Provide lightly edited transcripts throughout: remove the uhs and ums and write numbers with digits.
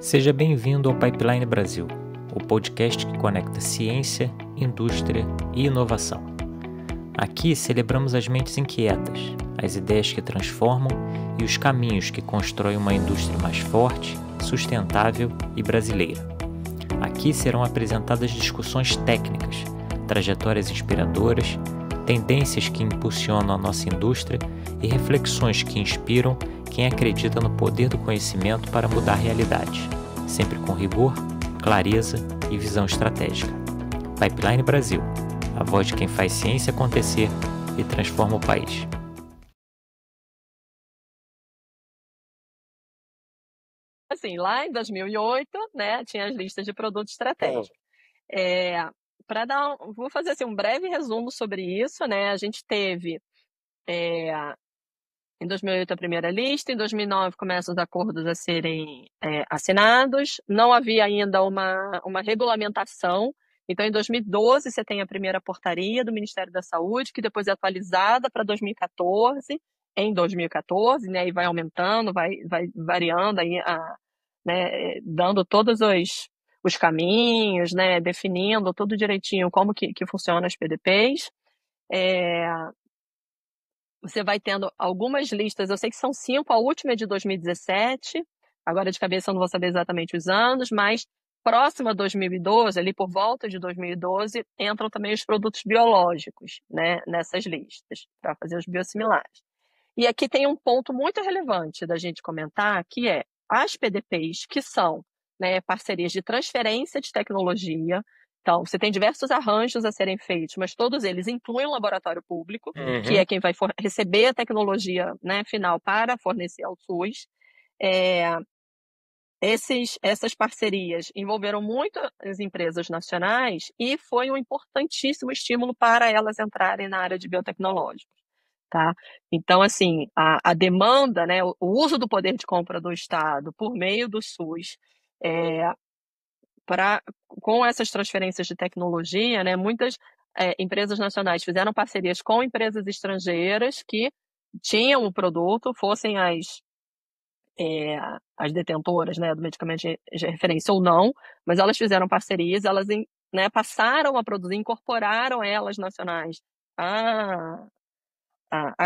Seja bem-vindo ao Pipeline Brasil, o podcast que conecta ciência, indústria e inovação. Aqui celebramos as mentes inquietas, as ideias que transformam e os caminhos que constroem uma indústria mais forte, sustentável e brasileira. Aqui serão apresentadas discussões técnicas, trajetórias inspiradoras, tendências que impulsionam a nossa indústria e reflexões que inspiram quem acredita no poder do conhecimento para mudar realidades, sempre com rigor, clareza e visão estratégica. Pipeline Brasil, a voz de quem faz ciência acontecer e transforma o país. Assim, lá em 2008, né, tinha as listas de produtos estratégicos. Vou fazer assim, um breve resumo sobre isso, né? A gente teve em 2008 a primeira lista, em 2009 começam os acordos a serem assinados, não havia ainda uma regulamentação. Então, em 2012, você tem a primeira portaria do Ministério da Saúde, que depois é atualizada para 2014, em 2014, né, e vai aumentando, vai variando, aí, né, dando todos os caminhos, né, definindo tudo direitinho como que funciona as PDPs. Você vai tendo algumas listas, eu sei que são 5, a última é de 2017, agora de cabeça eu não vou saber exatamente os anos, mas próximo a 2012, ali por volta de 2012, entram também os produtos biológicos, né, nessas listas, para fazer os biosimilares. E aqui tem um ponto muito relevante da gente comentar, que é as PDPs, que são, né, parcerias de transferência de tecnologia. Então, você tem diversos arranjos a serem feitos, mas todos eles incluem um laboratório público, que é quem vai receber a tecnologia, né, final para fornecer ao SUS. Essas parcerias envolveram muito as empresas nacionais e foi um importantíssimo estímulo para elas entrarem na área de biotecnológicos. Tá? Então, assim, a demanda, né, o uso do poder de compra do Estado por meio do SUS, com essas transferências de tecnologia, né, muitas empresas nacionais fizeram parcerias com empresas estrangeiras que tinham o produto, fossem as detentoras, né, do medicamento de referência ou não, mas elas fizeram parcerias, elas, né, passaram a produzir, incorporaram elas nacionais a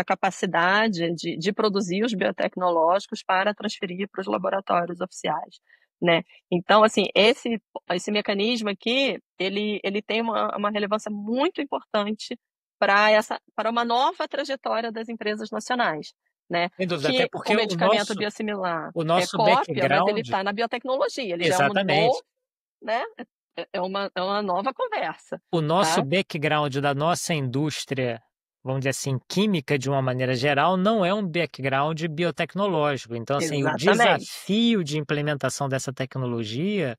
capacidade de produzir os biotecnológicos para transferir para os laboratórios oficiais, né? Então, assim, esse mecanismo aqui, ele tem uma relevância muito importante para uma nova trajetória das empresas nacionais, né? Sem dúvida, até Que porque o medicamento biosimilar o é nosso cópia, mas ele background, está na biotecnologia, ele já é exatamente, né? É uma nova conversa, o nosso tá? background da nossa indústria, vamos dizer assim, química de uma maneira geral, não é um background biotecnológico. Então, assim, o Exatamente. desafio de implementação dessa tecnologia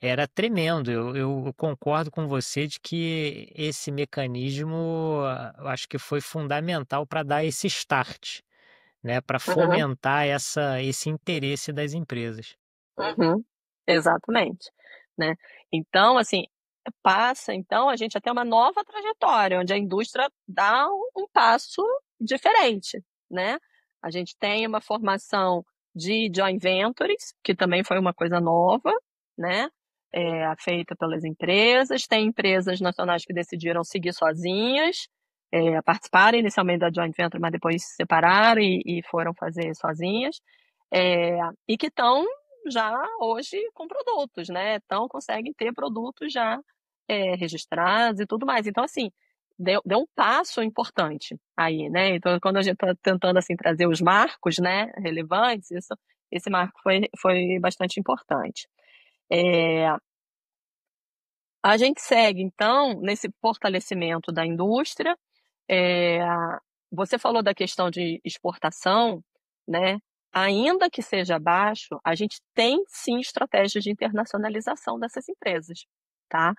era tremendo. Eu concordo com você de que esse mecanismo, eu acho que foi fundamental para dar esse start, né, para Uhum. fomentar esse interesse das empresas. Uhum, exatamente, né. Então, assim, então a gente a ter uma nova trajetória, onde a indústria dá um passo diferente, né. A gente tem uma formação de joint ventures, que também foi uma coisa nova, né, feita pelas empresas. Tem empresas nacionais que decidiram seguir sozinhas, participaram inicialmente da joint venture, mas depois se separaram e foram fazer sozinhas, e que estão já hoje com produtos, né? Então conseguem ter produtos já registrados e tudo mais. Então, assim, deu um passo importante aí, né? Então, quando a gente está tentando assim, trazer os marcos, né, relevantes, esse marco foi bastante importante. A gente segue, então, nesse fortalecimento da indústria. É, Você falou da questão de exportação, né? Ainda que seja baixo, a gente tem sim estratégias de internacionalização dessas empresas, tá?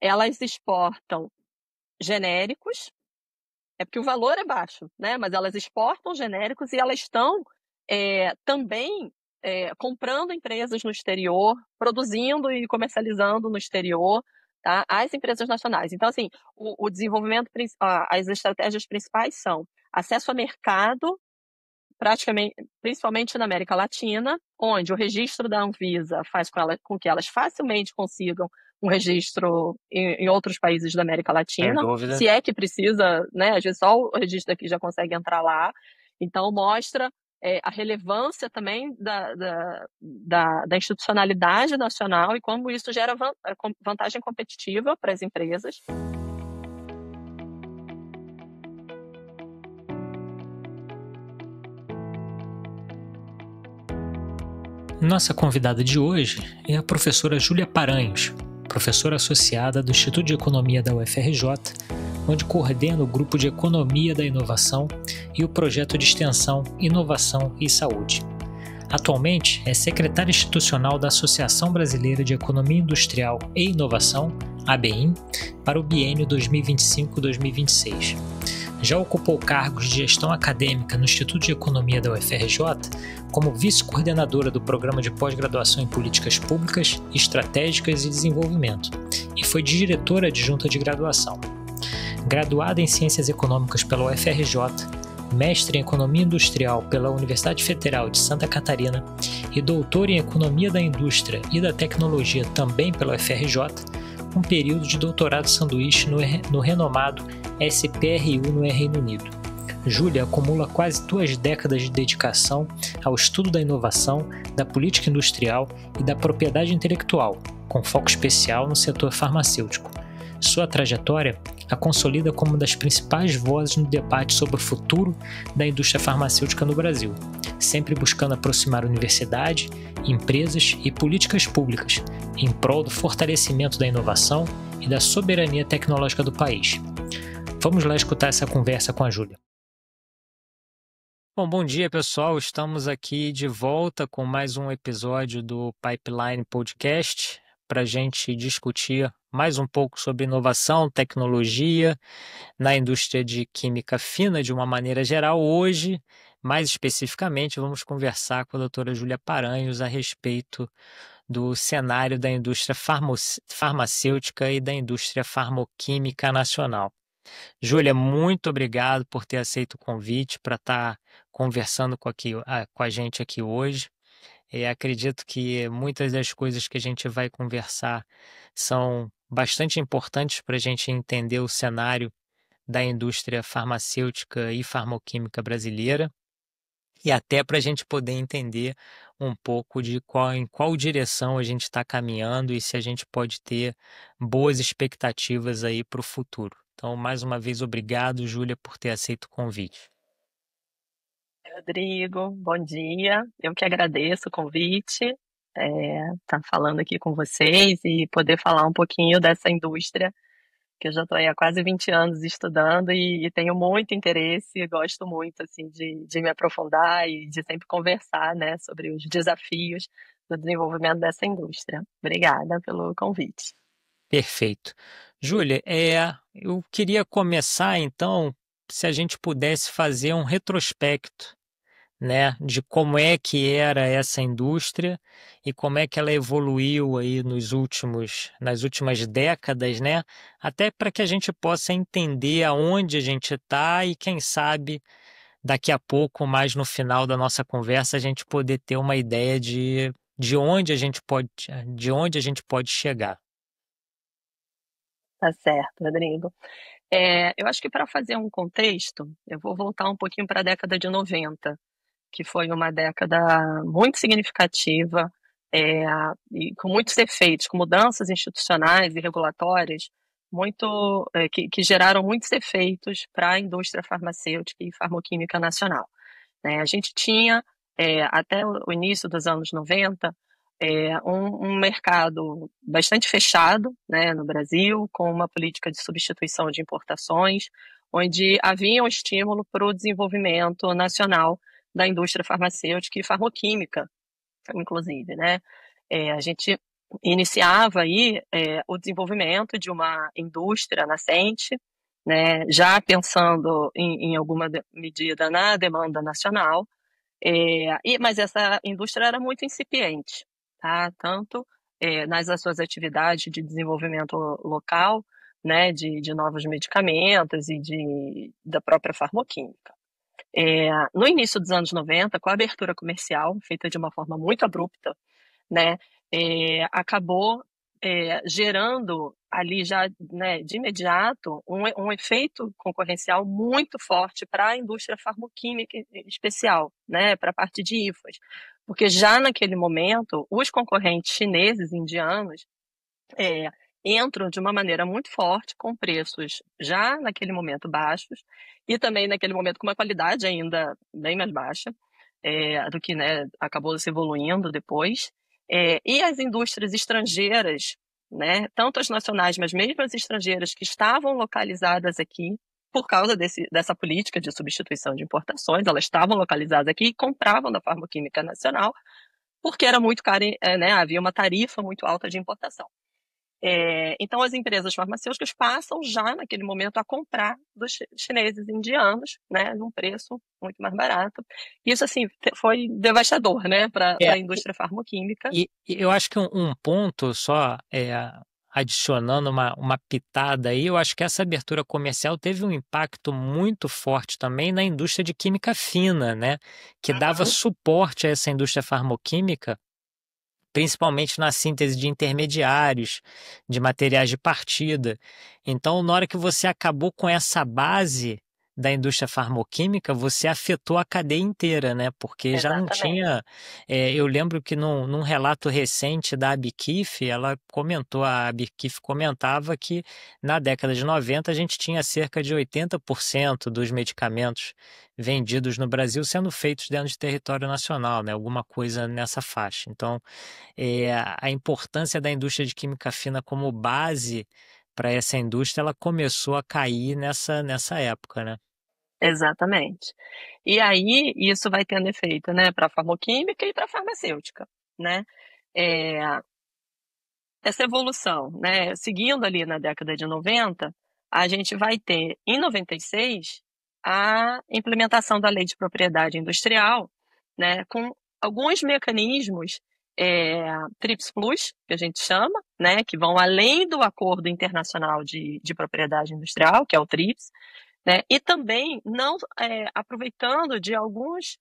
Elas exportam genéricos, é porque o valor é baixo, né? Mas elas exportam genéricos e elas estão também comprando empresas no exterior, produzindo e comercializando no exterior, tá? As empresas nacionais. Então, assim, o desenvolvimento, as estratégias principais são acesso a mercado praticamente, principalmente na América Latina, onde o registro da Anvisa faz com que elas facilmente consigam um registro em outros países da América Sem Latina, dúvida. se é que precisa, né? Às vezes só o registro daqui já consegue entrar lá. Então, mostra a relevância também da institucionalidade nacional e como isso gera vantagem competitiva para as empresas. Nossa convidada de hoje é a professora Júlia Paranhos, professora associada do Instituto de Economia da UFRJ, onde coordena o Grupo de Economia da Inovação e o projeto de extensão Inovação e Saúde. Atualmente é secretária institucional da Associação Brasileira de Economia Industrial e Inovação, ABIN, para o biênio 2025-2026. Já ocupou cargos de gestão acadêmica no Instituto de Economia da UFRJ, como vice-coordenadora do Programa de Pós-Graduação em Políticas Públicas, Estratégicas e Desenvolvimento, e foi diretora adjunta de graduação. Graduada em Ciências Econômicas pela UFRJ, mestre em Economia Industrial pela Universidade Federal de Santa Catarina e doutora em Economia da Indústria e da Tecnologia também pela UFRJ, um período de doutorado sanduíche no renomado SPRU no Reino Unido. Júlia acumula quase 2 décadas de dedicação ao estudo da inovação, da política industrial e da propriedade intelectual, com foco especial no setor farmacêutico. Sua trajetória a consolida como uma das principais vozes no debate sobre o futuro da indústria farmacêutica no Brasil, sempre buscando aproximar universidade, empresas e políticas públicas em prol do fortalecimento da inovação e da soberania tecnológica do país. Vamos lá escutar essa conversa com a Júlia. Bom dia, pessoal. Estamos aqui de volta com mais um episódio do Pipeline Podcast para a gente discutir mais um pouco sobre inovação, tecnologia na indústria de química fina de uma maneira geral. Hoje, mais especificamente, vamos conversar com a doutora Júlia Paranhos a respeito do cenário da indústria farmacêutica e da indústria farmoquímica nacional. Júlia, muito obrigado por ter aceito o convite para estar conversando com a gente aqui hoje. Acredito que muitas das coisas que a gente vai conversar são bastante importantes para a gente entender o cenário da indústria farmacêutica e farmoquímica brasileira e até para a gente poder entender um pouco de em qual direção a gente está caminhando e se a gente pode ter boas expectativas aí para o futuro. Então, mais uma vez, obrigado, Júlia, por ter aceito o convite. Rodrigo, bom dia. Eu que agradeço o convite, estar falando aqui com vocês e poder falar um pouquinho dessa indústria que eu já estou há quase 20 anos estudando e tenho muito interesse e gosto muito assim, de me aprofundar e de sempre conversar, né, sobre os desafios do desenvolvimento dessa indústria. Obrigada pelo convite. Perfeito. Júlia, eu queria começar, então, se a gente pudesse fazer um retrospecto, né, de como é que era essa indústria e como é que ela evoluiu aí nas últimas décadas, né, até para que a gente possa entender aonde a gente está e, quem sabe, daqui a pouco, mais no final da nossa conversa, a gente poder ter uma ideia de onde a gente pode chegar. Tá certo, Rodrigo. Eu acho que para fazer um contexto, eu vou voltar um pouquinho para a década de 90, que foi uma década muito significativa, e com muitos efeitos, com mudanças institucionais e regulatórias que geraram muitos efeitos para a indústria farmacêutica e farmoquímica nacional. Né? A gente tinha, até o início dos anos 90, um mercado bastante fechado, né, no Brasil, com uma política de substituição de importações, onde havia um estímulo para o desenvolvimento nacional da indústria farmacêutica e farmoquímica, inclusive, né? A gente iniciava aí o desenvolvimento de uma indústria nascente, né, já pensando em alguma medida na demanda nacional, mas essa indústria era muito incipiente, tá? Tanto nas suas atividades de desenvolvimento local, né, de novos medicamentos e da própria farmoquímica. No início dos anos 90, com a abertura comercial, feita de uma forma muito abrupta, né, acabou gerando ali já, né, de imediato um efeito concorrencial muito forte para a indústria farmacêutica em especial, né, para a parte de IFAs, porque já naquele momento os concorrentes chineses e indianos entram de uma maneira muito forte, com preços já naquele momento baixos, e também naquele momento com uma qualidade ainda bem mais baixa do que, né, acabou se evoluindo depois. E as indústrias estrangeiras, né, tanto as nacionais, mas mesmo as estrangeiras que estavam localizadas aqui, por causa dessa política de substituição de importações, elas estavam localizadas aqui e compravam da farmacêutica nacional, porque era muito caro, né, havia uma tarifa muito alta de importação. Então, as empresas farmacêuticas passam já naquele momento a comprar dos chineses e indianos, né, num preço muito mais barato. Isso, assim, foi devastador, né, para É, a indústria farmacêutica. e eu acho que um ponto só, adicionando uma pitada aí, eu acho que essa abertura comercial teve um impacto muito forte também na indústria de química fina, né? Que dava Uhum. suporte a essa indústria farmacêutica, principalmente na síntese de intermediários, de materiais de partida. Então, na hora que você acabou com essa base da indústria farmacêutica, você afetou a cadeia inteira, né? Porque já não Exatamente. tinha. Eu lembro que num relato recente da Abkif, ela comentou, a Abkif comentava que na década de 90 a gente tinha cerca de 80% dos medicamentos vendidos no Brasil sendo feitos dentro de território nacional, né? Alguma coisa nessa faixa. Então, a importância da indústria de química fina como base para essa indústria, ela começou a cair nessa época, né? Exatamente. E aí, isso vai tendo efeito, né, para a farmacêutica e para a farmacêutica, né? É, Essa evolução, né, seguindo ali na década de 90, a gente vai ter, em 96, a implementação da Lei de Propriedade Industrial, né, com alguns mecanismos TRIPS Plus, que a gente chama, né, que vão além do Acordo Internacional de Propriedade Industrial, que é o TRIPS, né, e também não aproveitando de algumas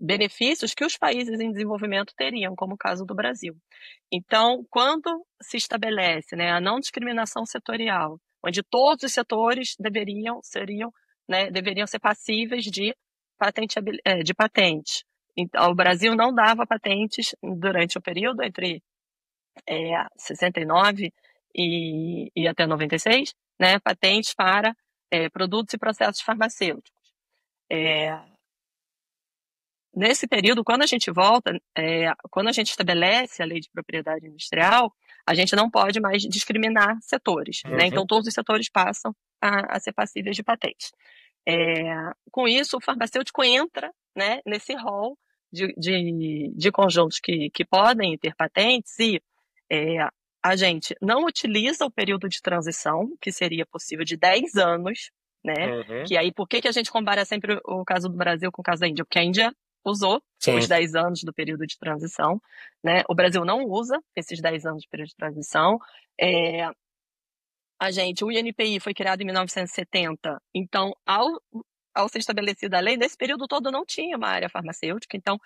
benefícios que os países em desenvolvimento teriam, como o caso do Brasil. Então, quando se estabelece, né, a não discriminação setorial, onde todos os setores deveriam ser passíveis de patente. Então, o Brasil não dava patentes durante o período entre 69 e até 96, né, patentes para produtos e processos farmacêuticos. Nesse período, quando a gente volta, quando a gente estabelece a lei de propriedade industrial, a gente não pode mais discriminar setores, né? Então, todos os setores passam a ser passíveis de patentes. Com isso, o farmacêutico entra, né, nesse rol de conjuntos que podem ter patentes e a gente não utiliza o período de transição, que seria possível de 10 anos, né? Que aí, por que a gente compara sempre o caso do Brasil com o caso da Índia? Porque a Índia usou os 10 anos do período de transição, né? O Brasil não usa esses 10 anos de período de transição. O INPI foi criado em 1970, então, ao ser estabelecida a lei, nesse período todo não tinha uma área farmacêutica, então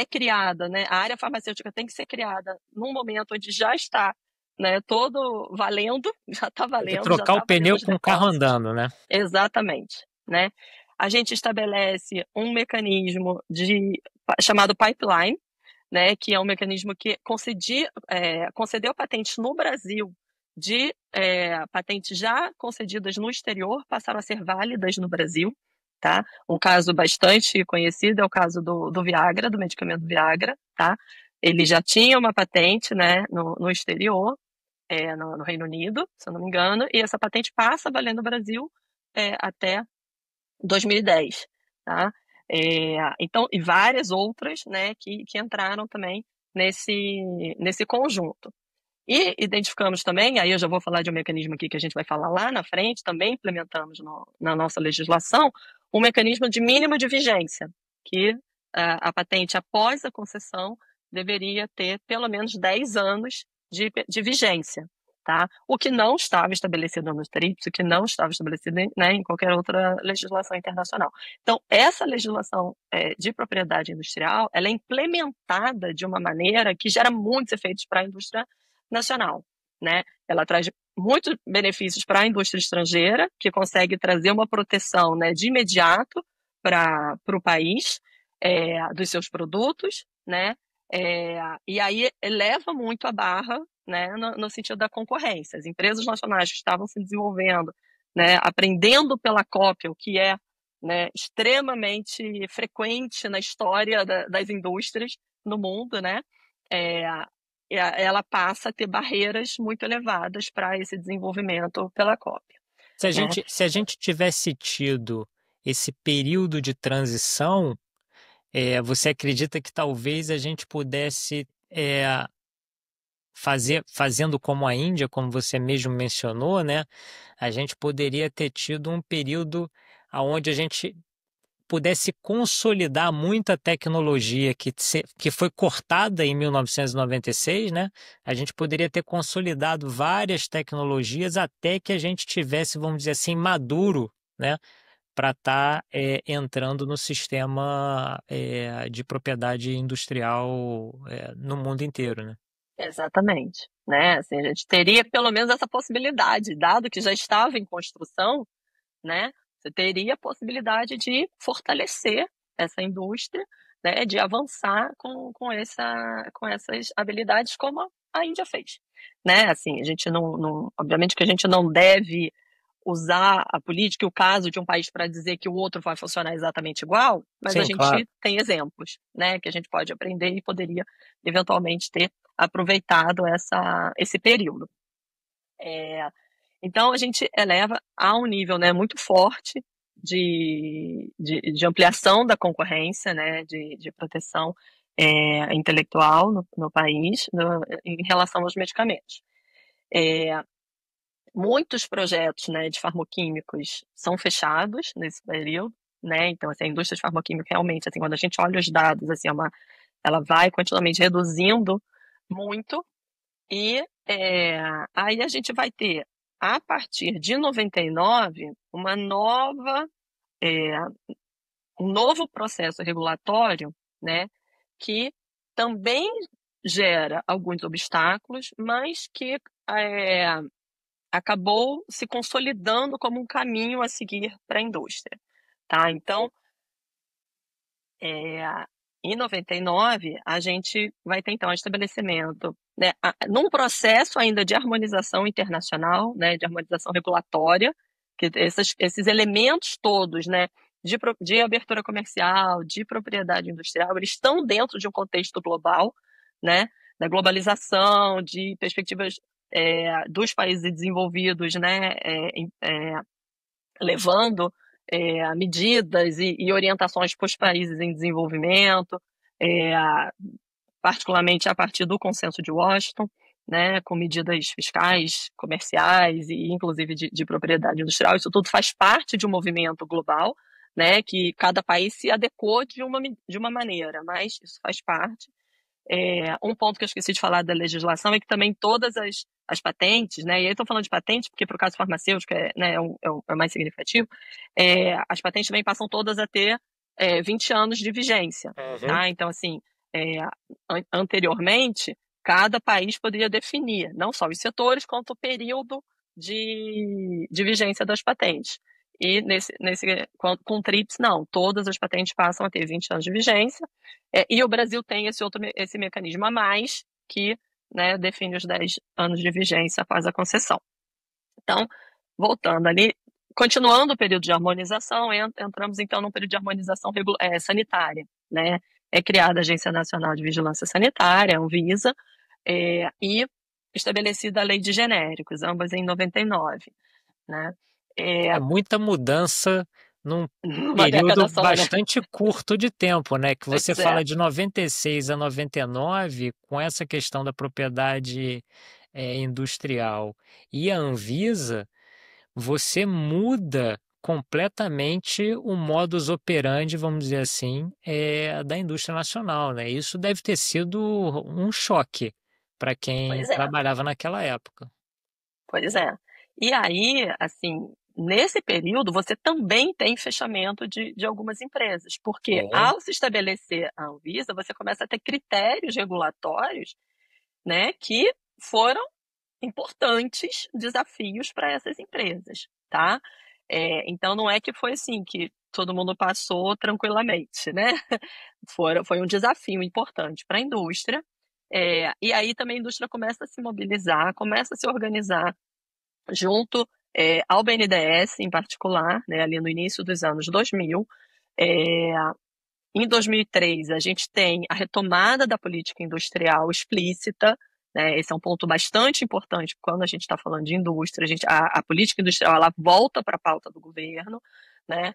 criada, né? A área farmacêutica tem que ser criada num momento onde já está, né, todo valendo, já está Tem que valendo, já trocar o está valendo pneu os com o carro depósitos. andando, né? Exatamente, né? A gente estabelece um mecanismo chamado pipeline, né, que é um mecanismo que concedeu patentes no Brasil de patentes já concedidas no exterior, passaram a ser válidas no Brasil. Tá? Um caso bastante conhecido é o caso do Viagra, do medicamento Viagra. Tá? Ele já tinha uma patente, né, no exterior, no Reino Unido, se eu não me engano, e essa patente passa a valer no Brasil até 2010, tá? Então, e várias outras, né, que entraram também nesse conjunto. E identificamos também, aí eu já vou falar de um mecanismo aqui que a gente vai falar lá na frente, também implementamos na nossa legislação, um mecanismo de mínimo de vigência, que a patente após a concessão deveria ter pelo menos 10 anos de vigência. tá? O que não estava estabelecido no TRIPS, o que não estava estabelecido né, em qualquer outra legislação internacional. Então, essa legislação de propriedade industrial, ela é implementada de uma maneira que gera muitos efeitos para a indústria nacional, né? Ela traz muitos benefícios para a indústria estrangeira, que consegue trazer uma proteção, né, de imediato para o país dos seus produtos, né? E aí eleva muito a barra, né, no sentido da concorrência. As empresas nacionais que estavam se desenvolvendo, né, aprendendo pela cópia, o que é, né, extremamente frequente na história das indústrias no mundo, né, ela passa a ter barreiras muito elevadas para esse desenvolvimento pela cópia. Né? Se a gente tivesse tido esse período de transição, você acredita que talvez a gente pudesse fazendo como a Índia, como você mesmo mencionou, né? A gente poderia ter tido um período onde a gente pudesse consolidar muita tecnologia que foi cortada em 1996, né? A gente poderia ter consolidado várias tecnologias até que a gente tivesse, vamos dizer assim, maduro, né? Para estar entrando no sistema de propriedade industrial no mundo inteiro, né? Exatamente. Né? Assim, a gente teria pelo menos essa possibilidade, dado que já estava em construção, né? Você teria a possibilidade de fortalecer essa indústria, né? De avançar com essas habilidades como a Índia fez. Né? Assim, a gente obviamente que a gente não deve usar a política e o caso de um país para dizer que o outro vai funcionar exatamente igual, mas a Sim, claro. gente tem exemplos, né, que a gente pode aprender e poderia eventualmente ter aproveitado esse período. Então a gente eleva a um nível, né, muito forte de ampliação da concorrência, né, de proteção intelectual no país em relação aos medicamentos. Muitos projetos, né, de farmoquímicos são fechados nesse período, né? Então, assim, a indústria de farmoquímico realmente, assim, quando a gente olha os dados, assim, ela vai continuamente reduzindo muito e aí a gente vai ter, a partir de 99, um novo processo regulatório, né, que também gera alguns obstáculos, mas que acabou se consolidando como um caminho a seguir para a indústria. Tá? Então, em 99, a gente vai ter, então, o estabelecimento, né, num processo ainda de harmonização internacional, né, de harmonização regulatória, que esses elementos todos, né, de abertura comercial, de propriedade industrial, eles estão dentro de um contexto global, né, da globalização, de perspectivas dos países desenvolvidos, né, levando medidas e orientações para os países em desenvolvimento, particularmente a partir do Consenso de Washington, né, com medidas fiscais, comerciais e inclusive de propriedade industrial. Isso tudo faz parte de um movimento global, né, que cada país se adequou de uma maneira, mas isso faz parte. Um ponto que eu esqueci de falar da legislação é que também todas as patentes, né, e aí estou falando de patente porque para o caso farmacêutico né, é mais significativo, as patentes também passam todas a ter 20 anos de vigência. Uhum. Tá? Então, assim, anteriormente, cada país poderia definir não só os setores, quanto o período de vigência das patentes. E com o TRIPS, não, todas as patentes passam a ter 20 anos de vigência, e o Brasil tem esse mecanismo a mais, que, né, define os 10 anos de vigência após a concessão. Então, voltando ali, continuando o período de harmonização, entramos então num período de harmonização sanitária, né? É criada a Agência Nacional de Vigilância Sanitária, a Anvisa, e estabelecida a Lei de Genéricos, ambas em 99, né? É muita mudança num Numa período década só, né? bastante curto de tempo, né? Que você Pois fala de 96 a 99, com essa questão da propriedade industrial e a Anvisa, você muda completamente o modus operandi, vamos dizer assim, da indústria nacional, né? Isso deve ter sido um choque para quem Pois é. trabalhava naquela época. Pois é. E aí, assim, nesse período, você também tem fechamento de algumas empresas, porque Sim, ao se estabelecer a Anvisa, você começa a ter critérios regulatórios, né, que foram importantes desafios para essas empresas, tá? Então não é que foi assim que todo mundo passou tranquilamente, né? Foi um desafio importante para a indústria. E aí também a indústria começa a se mobilizar, começa a se organizar junto ao BNDES em particular, né, ali no início dos anos 2000. É, Em 2003, a gente tem a retomada da política industrial explícita, né? Esse é um ponto bastante importante quando a gente está falando de indústria. A política industrial ela volta para a pauta do governo, né?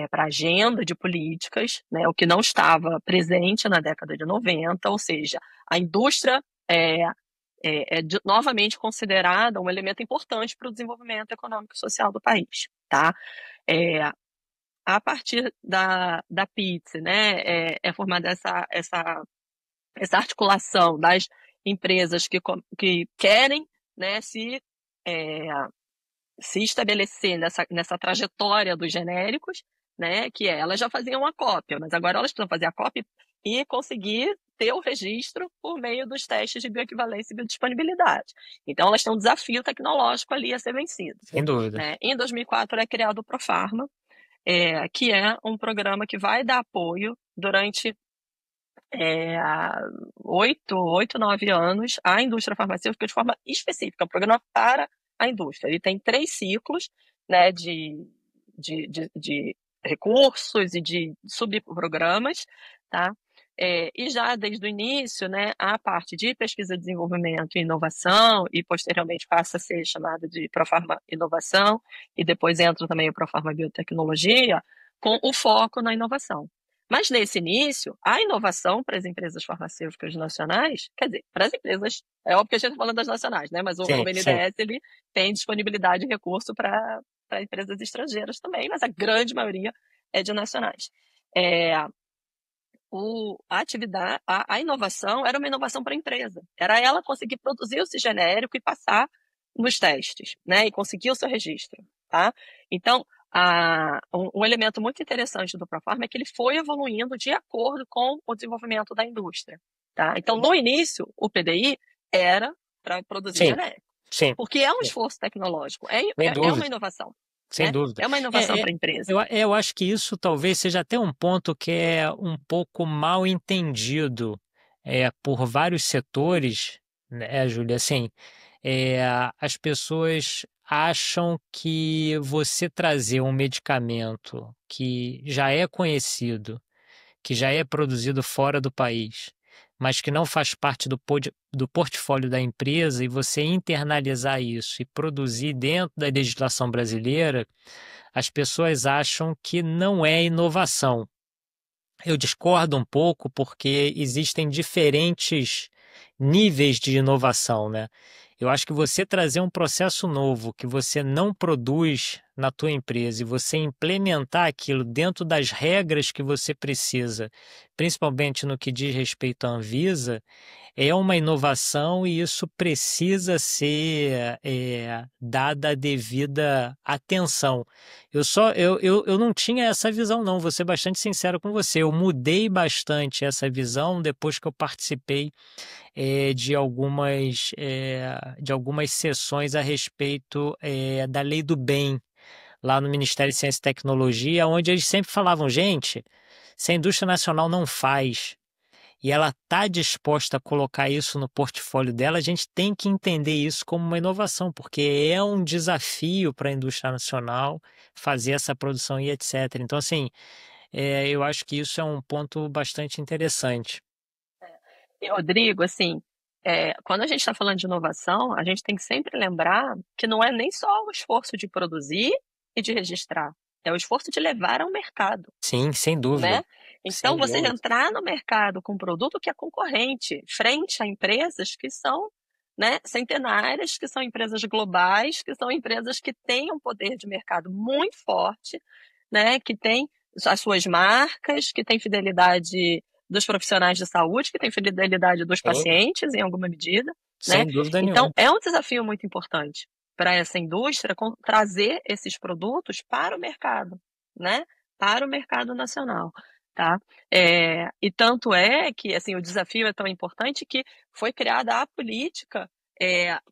Para a agenda de políticas, né? O que não estava presente na década de 90, ou seja, a indústria novamente considerada um elemento importante para o desenvolvimento econômico e social do país, tá? É, a partir da PITSE, né, formada essa articulação das empresas que querem, né, é, se estabelecer nessa trajetória dos genéricos, né, que elas já faziam a cópia, mas agora elas precisam fazer a cópia e conseguir ter o registro por meio dos testes de bioequivalência e biodisponibilidade. Então, elas têm um desafio tecnológico ali a ser vencido. sem dúvida. Né? Em 2004 é criado o Profarma, que é um programa que vai dar apoio durante 9 anos à indústria farmacêutica de forma específica, um programa para a indústria. Ele tem 3 ciclos, né, de recursos e de subprogramas, tá? E já desde o início, né, a parte de pesquisa, desenvolvimento e inovação, e posteriormente passa a ser chamada de Profarma Inovação, e depois entra também o Profarma Biotecnologia, com o foco na inovação. Mas nesse início, a inovação para as empresas farmacêuticas nacionais, quer dizer, para as empresas, é óbvio que a gente está falando das nacionais, né? Mas o Sim, sim. BNDES ele tem disponibilidade de recurso para empresas estrangeiras também, mas a grande maioria é de nacionais. A inovação era uma inovação para a empresa. Era ela conseguir produzir o genérico e passar nos testes, né? E conseguir o seu registro, tá? Então, um elemento muito interessante do Profarma é que ele foi evoluindo de acordo com o desenvolvimento da indústria, tá? Então, no início, o PDI era para produzir Sim, genérico, sim. porque é um Sim. esforço tecnológico, Sem é uma dúvida, inovação, sem né? dúvida. É uma inovação para a empresa. Eu acho que isso talvez seja até um ponto que é um pouco mal entendido por vários setores, né, Júlia? Assim, é, as pessoas acham que você trazer um medicamento que já é conhecido, que já é produzido fora do país, mas que não faz parte do portfólio da empresa, e você internalizar isso e produzir dentro da legislação brasileira, as pessoas acham que não é inovação. Eu discordo um pouco porque existem diferentes níveis de inovação, né? Eu acho que você trazer um processo novo que você não produz na tua empresa e você implementar aquilo dentro das regras que você precisa, principalmente no que diz respeito à Anvisa, é uma inovação e isso precisa ser dada a devida atenção. Eu não tinha essa visão, não. Vou ser bastante sincero com você. Eu mudei bastante essa visão depois que eu participei de algumas sessões a respeito da Lei do Bem, lá no Ministério de Ciência e Tecnologia, onde eles sempre falavam, gente, se a indústria nacional não faz e ela está disposta a colocar isso no portfólio dela, a gente tem que entender isso como uma inovação, porque é um desafio para a indústria nacional fazer essa produção e etc. Então, assim, eu acho que isso é um ponto bastante interessante. E, Rodrigo, assim, quando a gente está falando de inovação, a gente tem que sempre lembrar que não é nem só o esforço de produzir e de registrar, é o esforço de levar ao mercado, Sim, sem dúvida. né? Então, Sem você dúvida. entrar no mercado com um produto que é concorrente, frente a empresas que são, né, centenárias, que são empresas globais, que são empresas que têm um poder de mercado muito forte, né, que têm as suas marcas, que têm fidelidade dos profissionais de saúde, que têm fidelidade dos Sim, pacientes, em alguma medida, né? sem dúvida Então, nenhuma. é um desafio muito importante para essa indústria trazer esses produtos para o mercado, né? Para o mercado nacional, tá? E tanto é que assim, o desafio é tão importante que foi criada a política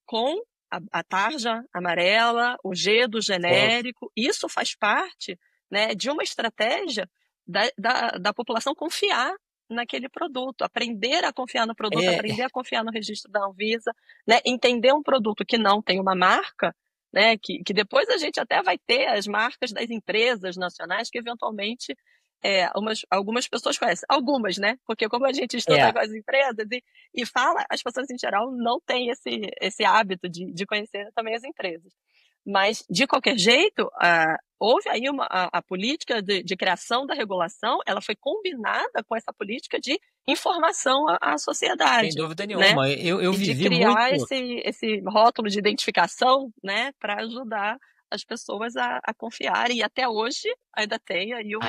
com a tarja amarela, o G do genérico. Isso faz parte, né, de uma estratégia da população confiar naquele produto, aprender a confiar no produto, aprender a confiar no registro da Anvisa, né, entender um produto que não tem uma marca, né, que depois a gente até vai ter as marcas das empresas nacionais que eventualmente algumas pessoas conhecem, algumas, né? Porque como a gente estuda com as empresas e fala, as pessoas em geral não têm esse hábito de conhecer também as empresas. Mas, de qualquer jeito, houve aí a política de criação da regulação, ela foi combinada com essa política de informação à sociedade. Sem dúvida Né? nenhuma. Eu e de vivi criar muito... esse rótulo de identificação, né, para ajudar as pessoas a confiarem, e até hoje ainda tem aí um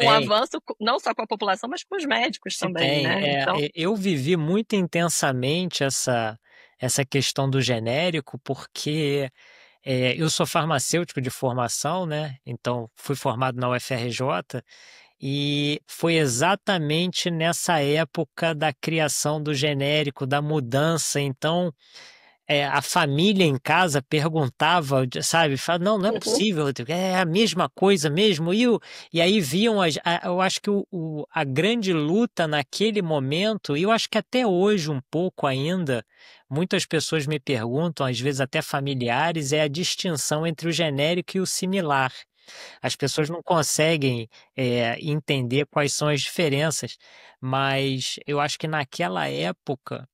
avanço, não só com a população, mas com os médicos também, né? Então... Eu vivi muito intensamente essa questão do genérico, porque eu sou farmacêutico de formação, né? Então fui formado na UFRJ, e foi exatamente nessa época da criação do genérico, da mudança. Então a família em casa perguntava, sabe? Falava, não é possível, é a mesma coisa mesmo. E aí viam, eu acho que a grande luta naquele momento, e eu acho que até hoje um pouco ainda, muitas pessoas me perguntam, às vezes até familiares, é a distinção entre o genérico e o similar. As pessoas não conseguem entender quais são as diferenças, mas eu acho que naquela época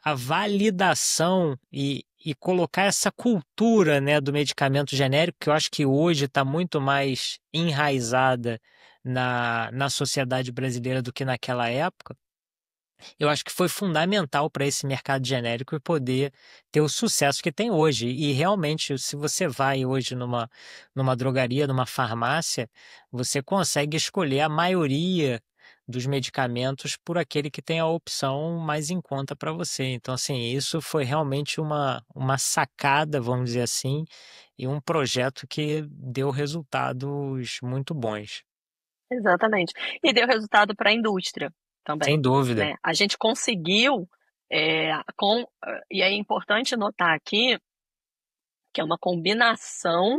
a validação e colocar essa cultura, né, do medicamento genérico, que eu acho que hoje está muito mais enraizada na sociedade brasileira do que naquela época, eu acho que foi fundamental para esse mercado genérico poder ter o sucesso que tem hoje. E realmente, se você vai hoje numa drogaria, numa farmácia, você consegue escolher a maioria dos medicamentos por aquele que tem a opção mais em conta para você. Então, assim, isso foi realmente uma sacada, vamos dizer assim, e um projeto que deu resultados muito bons. Exatamente. E deu resultado para a indústria também. Sem dúvida. Né? A gente conseguiu, e é importante notar aqui que é uma combinação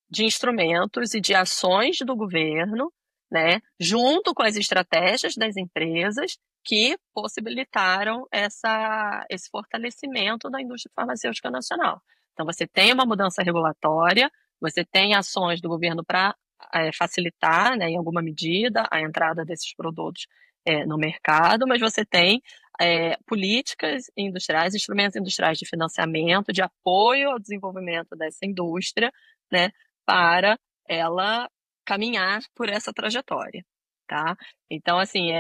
de instrumentos e de ações do governo, né, junto com as estratégias das empresas que possibilitaram esse fortalecimento da indústria farmacêutica nacional. Então, você tem uma mudança regulatória, você tem ações do governo para facilitar, né, em alguma medida, a entrada desses produtos no mercado, mas você tem políticas industriais, instrumentos industriais de financiamento, de apoio ao desenvolvimento dessa indústria, né, para ela caminhar por essa trajetória, tá? Então, assim,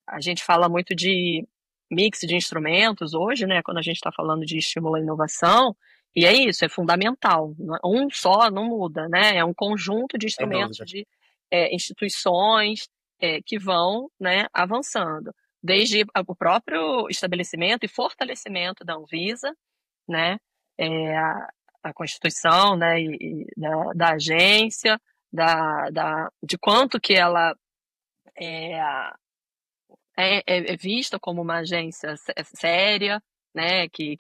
a gente fala muito de mix de instrumentos hoje, né, quando a gente está falando de estímulo à inovação, e é isso, é fundamental. Um só não muda, né? É um conjunto de instrumentos, de instituições que vão, né, avançando. Desde o próprio estabelecimento e fortalecimento da Anvisa, né, a Constituição, né, e da agência, de quanto que ela é vista como uma agência séria, né, que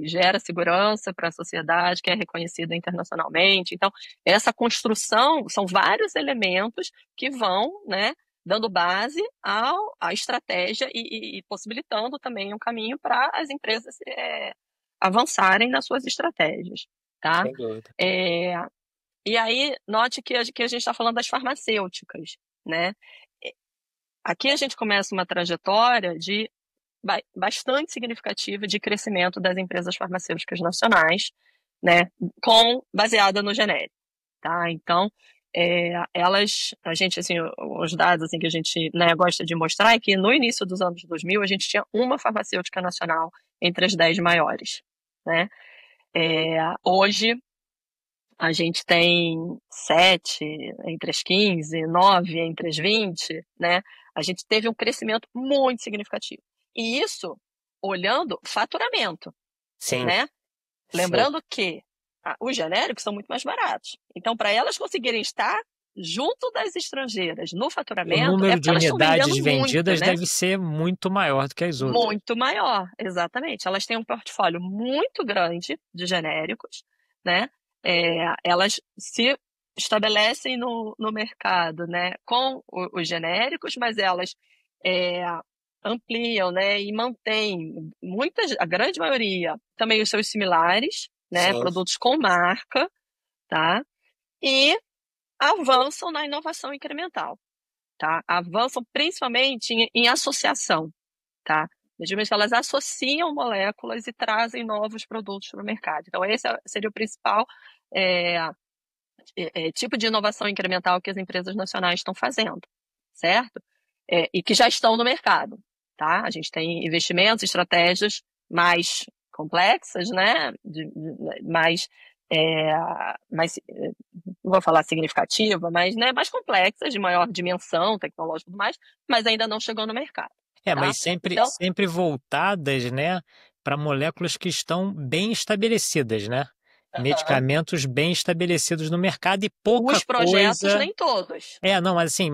gera segurança para a sociedade, que é reconhecida internacionalmente. Então, essa construção são vários elementos que vão, né, dando base à estratégia e possibilitando também um caminho para as empresas avançarem nas suas estratégias, tá? Sem dúvida. E aí, note que a gente está falando das farmacêuticas, né? Aqui a gente começa uma trajetória bastante significativa de crescimento das empresas farmacêuticas nacionais, né? Baseada no genérico, tá? Então, a gente, assim, os dados assim, que a gente, né, gosta de mostrar é que no início dos anos 2000 a gente tinha uma farmacêutica nacional entre as 10 maiores, né? Hoje a gente tem 7 entre as 15, 9 entre as 20, né? A gente teve um crescimento muito significativo. E isso olhando faturamento, Sim. né? Sei. Lembrando que os genéricos são muito mais baratos. Então, para elas conseguirem estar junto das estrangeiras no O faturamento, é número porque de elas estão vendendo unidades muito, vendidas né? deve ser muito maior do que as outras. Muito maior, exatamente. Elas têm um portfólio muito grande de genéricos, né? Elas se estabelecem no mercado, né, com os genéricos, mas elas é, ampliam, né, e mantêm a grande maioria, também os seus similares, né, Sim. produtos com marca, tá? E avançam na inovação incremental, tá? Avançam principalmente em associação, tá? Geralmente elas associam moléculas e trazem novos produtos para o mercado. Então, esse seria o principal é, tipo de inovação incremental que as empresas nacionais estão fazendo, certo? E que já estão no mercado, tá? A gente tem investimentos, estratégias mais complexas, né? Mais, não vou falar significativa, mas, né, mais complexas, de maior dimensão tecnológica e tudo mais, mas ainda não chegou no mercado, tá? Mas sempre, Então, sempre voltadas, né, para moléculas que estão bem estabelecidas, né? uhum. Medicamentos bem estabelecidos no mercado e pouca Os projetos coisa. nem todos. Não, mas assim,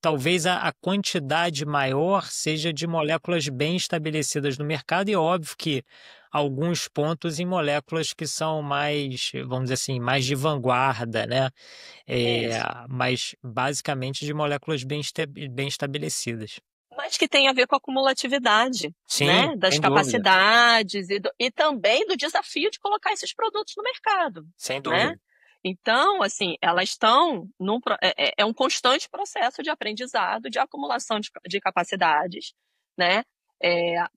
talvez a quantidade maior seja de moléculas bem estabelecidas no mercado, e é óbvio que alguns pontos em moléculas que são mais, vamos dizer assim, mais de vanguarda, né? Isso. Mas basicamente de moléculas bem estabelecidas. Mas que tem a ver com a acumulatividade, Sim, né, das sem dúvida, capacidades e também do desafio de colocar esses produtos no mercado, sem né? dúvida. Então, assim, elas estão é um constante processo de aprendizado, de acumulação de capacidades, né?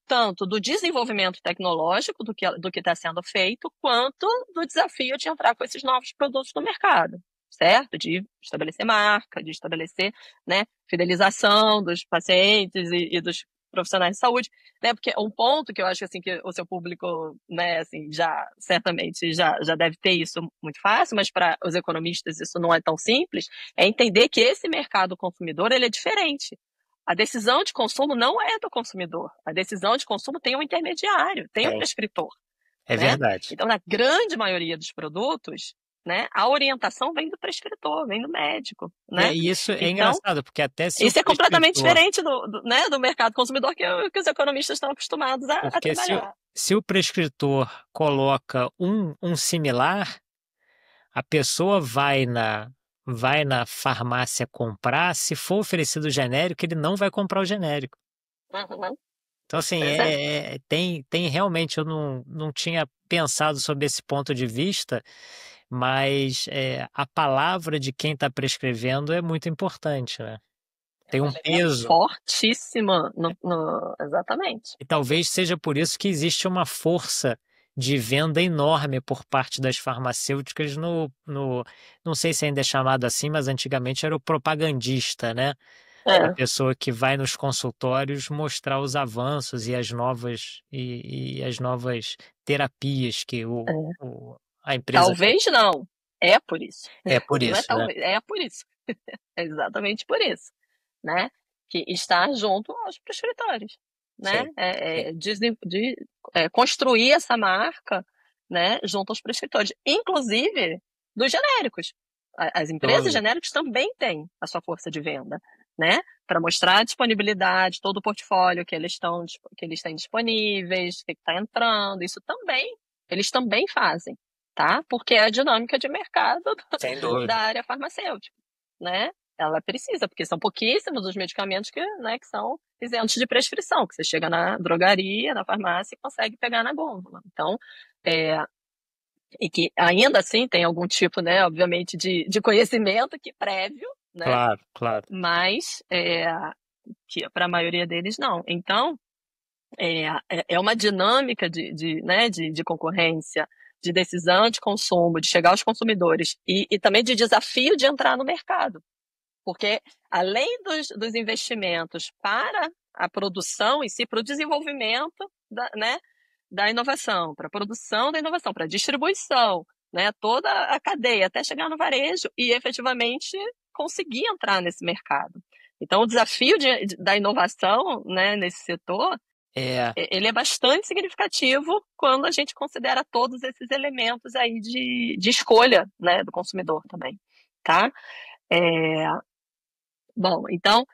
Tanto do desenvolvimento tecnológico do que está sendo feito, quanto do desafio de entrar com esses novos produtos no mercado, certo? De estabelecer marca, de estabelecer, né, fidelização dos pacientes e dos profissionais de saúde, né? Porque um ponto que eu acho assim que o seu público, né, assim, já certamente já deve ter isso muito fácil, mas para os economistas isso não é tão simples, é entender que esse mercado consumidor ele é diferente. A decisão de consumo não é do consumidor. A decisão de consumo tem um intermediário, tem um É, prescritor, é né? verdade. Então, na grande maioria dos produtos, né, a orientação vem do prescritor, vem do médico, né? E isso é Então, engraçado, porque até se o isso é completamente prescritor, diferente né, do mercado consumidor que os economistas estão acostumados a porque trabalhar. se o prescritor coloca um similar, a pessoa vai na farmácia comprar, se for oferecido genérico, ele não vai comprar o genérico. Uhum. Então, assim, Pois é. tem realmente, eu não tinha pensado sobre esse ponto de vista, mas a palavra de quem está prescrevendo é muito importante, né? Tem um Ela é peso. fortíssima, exatamente. E talvez seja por isso que existe uma força de venda enorme por parte das farmacêuticas não sei se ainda é chamado assim, mas antigamente era o propagandista, né? A É, pessoa que vai nos consultórios mostrar os avanços e as novas terapias que é. a empresa tem. Talvez não. É por isso. É por Não é isso, né? talvez, é por isso. É exatamente por isso, né? Que está junto aos prescritores, né? Sim, sim. Construir essa marca, né, junto aos prescritores, inclusive dos genéricos. As empresas Óbvio. genéricas também têm a sua força de venda, né? Para mostrar a disponibilidade, todo o portfólio que eles têm disponíveis, o que está entrando, isso também, eles também fazem, tá? Porque é a dinâmica de mercado Sem da dúvida. área farmacêutica, né? Ela precisa, porque são pouquíssimos os medicamentos né, que são isentos de prescrição, que você chega na drogaria, na farmácia e consegue pegar na gôndola. Então, e que ainda assim tem algum tipo, né, obviamente, de conhecimento que prévio, né? Claro, claro. Mas que para a maioria deles não. Então, é uma dinâmica né, de concorrência, de decisão de consumo, de chegar aos consumidores e também de desafio de entrar no mercado. Porque além dos investimentos para a produção em si, para o desenvolvimento né, da inovação, para a produção da inovação, para a distribuição, né, toda a cadeia, até chegar no varejo e efetivamente conseguir entrar nesse mercado. Então, o desafio da inovação, né, nesse setor É, Ele é bastante significativo quando a gente considera todos esses elementos aí de escolha, né, do consumidor também, tá? É, bom, então,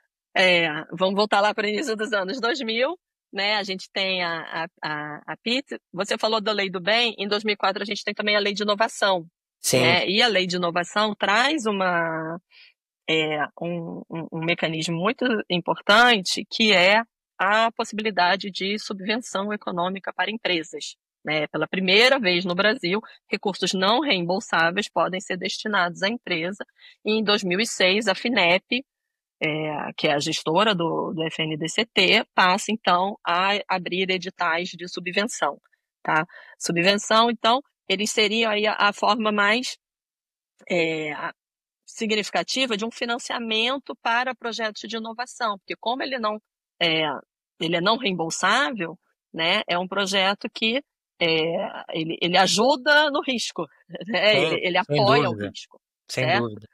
vamos voltar lá para o início dos anos 2000, né? A gente tem a PIT. Você falou da Lei do Bem. Em 2004, a gente tem também a Lei de Inovação, sim. né? E a Lei de Inovação traz um mecanismo muito importante, que é a possibilidade de subvenção econômica para empresas. Né? Pela primeira vez no Brasil, recursos não reembolsáveis podem ser destinados à empresa. E em 2006, a FINEP, que é a gestora do FNDCT, passa então a abrir editais de subvenção. Tá? Subvenção, então, eles seriam aí a forma mais significativa de um financiamento para projetos de inovação, porque como é, ele é não reembolsável, né, é um projeto que ele ajuda no risco, né, Sim, ele sem apoia o dúvida, risco, sem certo? dúvida.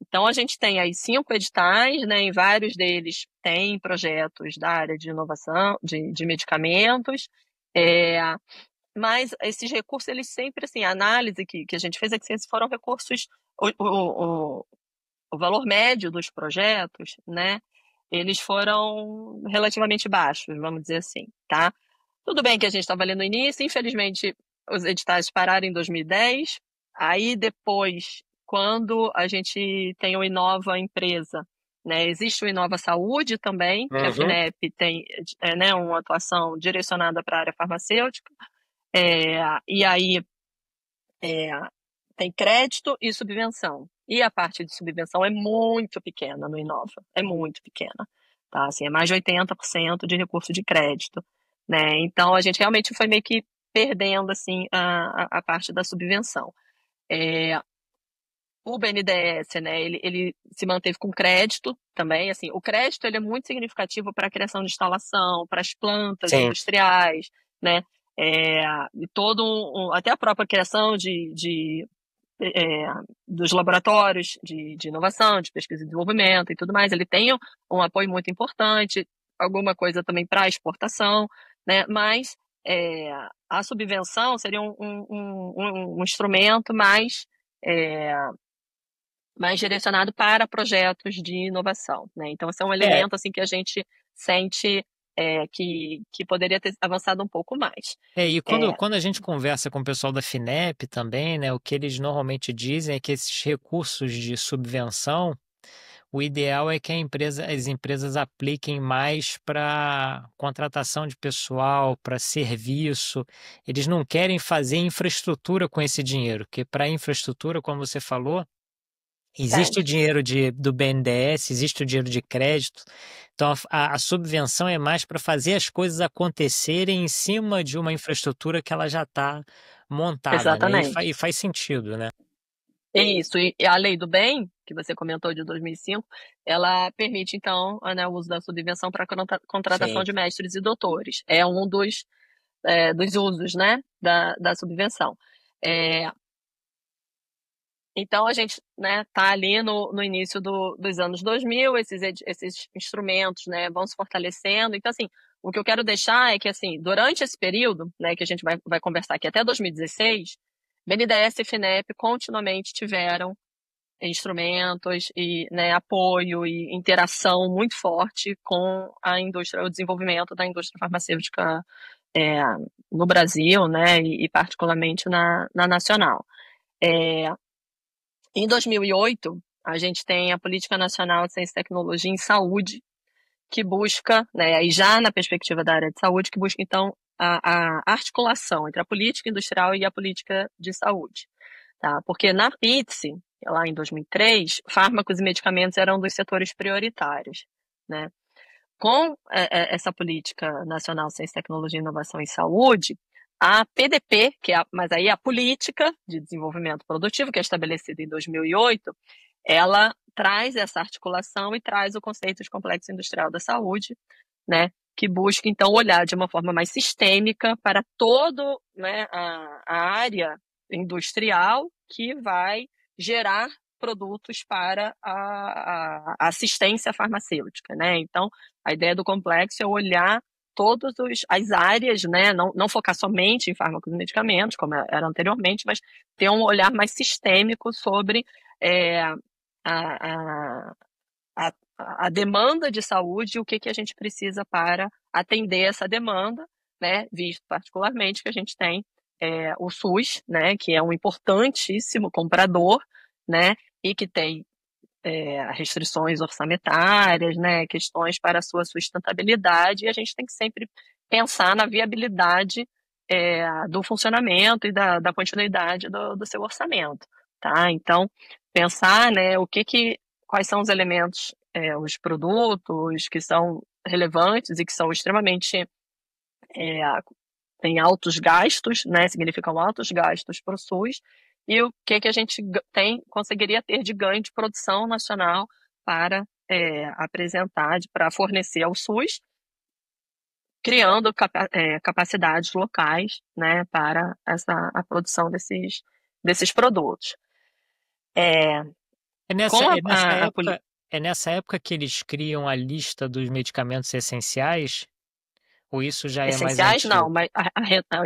Então a gente tem aí 5 editais, né, em vários deles tem projetos da área de inovação, de medicamentos, é, mas esses recursos, eles sempre, assim, a análise que a gente fez é que esses foram recursos, o valor médio dos projetos, né, eles foram relativamente baixos, vamos dizer assim, tá? Tudo bem que a gente estava ali no início, infelizmente os editais pararam em 2010, aí depois, quando a gente tem o Inova Empresa, né, existe o Inova Saúde também, que a Uhum. FINEP tem né, uma atuação direcionada para a área farmacêutica, e aí é, tem crédito e subvenção. E a parte de subvenção é muito pequena no Inova, é muito pequena. Tá? Assim, é mais de 80% de recurso de crédito. Né? Então, a gente realmente foi meio que perdendo assim, a parte da subvenção. O BNDES, né, ele se manteve com crédito também. Assim, o crédito ele é muito significativo para a criação de instalação, para as plantas Sim, industriais, né? E até a própria criação é, dos laboratórios de inovação, de pesquisa e desenvolvimento e tudo mais. Ele tem um apoio muito importante, alguma coisa também para exportação, né? Mas a subvenção seria um instrumento é, mais direcionado para projetos de inovação, né? Então, esse é um é, elemento assim que a gente sente que poderia ter avançado um pouco mais. e quando, É, quando a gente conversa com o pessoal da FINEP também, né, o que eles normalmente dizem é que esses recursos de subvenção, o ideal é que as empresas apliquem mais para contratação de pessoal, para serviço. Eles não querem fazer infraestrutura com esse dinheiro, porque para infraestrutura, como você falou, existe o verdade. dinheiro do BNDES, existe o dinheiro de crédito, então a subvenção é mais para fazer as coisas acontecerem em cima de uma infraestrutura que ela já está montada, né? E Exatamente. faz sentido, né? É isso. E a Lei do Bem, que você comentou de 2005, ela permite, então, né, o uso da subvenção para contratação Sim. de mestres e doutores. É um dos usos, né, da subvenção. É, então, a gente tá ali no início dos anos 2000, esses instrumentos, né, vão se fortalecendo. Então, assim, o que eu quero deixar é que, assim, durante esse período, né, que a gente vai conversar aqui até 2016, BNDES e FINEP continuamente tiveram instrumentos e, né, apoio e interação muito forte com a indústria, o desenvolvimento da indústria farmacêutica é, no Brasil, né, e particularmente na nacional. É, em 2008, a gente tem a Política Nacional de Ciência e Tecnologia em Saúde, que busca, né, e já na perspectiva da área de saúde, que busca, então, a articulação entre a política industrial e a política de saúde. Tá? Porque na PITSE, lá em 2003, fármacos e medicamentos eram um dos setores prioritários. Né? Com essa Política Nacional de Ciência, Tecnologia, Inovação e Saúde, a PDP, mas aí a Política de Desenvolvimento Produtivo, que é estabelecida em 2008, ela traz essa articulação e traz o conceito de complexo industrial da saúde, né, que busca, então, olhar de uma forma mais sistêmica para todo, né, a área industrial que vai gerar produtos para a assistência farmacêutica. Né? Então, a ideia do complexo é olhar todas as áreas, né? Não focar somente em fármacos e medicamentos, como era anteriormente, mas ter um olhar mais sistêmico sobre a, a, a demanda de saúde e o que a gente precisa para atender essa demanda, né? Visto particularmente que a gente tem o SUS, né? Que é um importantíssimo comprador, né? E que tem restrições orçamentárias, né, questões para a sua sustentabilidade, e a gente tem que sempre pensar na viabilidade do funcionamento e da continuidade do seu orçamento, tá? Então, pensar, né, quais são os elementos, os produtos que são relevantes e que são extremamente tem altos gastos, né? Significam altos gastos para o SUS, e o que a gente conseguiria ter de ganho de produção nacional para apresentar, para fornecer ao SUS, criando capacidades locais, né, para a produção desses produtos. É nessa, Com é nessa época, é nessa época que eles criam a lista dos medicamentos essenciais? Ou isso já é mais essenciais, não, antigo? mas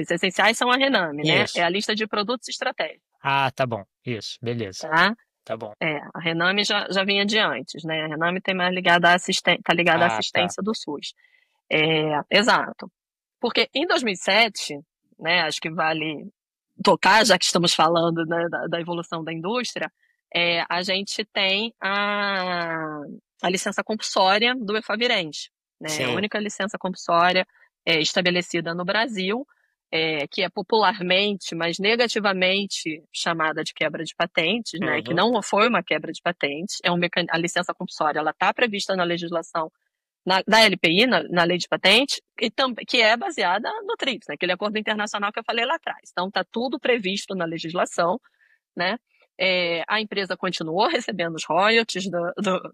os essenciais são a Rename, né? É Isso. a lista de produtos estratégicos. Ah, tá bom. Isso, beleza. Tá? Tá bom. A Rename já vinha de antes, né? A Rename tem mais ligada tá ligada à Tá. assistência do SUS. Exato. Porque em 2007, né, acho que vale tocar, já que estamos falando, né, da evolução da indústria, a gente tem a licença compulsória do Efavirenz, né? A Sim. única licença compulsória estabelecida no Brasil, que é popularmente, mas negativamente chamada de quebra de patentes, né? Que não foi uma quebra de patentes, a licença compulsória, ela está prevista na legislação da LPI, na Lei de Patente, que é baseada no TRIPS, né? Aquele acordo internacional que eu falei lá atrás. Então, está tudo previsto na legislação, né? A empresa continuou recebendo os royalties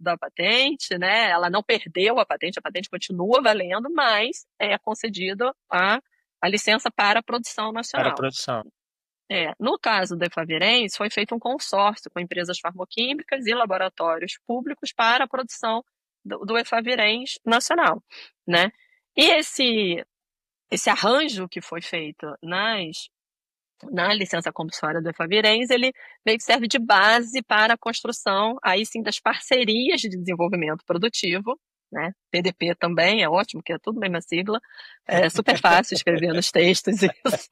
da patente, né? Ela não perdeu a patente continua valendo, mas é concedida a licença para a produção Para a nacional. produção. No caso da Efavirenz, foi feito um consórcio com empresas farmacêuticas e laboratórios públicos para a produção do Efavirenz nacional, né? E esse arranjo que foi feito na licença compulsória do Efavirenz, ele meio que serve de base para a construção, aí sim, das parcerias de desenvolvimento produtivo, né? PDP também é ótimo, que é tudo mesma sigla, é super fácil escrever nos textos isso.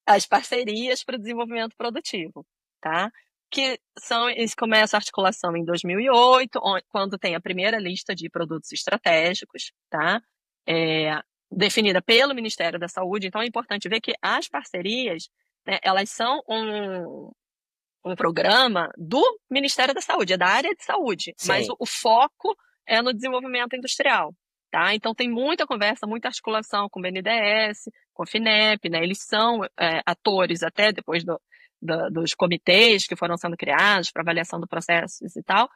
As parcerias para o desenvolvimento produtivo, tá? Eles começam a articulação em 2008, quando tem a primeira lista de produtos estratégicos, tá? Definida pelo Ministério da Saúde. Então, é importante ver que as parcerias, né, elas são um programa do Ministério da Saúde, é da área de saúde, Sim. mas o foco é no desenvolvimento industrial, tá? Então, tem muita conversa, muita articulação com o BNDES, com o FINEP, né? Eles são atores até depois dos comitês que foram sendo criados para avaliação do processo e tal,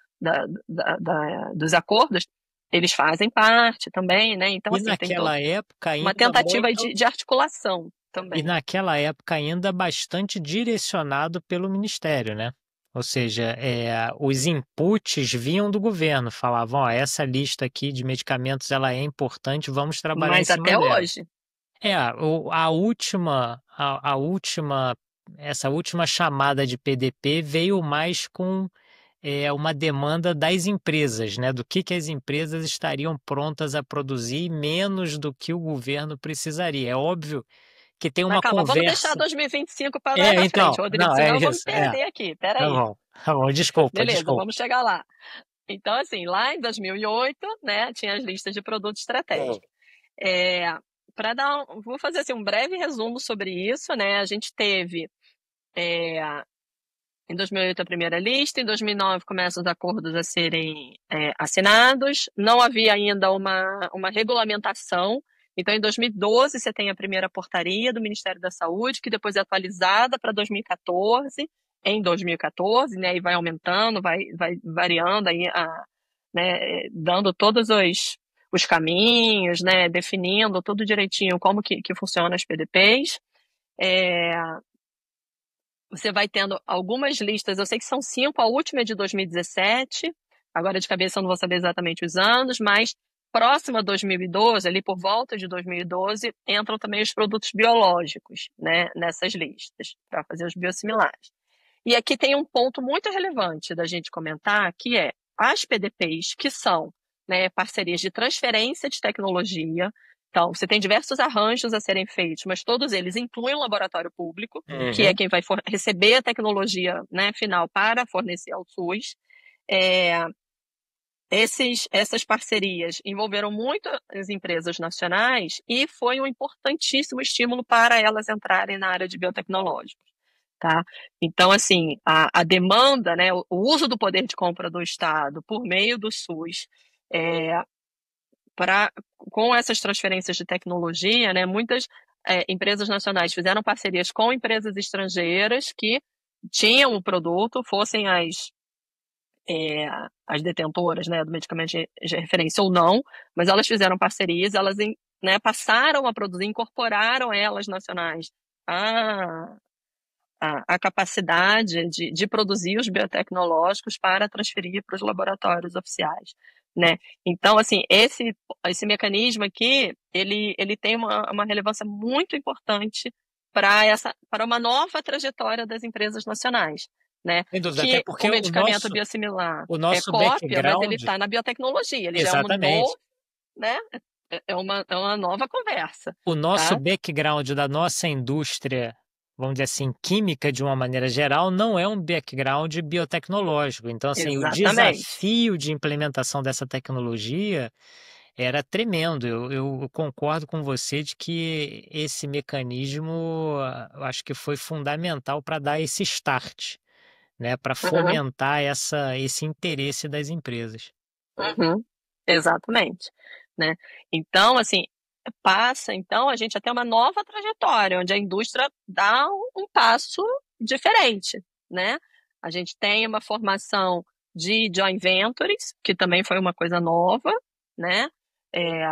dos acordos, eles fazem parte também, né? Então, E assim, tem naquela época ainda uma tentativa muito... de articulação também. E naquela época ainda bastante direcionado pelo Ministério, né? Ou seja, os inputs vinham do governo, falavam, ó, essa lista aqui de medicamentos ela é importante, vamos trabalhar em Mas cima até dela. hoje. Essa última chamada de PDP veio mais com uma demanda das empresas, né? Do que as empresas estariam prontas a produzir, menos do que o governo precisaria. É óbvio que tem uma Mas calma, vamos deixar conversa. 2025 para mais para Então, frente, Rodrigo, não, senão é eu vou me isso. perder aqui. Peraí. Tá bom, desculpa. Beleza, vamos chegar lá. Então, assim, lá em 2008, né, tinha as listas de produtos estratégicos. Vou fazer assim, um breve resumo sobre isso, né? A gente teve em 2008 a primeira lista, em 2009 começam os acordos a serem assinados, não havia ainda uma regulamentação. Então, em 2012, você tem a primeira portaria do Ministério da Saúde, que depois é atualizada para 2014, em 2014, né, e vai aumentando, vai variando, aí, né, dando todos os caminhos, né, definindo tudo direitinho como que funciona as PDPs. Você vai tendo algumas listas, eu sei que são 5, a última é de 2017, agora de cabeça eu não vou saber exatamente os anos, mas próximo a 2012, ali por volta de 2012, entram também os produtos biológicos, né, nessas listas, para fazer os biosimilares. E aqui tem um ponto muito relevante da gente comentar, que é as PDPs, que são, né, parcerias de transferência de tecnologia. Então, você tem diversos arranjos a serem feitos, mas todos eles incluem o laboratório público, que é quem vai receber a tecnologia, né, final para fornecer ao SUS. Essas parcerias envolveram muitas empresas nacionais e foi um importantíssimo estímulo para elas entrarem na área de biotecnológicos. Tá? Então, assim, a demanda, né, o uso do poder de compra do Estado por meio do SUS, com essas transferências de tecnologia, né, muitas empresas nacionais fizeram parcerias com empresas estrangeiras que tinham o produto, fossem as detentoras, né, do medicamento de referência ou não, mas elas fizeram parcerias, elas, né, passaram a produzir, incorporaram elas nacionais a capacidade de produzir os biotecnológicos para transferir para os laboratórios oficiais, né? Então, assim, esse mecanismo aqui, ele tem uma relevância muito importante para uma nova trajetória das empresas nacionais, né? Sem dúvida, até Que porque o medicamento biosimilar o é nosso cópia, mas ele background, está na biotecnologia, ele já é um exatamente, novo, né? É uma nova conversa, o nosso tá? background da nossa indústria, vamos dizer assim, química de uma maneira geral, não é um background biotecnológico. Então, assim, o Exatamente. desafio de implementação dessa tecnologia era tremendo. Eu concordo com você de que esse mecanismo, eu acho que foi fundamental para dar esse start, né, para Uhum. fomentar esse interesse das empresas. Uhum, exatamente, né? Então, assim, então a gente até uma nova trajetória, onde a indústria dá um passo diferente, né? A gente tem uma formação de joint ventures, que também foi uma coisa nova, né?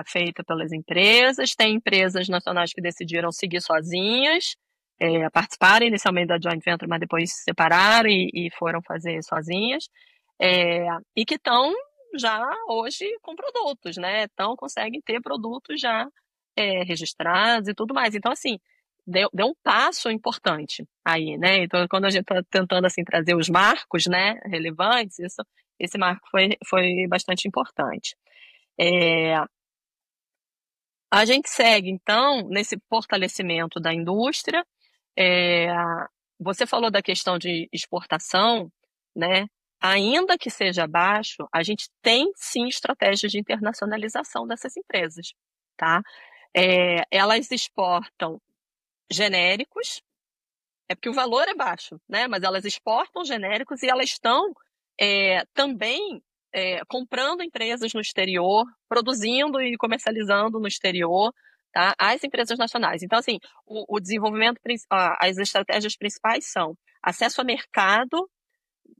Feita pelas empresas, tem empresas nacionais que decidiram seguir sozinhas, participaram inicialmente da joint venture, mas depois se separaram e foram fazer sozinhas, e que estão já hoje com produtos, né? Então conseguem ter produtos já registrados e tudo mais. Então, assim, deu um passo importante aí, né? Então, quando a gente está tentando assim, trazer os marcos, né, relevantes, esse marco foi bastante importante. A gente segue, então, nesse fortalecimento da indústria. É, Você falou da questão de exportação, né? Ainda que seja baixo, a gente tem sim estratégias de internacionalização dessas empresas, tá? Elas exportam genéricos, é porque o valor é baixo, né? Mas elas exportam genéricos e elas estão também comprando empresas no exterior, produzindo e comercializando no exterior, tá? As empresas nacionais. Então, assim, o desenvolvimento, as estratégias principais são acesso a mercado,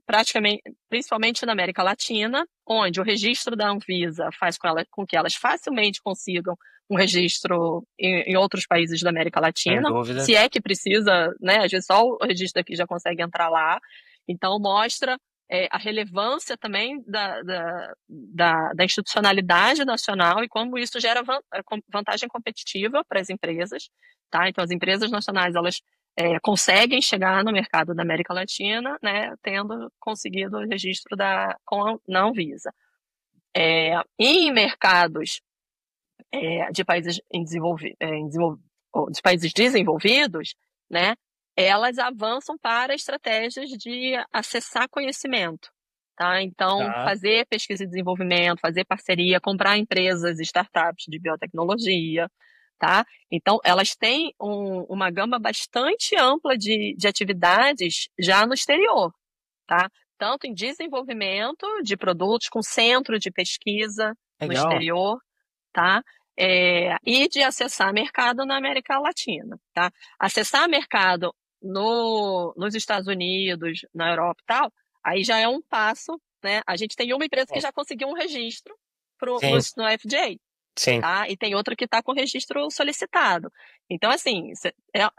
praticamente, principalmente na América Latina, onde o registro da Anvisa faz com que elas facilmente consigam um registro em outros países da América Sem Latina, dúvida. se é que precisa, né? Às vezes só o registro aqui já consegue entrar lá. Então, mostra a relevância também da institucionalidade nacional e como isso gera vantagem competitiva para as empresas, tá? Então, as empresas nacionais, elas conseguem chegar no mercado da América Latina, né, tendo conseguido o registro na Anvisa. Em mercados de países de países desenvolvidos, né, elas avançam para estratégias de acessar conhecimento. Tá? Então, Tá. fazer pesquisa e desenvolvimento, fazer parceria, comprar empresas, startups de biotecnologia, tá? Então, elas têm uma gama bastante ampla de atividades já no exterior, tá? Tanto em desenvolvimento de produtos com centro de pesquisa no Legal. exterior, tá? E de acessar mercado na América Latina, tá? Acessar mercado nos Estados Unidos, na Europa e tal, aí já é um passo, né? A gente tem uma empresa que já conseguiu um registro Sim, no FDA, sim. tá? E tem outra que está com registro solicitado. Então, assim,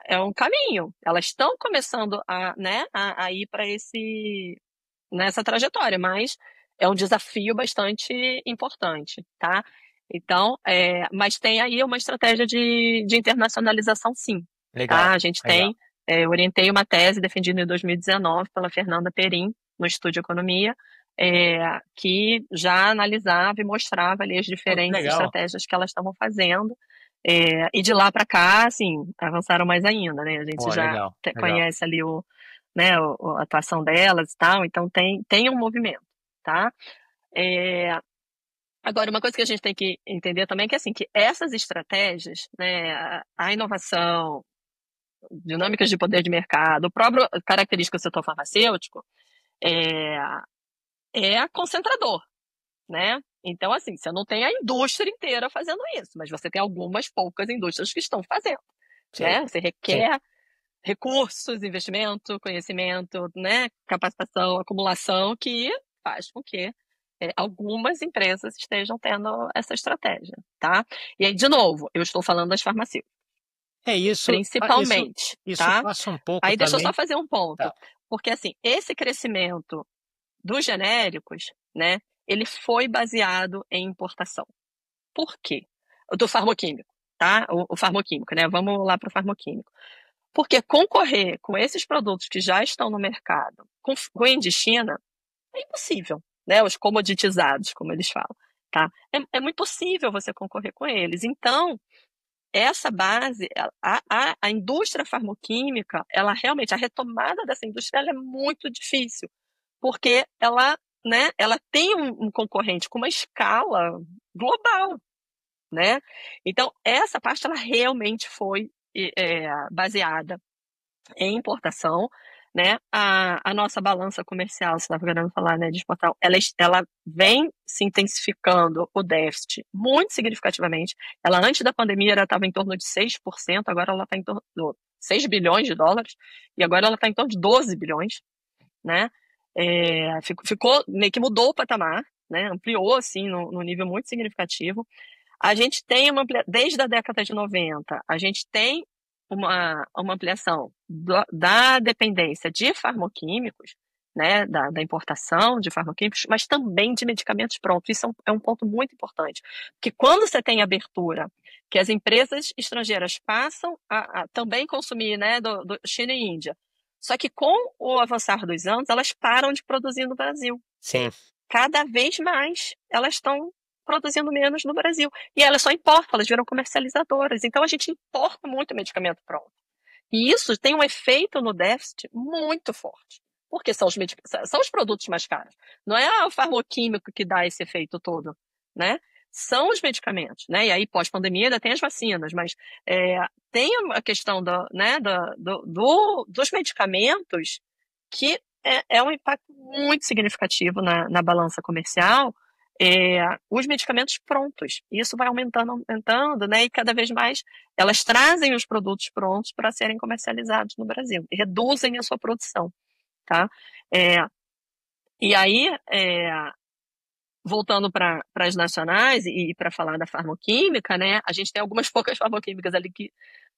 é um caminho. Elas estão começando né, a ir para nessa trajetória, mas é um desafio bastante importante, tá? Então, mas tem aí uma estratégia de internacionalização, sim. Tá? Legal, A gente legal. tem, eu orientei uma tese defendida em 2019 pela Fernanda Perim, no Estúdio Economia, que já analisava e mostrava ali as Pô, que diferentes legal. estratégias que elas estavam fazendo. E de lá para cá, assim, avançaram mais ainda, né? A gente Pô, já legal, legal. conhece ali né, a atuação delas e tal, então tem um movimento, tá? É, Agora, uma coisa que a gente tem que entender também é que, assim, que essas estratégias, né, a inovação, dinâmicas de poder de mercado, o próprio característica do setor farmacêutico, é, é concentrador, né? Então, assim, você não tem a indústria inteira fazendo isso, mas você tem algumas poucas indústrias que estão fazendo, Sim, né? Você sim. requer recursos, investimento, conhecimento, né? Capacitação, acumulação, que faz com que algumas empresas estejam tendo essa estratégia, tá? E aí, de novo, eu estou falando das farmacêuticas, É isso, principalmente, isso tá? passa um pouco Aí deixa eu só também. fazer um ponto, Tá. porque assim, esse crescimento dos genéricos, né, ele foi baseado em importação. Por quê? Do farmoquímico, tá? O farmoquímico, né? Vamos lá para o farmoquímico. Porque concorrer com esses produtos que já estão no mercado, com de China, é impossível, né? Os comoditizados, como eles falam, tá? É muito possível você concorrer com eles. Então, essa base, a indústria farmoquímica, ela realmente, a retomada dessa indústria ela é muito difícil, porque ela, né, ela tem um concorrente com uma escala global, né? Então, essa parte ela realmente foi baseada em importação, né? A nossa balança comercial, você estava querendo falar, né, de exportação, ela vem se intensificando o déficit muito significativamente. Ela, antes da pandemia, ela estava em torno de 6%, agora ela está em torno de 6 bilhões de dólares, e agora ela está em torno de 12 bilhões, né? Ficou, meio que mudou o patamar, né? Ampliou, assim, no nível muito significativo. A gente tem desde a década de 90, a gente tem uma ampliação da dependência de farmoquímicos, né, da importação de farmoquímicos, mas também de medicamentos prontos. Isso é um ponto muito importante, porque quando você tem abertura, que as empresas estrangeiras passam a também consumir, né, do China e Índia, só que com o avançar dos anos, elas param de produzir no Brasil. Sim. Cada vez mais elas estão produzindo menos no Brasil. E elas só importam, elas viram comercializadoras. Então a gente importa muito medicamento pronto. E isso tem um efeito no déficit muito forte. Porque são os produtos mais caros. Não é o farmoquímico que dá esse efeito todo, né? São os medicamentos, né? E aí, pós-pandemia, ainda tem as vacinas, mas tem a questão né, dos medicamentos que é um impacto muito significativo na balança comercial, os medicamentos prontos. Isso vai aumentando, aumentando, né? E cada vez mais elas trazem os produtos prontos para serem comercializados no Brasil, e reduzem a sua produção, tá? É, e aí, voltando para as nacionais e para falar da farmoquímica, né? A gente tem algumas poucas farmoquímicas ali que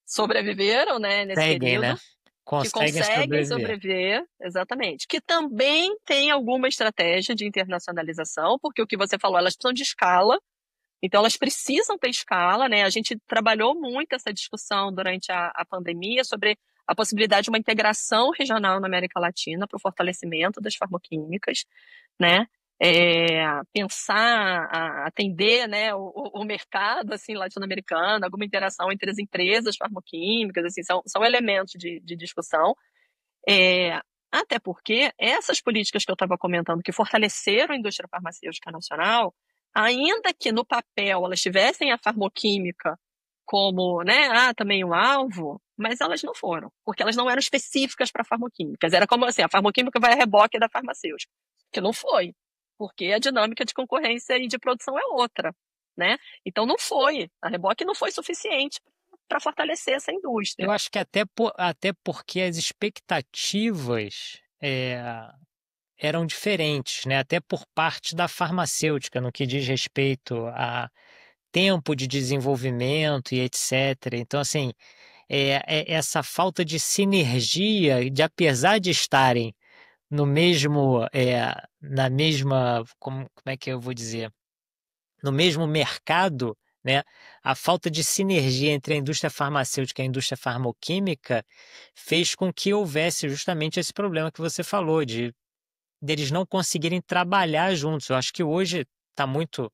sobreviveram, né, nesse Seguem, né? período, que Conseguem conseguem sobreviver. sobreviver, exatamente, que também tem alguma estratégia de internacionalização, porque o que você falou, elas precisam de escala, então elas precisam ter escala, né? A gente trabalhou muito essa discussão durante a pandemia sobre a possibilidade de uma integração regional na América Latina para o fortalecimento das farmoquímicas, né? Pensar, atender, né, o mercado assim latino-americano, alguma interação entre as empresas farmoquímicas, assim, são elementos de discussão. É, Até porque essas políticas que eu estava comentando, que fortaleceram a indústria farmacêutica nacional, ainda que no papel elas tivessem a farmoquímica como, né, também um alvo, mas elas não foram, porque elas não eram específicas para farmoquímicas. Era como assim, a farmoquímica vai a reboque da farmacêutica, que não foi, porque a dinâmica de concorrência e de produção é outra, né? Então não foi, a reboque não foi suficiente para fortalecer essa indústria. Eu acho que até porque as expectativas eram diferentes, né? Até por parte da farmacêutica, no que diz respeito a tempo de desenvolvimento e etc. Então, assim, essa falta de sinergia, de apesar de estarem no mesmo, na mesma, como é que eu vou dizer? no mesmo mercado, né, a falta de sinergia entre a indústria farmacêutica e a indústria farmacêutica fez com que houvesse justamente esse problema que você falou, de deles não conseguirem trabalhar juntos. Eu acho que hoje tá muito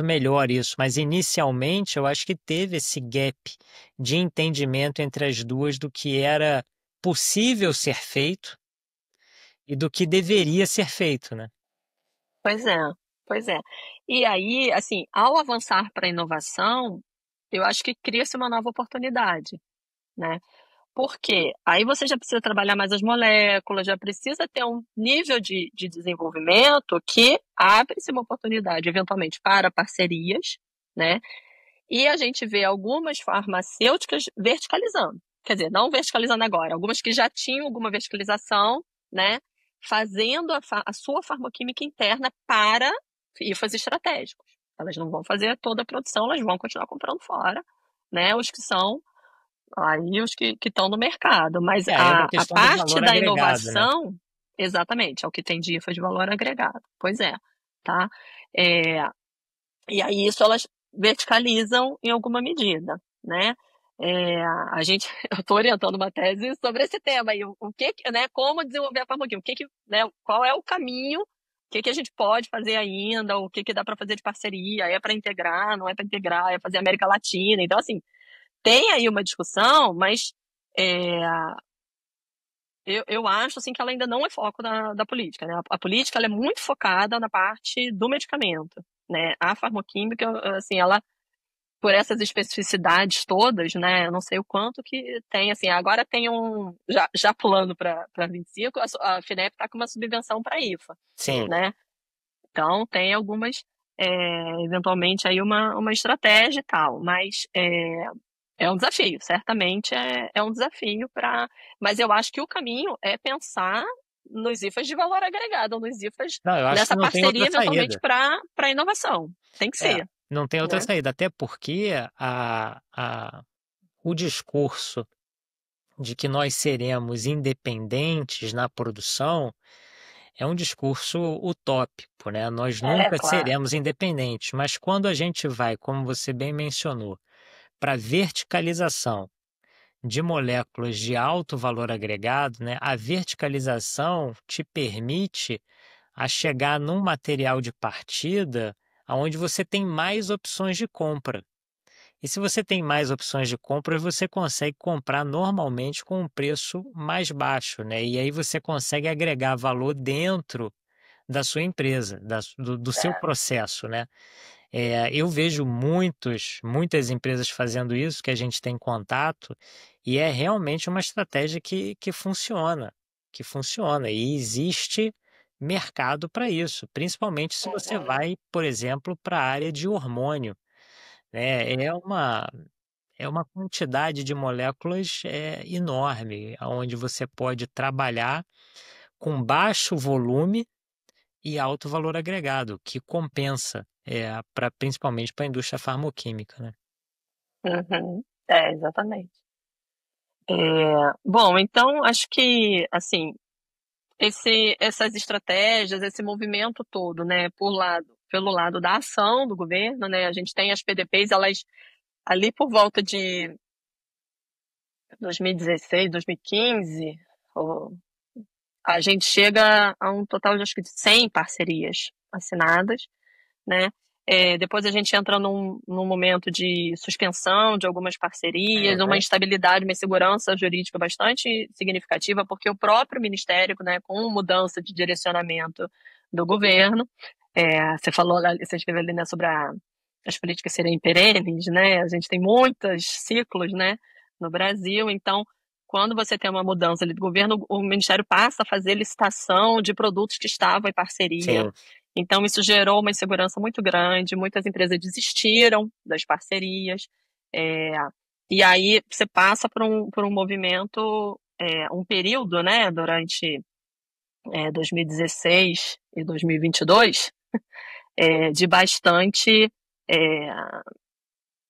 melhor isso, mas inicialmente eu acho que teve esse gap de entendimento entre as duas do que era possível ser feito e do que deveria ser feito, né? Pois é, pois é. E aí, assim, ao avançar para a inovação, eu acho que cria-se uma nova oportunidade, né? Porque aí você já precisa trabalhar mais as moléculas, já precisa ter um nível de desenvolvimento que abre-se uma oportunidade, eventualmente, para parcerias, né? E a gente vê algumas farmacêuticas verticalizando. Quer dizer, não verticalizando agora, algumas que já tinham alguma verticalização, né? Fazendo a sua farmacoquímica interna para IFAs estratégicos. Elas não vão fazer toda a produção, elas vão continuar comprando fora, né? Os que são aí os que estão no mercado. Mas Aí é uma a questão do parte valor da agregado, né? inovação, exatamente, é o que tem de IFAs de valor agregado. Pois é, tá? É, e aí isso elas verticalizam em alguma medida, né? A gente, eu estou orientando uma tese sobre esse tema aí, o que, né, como desenvolver a farmacoquímica, né, qual é o caminho, o que a gente pode fazer ainda, o que dá para fazer de parceria, é para integrar, não é para integrar, é fazer América Latina, então assim, tem aí uma discussão, mas é, eu acho assim que ela ainda não é foco da política, né? A política ela é muito focada na parte do medicamento, né? A farmoquímica, assim, ela por essas especificidades todas, né? Eu não sei o quanto que tem, assim, agora tem já pulando para 25, a FINEP está com uma subvenção para a IFA, Sim. né? Então tem algumas, eventualmente aí uma estratégia e tal, mas é um desafio, certamente é um desafio para. Mas eu acho que o caminho é pensar nos IFAs de valor agregado, nos IFAs Não, eu acho que nessa não tem outra parceria eventualmente saída. para inovação. Tem que É, ser, não tem outra né? saída, até porque o discurso de que nós seremos independentes na produção é um discurso utópico, né? Nós É, nunca claro. seremos independentes, mas quando a gente vai, como você bem mencionou, para verticalização de moléculas de alto valor agregado, né? A verticalização te permite a chegar num material de partida onde você tem mais opções de compra. E se você tem mais opções de compra, você consegue comprar normalmente com um preço mais baixo, né? E aí você consegue agregar valor dentro da sua empresa, do seu É. processo, né? Eu vejo muitas empresas fazendo isso, que a gente tem contato, e é realmente uma estratégia que funciona, e existe mercado para isso, principalmente se você Uhum. vai, por exemplo, para a área de hormônio, né? É uma quantidade de moléculas enorme, onde você pode trabalhar com baixo volume e alto valor agregado, que compensa, principalmente para a indústria farmacêutica, né? Uhum. Exatamente. Bom, então acho que assim essas estratégias, esse movimento todo, né, pelo lado da ação do governo, né, a gente tem as PDPs, elas ali por volta de 2016, 2015, a gente chega a um total de acho que de 100 parcerias assinadas, né? Depois a gente entra num momento de suspensão de algumas parcerias, uma Uhum. instabilidade, uma insegurança jurídica bastante significativa, porque o próprio Ministério, né, com mudança de direcionamento do governo, você falou, você escreveu ali, né, sobre as políticas serem perenes, né? A gente tem muitos ciclos, né, no Brasil, então quando você tem uma mudança ali do governo, o Ministério passa a fazer licitação de produtos que estavam em parceria. Sim. Então, isso gerou uma insegurança muito grande, muitas empresas desistiram das parcerias, é, e aí você passa por um movimento, um período, né, durante 2016 e 2022, de bastante é,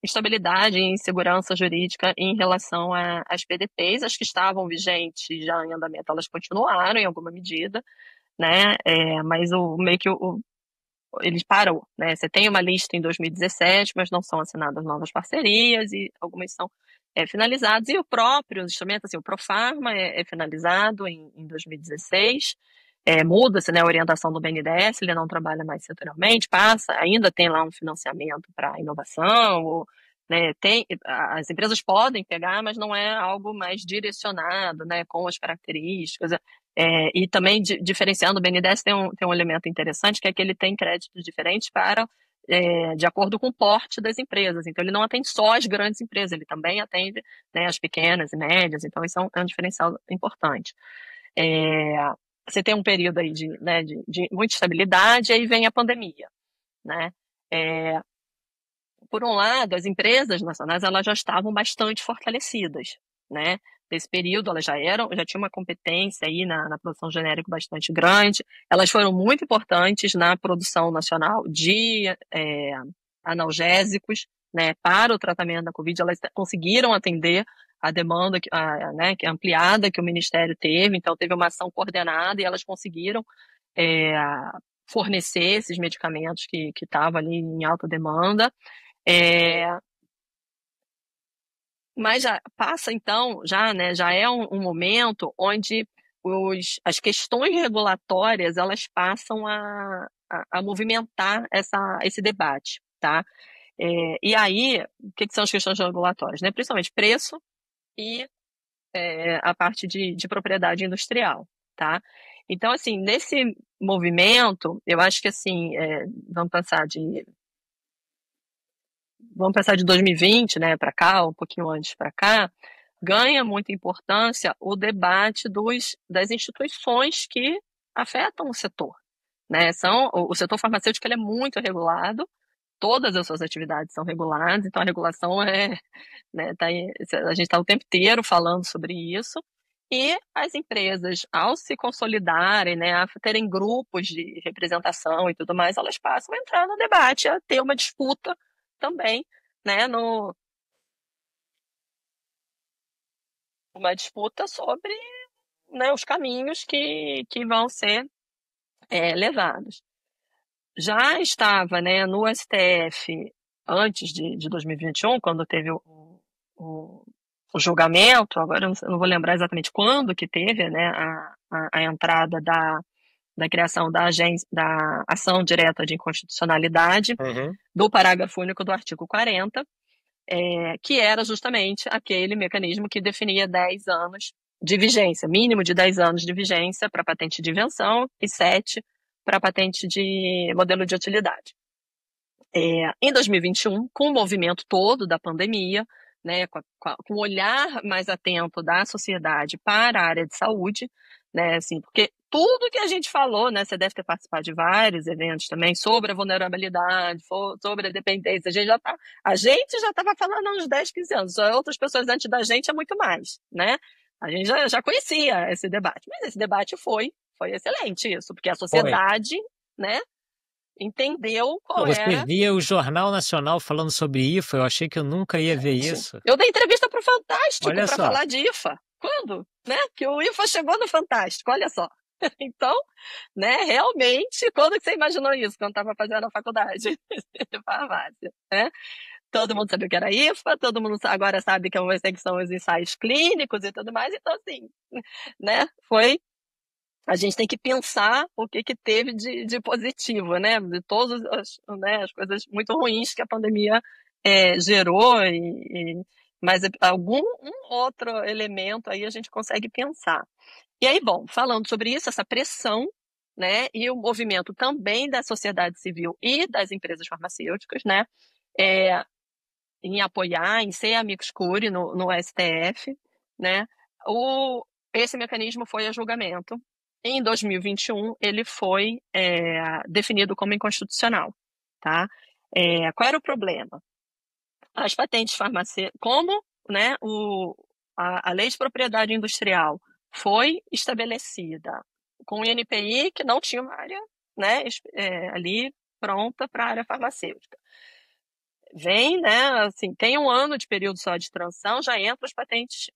instabilidade e insegurança jurídica em relação às PDPs, as que estavam vigentes já em andamento, elas continuaram em alguma medida, né, mas meio que ele parou, né? Você tem uma lista em 2017, mas não são assinadas novas parcerias e algumas são finalizadas. E o próprio instrumento, assim, o Profarma é finalizado em 2016. Muda-se, né, a orientação do BNDES, ele não trabalha mais setorialmente, ainda tem lá um financiamento para inovação, né, as empresas podem pegar, mas não é algo mais direcionado, né, com as características. E também diferenciando, o BNDES tem um elemento interessante, que é que ele tem créditos diferentes de acordo com o porte das empresas. Então, ele não atende só as grandes empresas, ele também atende, né, as pequenas e médias. Então, isso é um diferencial importante. Você tem um período aí né, de muita estabilidade, e aí vem a pandemia, né? Por um lado, as empresas nacionais elas já estavam bastante fortalecidas, né? Nesse período, elas já tinham uma competência aí na produção genérica bastante grande. Elas foram muito importantes na produção nacional de analgésicos, né, para o tratamento da Covid. Elas conseguiram atender a demanda né, que ampliada que o Ministério teve. Então, teve uma ação coordenada e elas conseguiram fornecer esses medicamentos que estavam ali em alta demanda. Mas já passa, então, já é um momento onde as questões regulatórias elas passam a movimentar esse debate, tá? E aí, o que são as questões regulatórias? Né? Principalmente preço e a parte de propriedade industrial, tá? Então, assim, nesse movimento, eu acho que, assim, vamos pensar de 2020, né, para cá, um pouquinho antes para cá, ganha muita importância o debate das instituições que afetam o setor, né? O setor farmacêutico ele é muito regulado, todas as suas atividades são reguladas, então a regulação né, a gente está o tempo inteiro falando sobre isso, e as empresas, ao se consolidarem, né, a terem grupos de representação e tudo mais, elas passam a entrar no debate, a ter uma disputa também, né, uma disputa sobre, né, os caminhos que vão ser levados. Já estava, né, no STF antes de 2021, quando teve o julgamento, agora eu não vou lembrar exatamente quando que teve, né, a entrada da criação da ação direta de inconstitucionalidade, do parágrafo único do artigo 40, que era justamente aquele mecanismo que definia 10 anos de vigência, mínimo de 10 anos de vigência para patente de invenção e 7 para patente de modelo de utilidade. Em 2021, com o movimento todo da pandemia, né, com o olhar mais atento da sociedade para a área de saúde, né, assim, porque tudo que a gente falou, né, você deve ter participado de vários eventos também sobre a vulnerabilidade, sobre a dependência, a gente já estava falando há uns 10, 15 anos, outras pessoas antes da gente é muito mais, né? A gente já conhecia esse debate, mas esse debate foi excelente isso, porque a sociedade, né, entendeu qual Você era. via o Jornal Nacional falando sobre IFA, eu achei que eu nunca ia ver isso. Eu dei entrevista para o Fantástico para só. falar de IFA. Quando? Né? Que o IFA chegou no Fantástico, olha só. Então, né, realmente, quando que você imaginou isso? Quando estava fazendo a faculdade de farmácia, né? Todo mundo sabia o que era IFA, todo mundo agora sabe que são os ensaios clínicos e tudo mais. Então, assim, né, a gente tem que pensar o que teve de positivo, né? De todas as coisas muito ruins que a pandemia gerou, mas algum outro elemento aí a gente consegue pensar. E aí, bom, falando sobre isso, essa pressão, né, e o movimento também da sociedade civil e das empresas farmacêuticas, né, em apoiar, em ser amicus curiae no STF, né, esse mecanismo foi a julgamento. Em 2021, ele foi definido como inconstitucional, tá? Qual era o problema? As patentes farmacêuticas, como, né, a lei de propriedade industrial foi estabelecida com o INPI, que não tinha uma área, né, ali pronta para a área farmacêutica. Vem, né, assim, tem um ano de período só de transição, já entra as patentes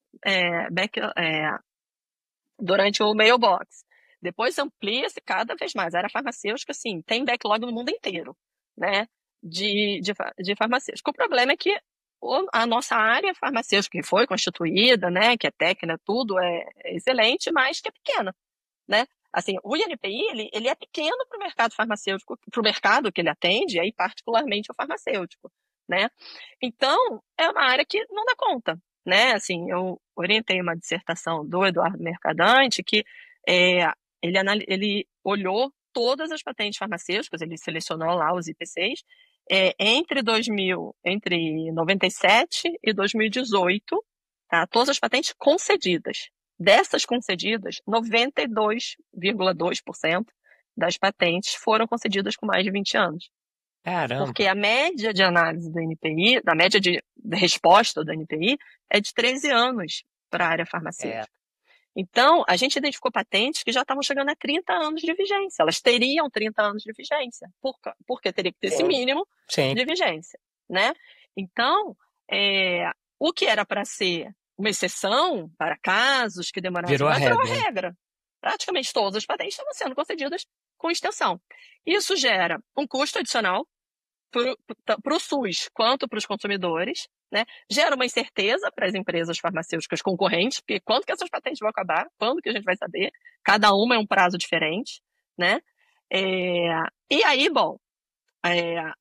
durante o mailbox. Depois amplia-se cada vez mais. A área farmacêutica, assim, tem backlog no mundo inteiro, né? De farmacêutico. O problema é que a nossa área farmacêutica, que foi constituída, né? Que é técnica, tudo é excelente, mas que é pequena, né? Assim, o INPI, ele é pequeno para o mercado farmacêutico, para o mercado que ele atende, e aí particularmente o farmacêutico, né? Então, é uma área que não dá conta, né? Assim, eu orientei uma dissertação do Eduardo Mercadante, que ele olhou todas as patentes farmacêuticas, ele selecionou lá os IPCs, entre 97 e 2018, tá? Todas as patentes concedidas. Dessas concedidas, 92,2% das patentes foram concedidas com mais de 20 anos. Caramba. Porque a média de análise do NPI, da média de resposta do NPI, é de 13 anos para a área farmacêutica. Então, a gente identificou patentes que já estavam chegando a 30 anos de vigência. Elas teriam 30 anos de vigência, porque teria que ter esse mínimo de vigência, né? Então, o que era para ser uma exceção para casos que demoraram virou a regra. Praticamente todas as patentes estavam sendo concedidas com extensão. Isso gera um custo adicional para o SUS quanto para os consumidores, né? Gera uma incerteza para as empresas farmacêuticas concorrentes, porque quando que essas patentes vão acabar? Quando que a gente vai saber? Cada uma é um prazo diferente, né? E aí, bom, a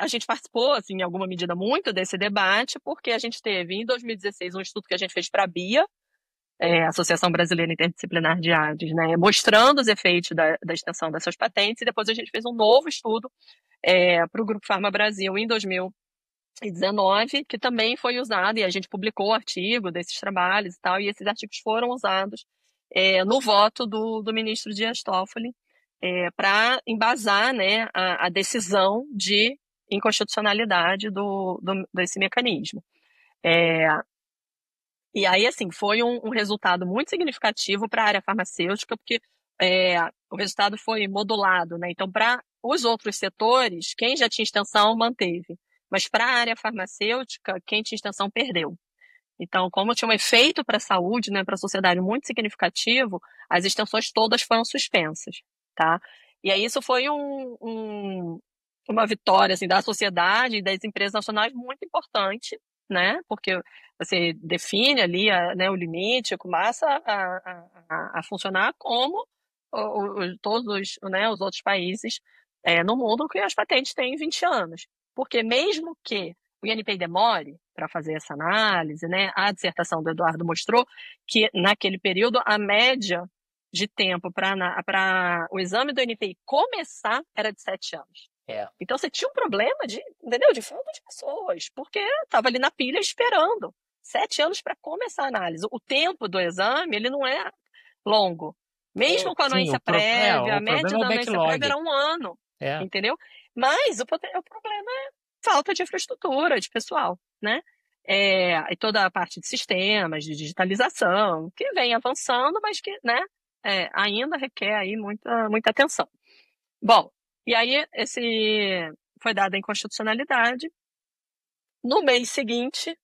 gente participou, assim, em alguma medida, muito desse debate, porque a gente teve, em 2016, um estudo que a gente fez para a BIA, Associação Brasileira Interdisciplinar de AIDS, né, mostrando os efeitos da extensão dessas patentes, e depois a gente fez um novo estudo para o Grupo Pharma Brasil em 2019, que também foi usado, e a gente publicou o artigo desses trabalhos e tal, e esses artigos foram usados no voto do ministro Dias Toffoli, para embasar, né, a decisão de inconstitucionalidade desse mecanismo. E aí, assim, foi um resultado muito significativo para a área farmacêutica, porque o resultado foi modulado, né? Então, para os outros setores, quem já tinha extensão manteve, mas para a área farmacêutica, quem tinha extensão perdeu. Então, como tinha um efeito para a saúde, né, para a sociedade muito significativo, as extensões todas foram suspensas, tá? E aí isso foi uma vitória, assim, da sociedade e das empresas nacionais muito importante, né? Porque você define ali, né, o limite, começa a funcionar como todos né, os outros países no mundo que as patentes têm 20 anos. Porque mesmo que o INPI demore para fazer essa análise, né? A dissertação do Eduardo mostrou que, naquele período, a média de tempo para o exame do INPI começar era de 7 anos. Então, você tinha um problema entendeu? De falta de pessoas, porque estava ali na pilha esperando. 7 anos para começar a análise. O tempo do exame, ele não é longo. Mesmo com a anuência prévia, a média da anuência prévia era 1 ano, entendeu? Mas o problema é falta de infraestrutura, de pessoal, né? E toda a parte de sistemas, de digitalização, que vem avançando, mas que, né, ainda requer aí muita atenção. Bom, e aí foi dada a inconstitucionalidade. No mês seguinte,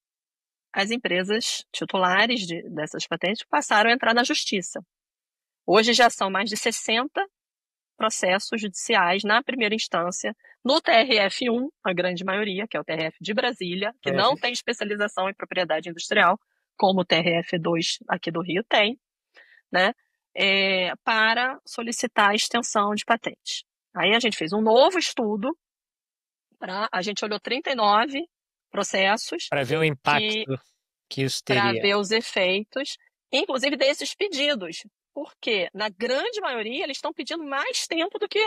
as empresas titulares dessas patentes passaram a entrar na justiça. Hoje já são mais de 60 processos judiciais na primeira instância, no TRF1, a grande maioria, que é o TRF de Brasília, que não tem especialização em propriedade industrial, como o TRF2 aqui do Rio tem, né, para solicitar a extensão de patentes. Aí a gente fez um novo estudo, a gente olhou 39 processos. Para ver o impacto que isso teria. Para ver os efeitos, inclusive desses pedidos. Porque, na grande maioria, eles estão pedindo mais tempo do que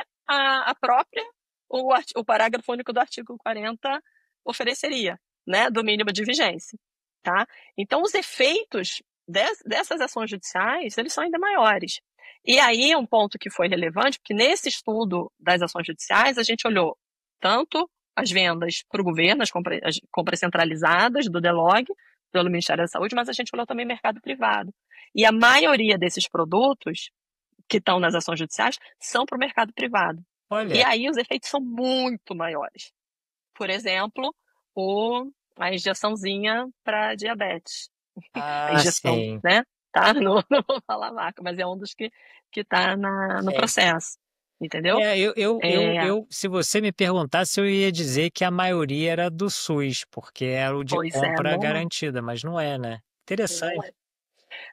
o parágrafo único do artigo 40 ofereceria, né, do mínimo de vigência. Tá? Então, os efeitos dessas ações judiciais, eles são ainda maiores. E aí, um ponto que foi relevante, porque nesse estudo das ações judiciais, a gente olhou tanto as vendas para o governo, as compras centralizadas do DELOG, pelo Ministério da Saúde, mas a gente olhou também mercado privado. E a maioria desses produtos que estão nas ações judiciais são para o mercado privado. Olha. E aí os efeitos são muito maiores. Por exemplo, a injeçãozinha para diabetes. A injeção, sim. né? tá? Não vou falar a marca, mas é um dos que está no Sim. processo, entendeu? Se você me perguntasse, eu ia dizer que a maioria era do SUS, porque era o de Pois é, compra não é. garantida, mas não é, né? Não Interessante. é.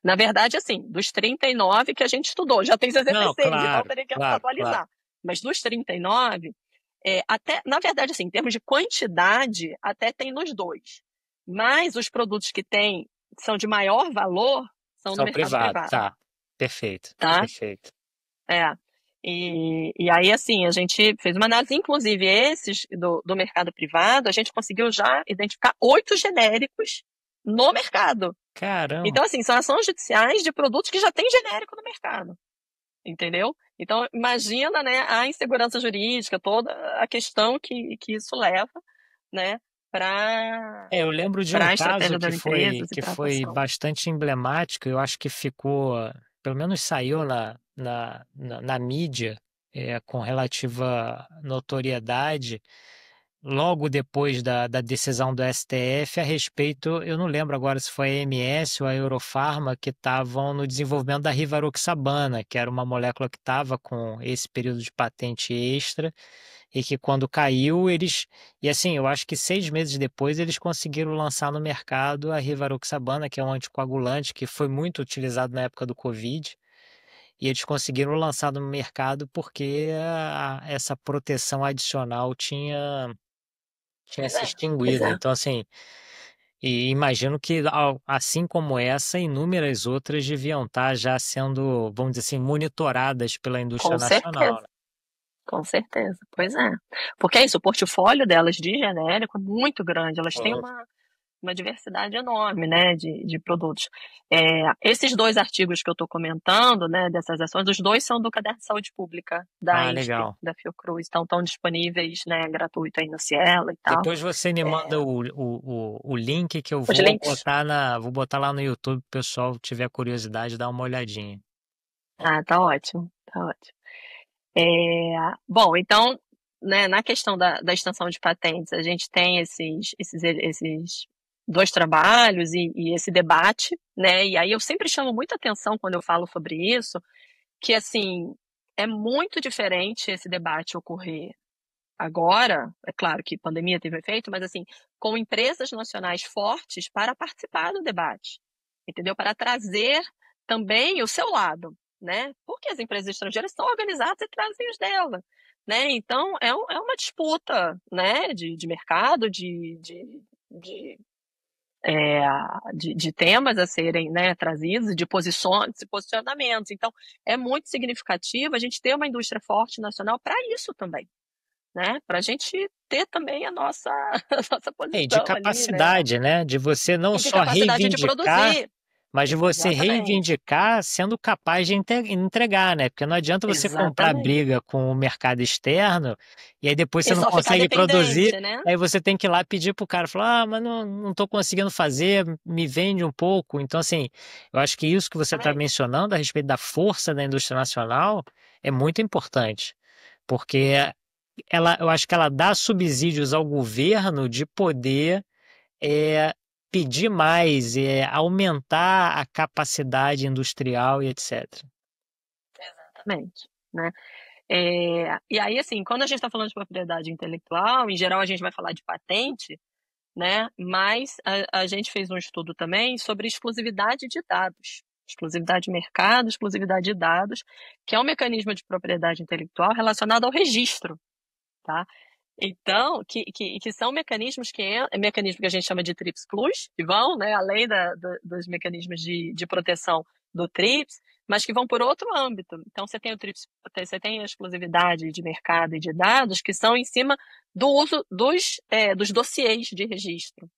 Na verdade, assim, dos 39 que a gente estudou, já tem Não, 66, então claro, teria que claro, claro. atualizar. Mas dos 39, até, na verdade, assim, em termos de quantidade, até tem nos dois. Mas os produtos que tem, são de maior valor, são no São mercado privados, privado, tá. Perfeito, tá? perfeito. É. E aí, assim, a gente fez uma análise, inclusive esses do mercado privado, a gente conseguiu já identificar 8 genéricos no mercado. Caramba, Então, assim, são ações judiciais de produtos que já tem genérico no mercado, entendeu? Então, imagina, né, a insegurança jurídica, toda a questão que isso leva, né, para eu lembro de um a caso estratégia das empresas e que para a foi atuação. bastante emblemático, eu acho que ficou, pelo menos saiu na mídia, com relativa notoriedade, logo depois da decisão do STF a respeito, eu não lembro agora se foi a AMS ou a Eurofarma que estavam no desenvolvimento da rivaroxabana, que era uma molécula que estava com esse período de patente extra e que quando caiu eles, e assim, eu acho que 6 meses depois eles conseguiram lançar no mercado a rivaroxabana, que é um anticoagulante que foi muito utilizado na época do Covid. E eles conseguiram lançar no mercado porque essa proteção adicional tinha Pois se é, pois extinguido. é. Então, assim, e imagino que, assim como essa, inúmeras outras deviam estar já sendo, vamos dizer assim, monitoradas pela indústria Com nacional, certeza, né? com certeza. Pois é. Porque é isso, o portfólio delas de genérico é muito grande, elas têm Sim. uma diversidade enorme, né, de produtos. Esses 2 artigos que eu estou comentando, né, dessas ações, os 2 são do Caderno de Saúde Pública, da Ah, INSP, legal. da Fiocruz, então estão disponíveis, né, gratuito aí no Cielo e tal. Depois você me manda o link que eu Os vou links. botar vou botar lá no YouTube, pro pessoal tiver curiosidade, dar uma olhadinha. Ah, tá ótimo, tá ótimo. Bom, então, né, na questão da extensão de patentes, a gente tem esses 2 trabalhos e esse debate, né? E aí eu sempre chamo muita atenção quando eu falo sobre isso, que assim, é muito diferente esse debate ocorrer agora, é claro que pandemia teve efeito, mas assim, com empresas nacionais fortes para participar do debate, entendeu? Para trazer também o seu lado, né? Porque as empresas estrangeiras são organizadas e trazem os dela, né? Então, é uma disputa, né, de mercado, de, é, de temas a serem, né, trazidos, de posições e posicionamentos. Então, é muito significativo a gente ter uma indústria forte nacional para isso também, né? Para a gente ter também a nossa, a nossa E de posição ali, né? capacidade, né? De você não E de só capacidade de reivindicar, produzir. mas de você Exatamente. reivindicar sendo capaz de entregar, né? Porque não adianta você comprar Exatamente. briga com o mercado externo e aí depois você E não só ficar consegue produzir, dependente, né? aí você tem que ir lá pedir pro cara, falar, mas não estou conseguindo fazer, me vende um pouco. Então, assim, eu acho que isso que você está Exatamente. mencionando a respeito da força da indústria nacional é muito importante, porque eu acho que ela dá subsídios ao governo de poder é, pedir mais, aumentar a capacidade industrial e etc. Exatamente, né? E aí, assim, quando a gente está falando de propriedade intelectual, em geral a gente vai falar de patente, né? Mas a gente fez um estudo também sobre exclusividade de dados. Exclusividade de mercado, exclusividade de dados, que é um mecanismo de propriedade intelectual relacionado ao registro, tá? Então, que são mecanismos mecanismo que a gente chama de TRIPS Plus, que vão, né, além dos mecanismos de proteção do TRIPS, mas que vão por outro âmbito. Então, você tem o TRIPS, você tem a exclusividade de mercado e de dados que são em cima do uso dos dossiês de registro,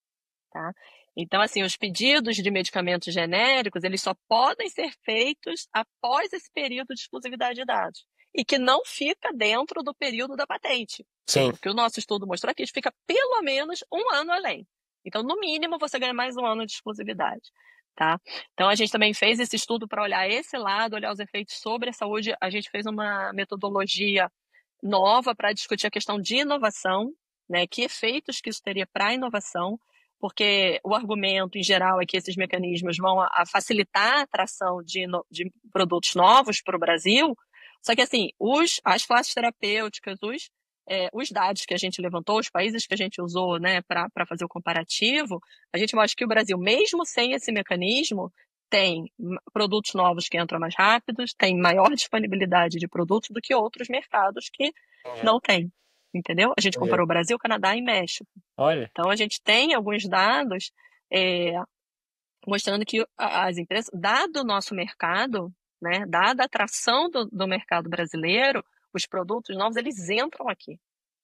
tá? Então, assim, os pedidos de medicamentos genéricos, eles só podem ser feitos após esse período de exclusividade de dados e que não fica dentro do período da patente. Sim. O que o nosso estudo mostrou é que fica pelo menos um ano além. Então, no mínimo, você ganha mais um ano de exclusividade, tá? Então, a gente também fez esse estudo para olhar esse lado, olhar os efeitos sobre a saúde. A gente fez uma metodologia nova para discutir a questão de inovação, né? Que efeitos que isso teria para a inovação. porque o argumento, em geral, é que esses mecanismos vão a facilitar a atração de produtos novos para o Brasil. Só que, assim, as classes terapêuticas, os dados que a gente levantou, os países que a gente usou, né, para fazer o comparativo, a gente mostra que o Brasil, mesmo sem esse mecanismo, tem produtos novos que entram mais rápidos, tem maior disponibilidade de produtos do que outros mercados que não têm, entendeu? A gente Entendi. comparou Brasil, Canadá e México. Olha, Então, a gente tem alguns dados é, mostrando que as empresas, dado o nosso mercado, né, dada a atração do mercado brasileiro, os produtos novos, eles entram aqui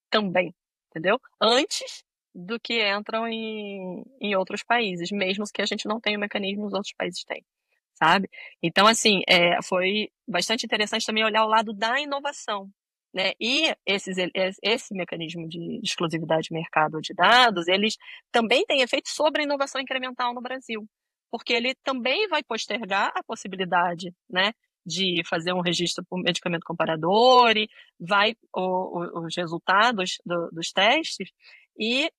também, entendeu? Antes do que entram em outros países, mesmo que a gente não tenha o mecanismo, os outros países têm, sabe? Então, assim, foi bastante interessante também olhar o lado da inovação, né? E esse mecanismo de exclusividade de mercado de dados, eles também têm efeito sobre a inovação incremental no Brasil, porque ele também vai postergar a possibilidade, né, de fazer um registro por medicamento comparador, e os resultados dos testes, e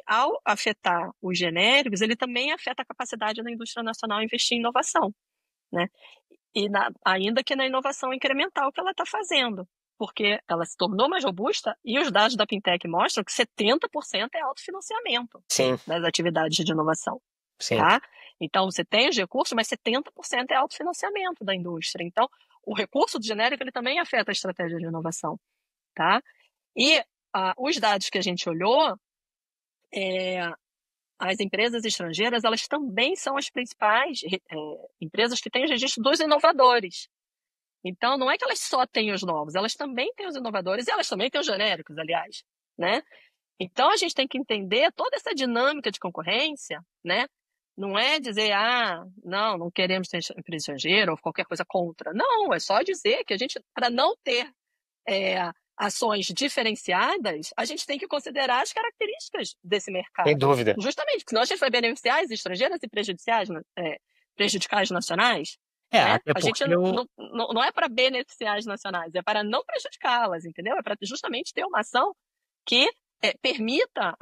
ao afetar os genéricos, ele também afeta a capacidade da indústria nacional investir em inovação, né? E ainda que na inovação incremental que ela está fazendo, porque ela se tornou mais robusta e os dados da Fintech mostram que 70% é autofinanciamento sim, das atividades de inovação, sim. tá? Então, você tem os recursos, mas 70% é autofinanciamento da indústria. Então, o recurso do genérico ele também afeta a estratégia de inovação, tá? E os dados que a gente olhou, as empresas estrangeiras, elas também são as principais empresas que têm o registro dos inovadores. Então, não é que elas só têm os novos, elas também têm os inovadores e elas também têm os genéricos, aliás, né? Então, a gente tem que entender toda essa dinâmica de concorrência, né? Não é dizer, não queremos ter empresa estrangeira ou qualquer coisa contra. Não, é só dizer que a gente, para não ter ações diferenciadas, a gente tem que considerar as características desse Sem mercado. dúvida. Justamente, porque senão a gente vai beneficiar as estrangeiras e prejudicar as nacionais. É, Né? até A gente porque o. não é para beneficiar as nacionais, é para não prejudicá-las, entendeu? É para justamente ter uma ação que permita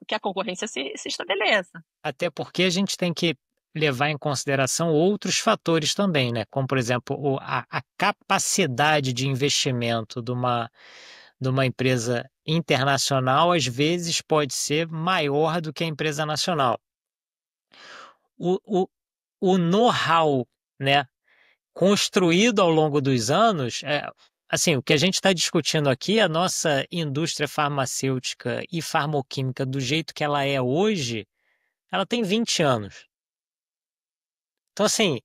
que a concorrência se estabeleça. Até porque a gente tem que levar em consideração outros fatores também, né? Como, por exemplo, a capacidade de investimento de uma empresa internacional, às vezes, pode ser maior do que a empresa nacional. O, o, o know-how, né, construído ao longo dos anos, assim, o que a gente está discutindo aqui, a nossa indústria farmacêutica e farmoquímica do jeito que ela é hoje, ela tem 20 anos. Então, assim,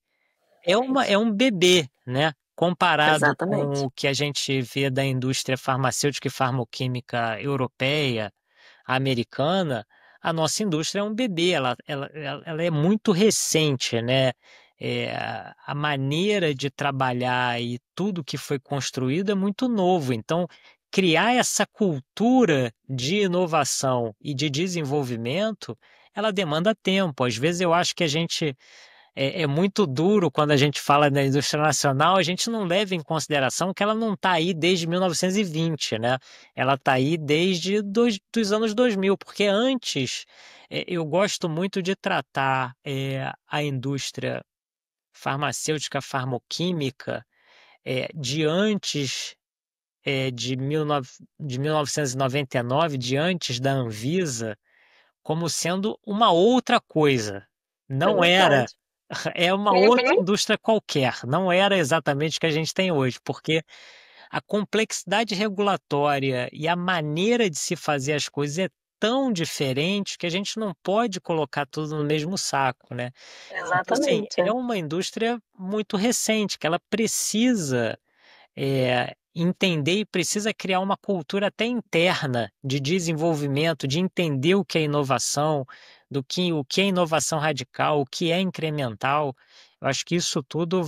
é um bebê, né? Comparado com Exatamente. o que a gente vê da indústria farmacêutica e farmoquímica europeia, americana, a nossa indústria é um bebê, ela é muito recente, né? A maneira de trabalhar e tudo que foi construído é muito novo. Então, criar essa cultura de inovação e de desenvolvimento, ela demanda tempo. Às vezes eu acho que a gente é muito duro quando a gente fala da indústria nacional, a gente não leva em consideração que ela não está aí desde 1920, né? Ela está aí desde dos anos 2000, porque antes eu gosto muito de tratar a indústria farmacêutica, farmoquímica, de antes de 1999, de antes da Anvisa, como sendo uma outra coisa. É Não era verdade. é uma outra Uhum. indústria qualquer, não era exatamente o que a gente tem hoje, porque a complexidade regulatória e a maneira de se fazer as coisas é tão diferente que a gente não pode colocar tudo no mesmo saco, né? Então, assim, Exatamente. é uma indústria muito recente, que ela precisa entender e precisa criar uma cultura até interna de desenvolvimento, de entender o que é inovação, o que é inovação radical, o que é incremental. Eu acho que isso tudo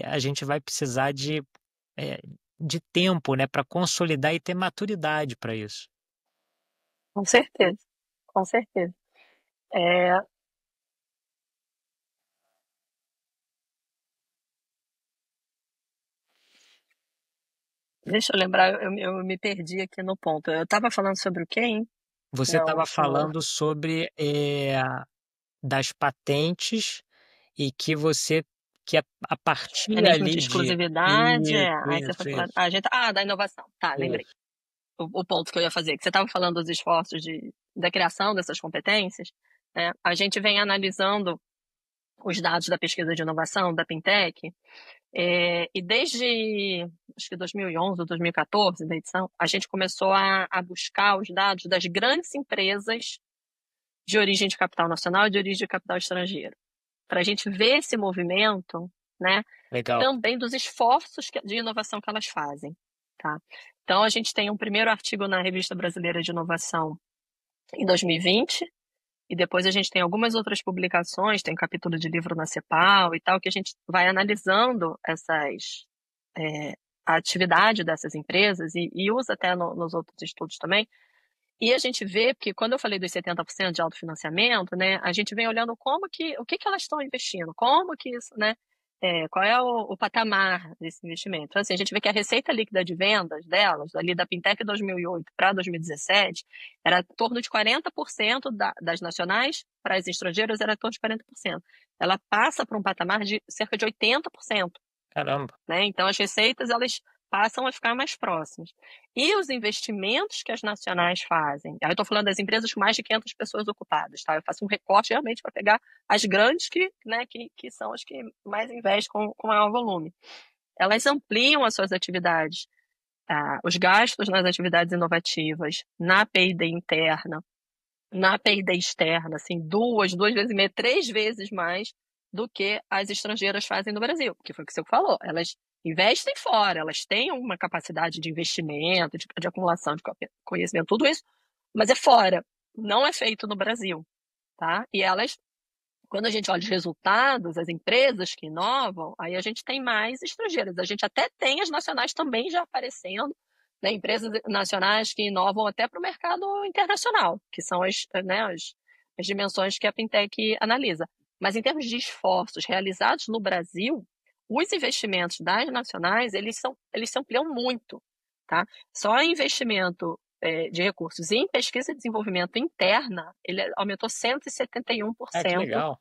a gente vai precisar é, de tempo, né, para consolidar e ter maturidade para isso. Com certeza. Com certeza. É, deixa eu lembrar, eu me perdi aqui no ponto. Eu estava falando sobre o quê, hein? Você Não, estava não. falando sobre das patentes e que a partir Mecanismo de ali de exclusividade, isso, aí você foi isso, falar, isso, da inovação, tá, lembrei. isso. O ponto que eu ia fazer, que você estava falando dos esforços da criação dessas competências, né? A gente vem analisando os dados da pesquisa de inovação, da Pintec, e desde, acho que 2011 ou 2014, da edição, a gente começou a buscar os dados das grandes empresas de origem de capital nacional e de origem de capital estrangeiro, para a gente ver esse movimento, né, Legal. também dos esforços de inovação que elas fazem, tá? Então, a gente tem um primeiro artigo na Revista Brasileira de Inovação em 2020, e depois a gente tem algumas outras publicações, tem um capítulo de livro na CEPAL e tal, que a gente vai analisando a atividade dessas empresas e usa até nos outros estudos também. E a gente vê, porque quando eu falei dos 70% de autofinanciamento, né, a gente vem olhando o que elas estão investindo, como que isso, né, qual é o patamar desse investimento. Então, assim, a gente vê que a receita líquida de vendas delas, ali da Pintec 2008 para 2017, era em torno de 40% das nacionais, para as estrangeiras era em torno de 40%. Ela passa para um patamar de cerca de 80%. Caramba. Né? Então, as receitas elas passam a ficar mais próximas. E os investimentos que as nacionais fazem, aí eu estou falando das empresas com mais de 500 pessoas ocupadas, tá? Eu faço um recorte realmente para pegar as grandes que são as que mais investem com maior volume. Elas ampliam as suas atividades, tá? Os gastos nas atividades inovativas, na P&D interna, na P&D externa, assim, duas vezes e meia, três vezes mais do que as estrangeiras fazem no Brasil, que foi o que você falou. Elas investem fora, elas têm uma capacidade de investimento, de acumulação de conhecimento, tudo isso, mas é fora, não é feito no Brasil, tá? E elas, quando a gente olha os resultados, as empresas que inovam, aí a gente tem mais estrangeiras. A gente até tem as nacionais também já aparecendo, né, empresas nacionais que inovam até para o mercado internacional, que são as dimensões que a Fintech analisa. Mas em termos de esforços realizados no Brasil, os investimentos das nacionais, eles se ampliam muito, tá? Só investimento de recursos em pesquisa e desenvolvimento interna, ele aumentou Ah, que 171% legal.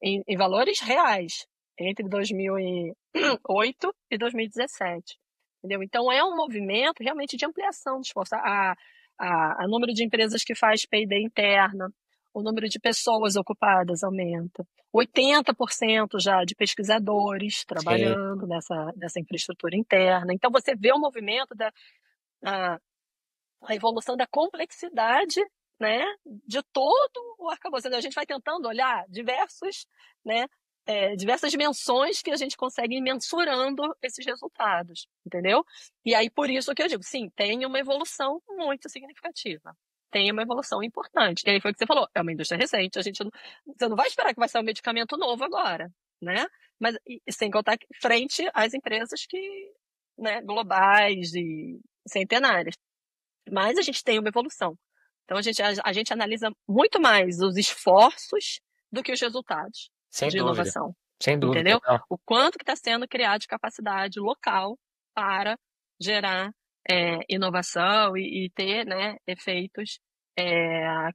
em valores reais entre 2008 e 2017. Entendeu? Então, é um movimento realmente de ampliação do esforço. A número de empresas que faz P&D interna, o número de pessoas ocupadas aumenta. 80% já de pesquisadores Sei. trabalhando nessa infraestrutura interna. Então, você vê o movimento a, a evolução da complexidade, né, de todo o arcabouço. A gente vai tentando olhar né, diversas dimensões que a gente consegue ir mensurando esses resultados, entendeu? E aí, por isso que eu digo, sim, tem uma evolução muito significativa. Tem uma evolução importante. E aí foi o que você falou, é uma indústria recente, você não vai esperar que vai ser um medicamento novo agora, né? Mas sem contar frente às empresas né, globais e centenárias. Mas a gente tem uma evolução. Então, a gente analisa muito mais os esforços do que os resultados Sem de dúvida. inovação, Sem dúvida. entendeu? Não. O quanto que está sendo criado de capacidade local para gerar inovação e ter, né, efeitos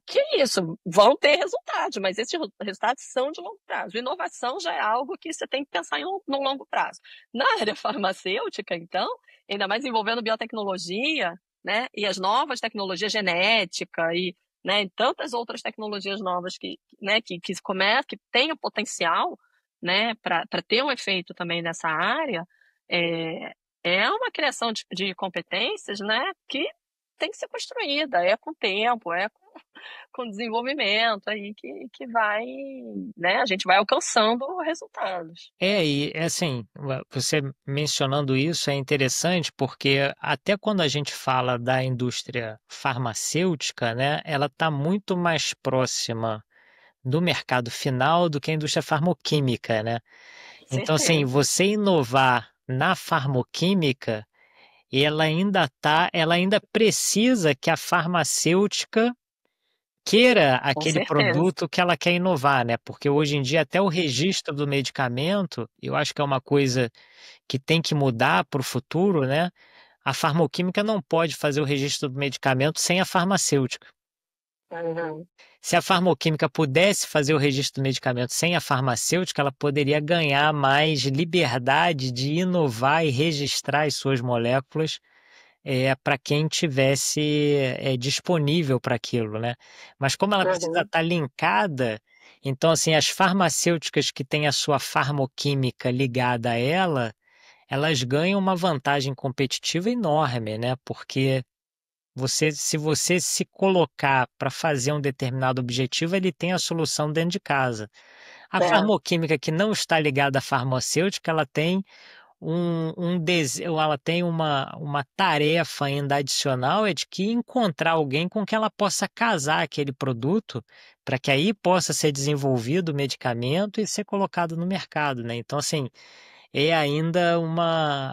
que é isso, vão ter resultados, mas esses resultados são de longo prazo. Inovação já é algo que você tem que pensar no longo prazo. Na área farmacêutica, então, ainda mais envolvendo biotecnologia, né, e as novas tecnologias genética e, né, tantas outras tecnologias novas né, que têm o potencial, né, para ter um efeito também nessa área, é uma criação de competências, né, que tem que ser construída, é com tempo, com desenvolvimento aí que vai, né, a gente vai alcançando resultados. E assim, você mencionando isso é interessante porque até quando a gente fala da indústria farmacêutica, né, ela está muito mais próxima do mercado final do que a indústria farmoquímica, né? Então, assim, Certeza. você inovar na farmoquímica, ela ainda precisa que a farmacêutica queira Com aquele certeza. produto que ela quer inovar, né? Porque hoje em dia até o registro do medicamento, eu acho que é uma coisa que tem que mudar para o futuro, né? A farmoquímica não pode fazer o registro do medicamento sem a farmacêutica. Uhum. Se a farmacêutica pudesse fazer o registro do medicamento sem a farmacêutica, ela poderia ganhar mais liberdade de inovar e registrar as suas moléculas para quem tivesse disponível para aquilo, né? Mas como ela precisa Uhum. estar linkada, então assim, as farmacêuticas que têm a sua farmoquímica ligada a ela, elas ganham uma vantagem competitiva enorme, né? Porque se você se colocar para fazer um determinado objetivo, ele tem a solução dentro de casa. A É, farmoquímica que não está ligada à farmacêutica, ela tem ela tem uma tarefa ainda adicional, é de que encontrar alguém com que ela possa casar aquele produto, para que aí possa ser desenvolvido o medicamento e ser colocado no mercado, né? Então, assim, é ainda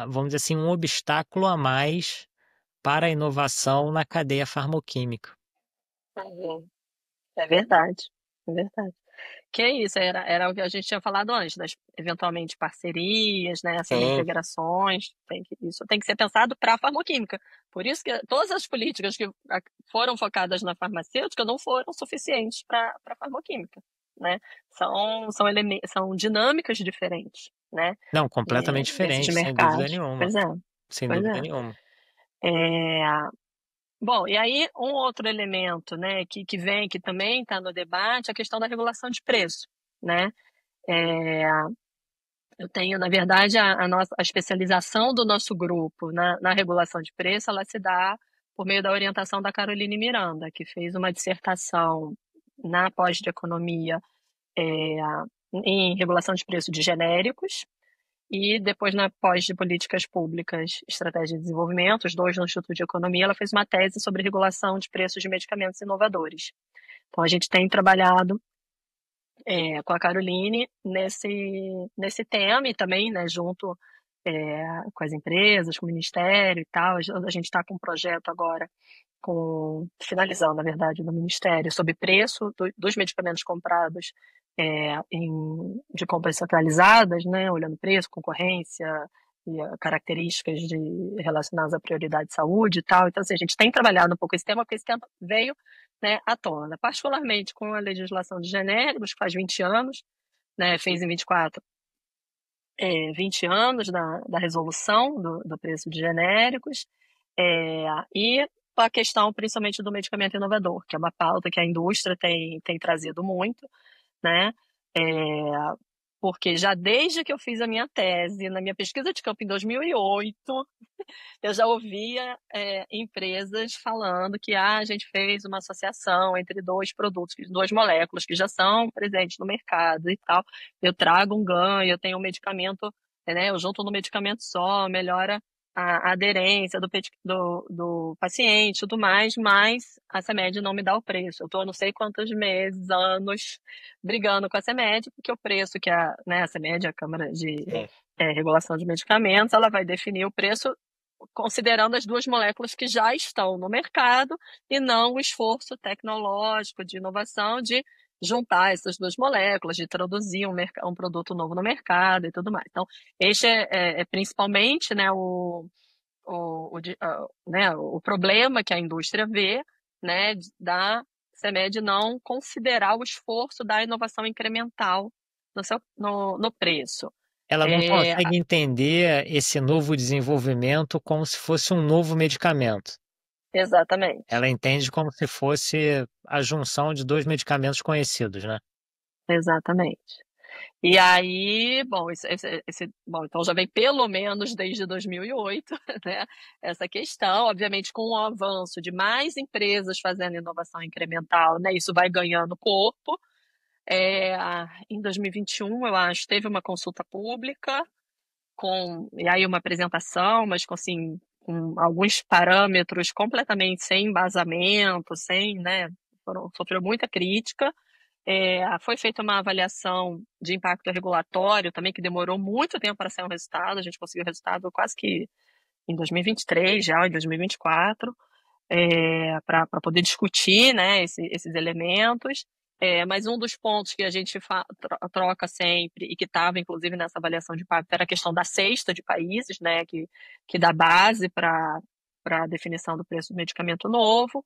vamos dizer assim, um obstáculo a mais para a inovação na cadeia farmacêutica. uhum. É verdade, é verdade. Que é isso, era o que a gente tinha falado antes, das eventualmente parcerias, né, essas Sim. integrações, isso tem que ser pensado para a farmacêutica. Por isso que todas as políticas que foram focadas na farmacêutica não foram suficientes para a farmacêutica, né? São dinâmicas diferentes, né? Não, completamente Desses diferente, sem dúvida mercados. nenhuma. Pois é, Sem pois dúvida é. nenhuma. É, bom, e aí um outro elemento, né, que também está no debate, é a questão da regulação de preço, né? É, eu tenho, na verdade, a especialização do nosso grupo na regulação de preço, ela se dá por meio da orientação da Caroline Miranda, que fez uma dissertação na pós de economia é, em regulação de preço de genéricos e depois na pós de políticas públicas, estratégia de desenvolvimento, os dois no Instituto de Economia, ela fez uma tese sobre regulação de preços de medicamentos inovadores. Então, a gente tem trabalhado com a Caroline nesse tema e também, né, junto com as empresas, com o Ministério e tal. A gente está com um projeto agora, finalizando, na verdade, no Ministério, sobre preço dos medicamentos comprados de compras centralizadas, né, olhando preço, concorrência e características relacionadas à prioridade de saúde e tal. Então, assim, a gente tem trabalhado um pouco esse tema, porque esse tema veio, né, à tona, particularmente com a legislação de genéricos, que faz 20 anos, né, fez em 24 20 anos da resolução do preço de genéricos, e a questão principalmente do medicamento inovador, que é uma pauta que a indústria tem trazido muito, né? É, porque já desde que eu fiz a minha tese, na minha pesquisa de campo em 2008, eu já ouvia empresas falando que a gente fez uma associação entre dois produtos, duas moléculas que já são presentes no mercado e tal. Eu trago um ganho, eu tenho um medicamento, né? Eu junto no medicamento só, melhora a aderência do paciente e tudo mais, mas a CEMED não me dá o preço. Eu estou não sei quantos meses, anos, brigando com a CEMED, porque o preço que a CEMED, a Câmara de Sim. Regulação de Medicamentos, ela vai definir o preço considerando as duas moléculas que já estão no mercado e não o esforço tecnológico de inovação de juntar essas duas moléculas, de introduzir um produto novo no mercado e tudo mais. Então, este é principalmente, né, né, o problema que a indústria vê, né, da CEMED não considerar o esforço da inovação incremental no preço. Ela não É, consegue entender esse novo desenvolvimento como se fosse um novo medicamento. exatamente. Ela entende como se fosse a junção de dois medicamentos conhecidos, né? Exatamente. E aí, bom, bom, então já vem pelo menos desde 2008, né, essa questão, obviamente com o avanço de mais empresas fazendo inovação incremental, né, isso vai ganhando corpo. Em 2021, eu acho, teve uma consulta pública, e aí uma apresentação, mas assim, com alguns parâmetros completamente sem embasamento, né, sofreu muita crítica. Foi feita uma avaliação de impacto regulatório também, que demorou muito tempo para sair um resultado. A gente conseguiu o resultado quase que em 2023, já em 2024, para poder discutir, né, esses elementos. Mas um dos pontos que a gente troca sempre e que estava, inclusive, nessa avaliação de impacto era a questão da cesta de países, né, que dá base para a definição do preço do medicamento novo.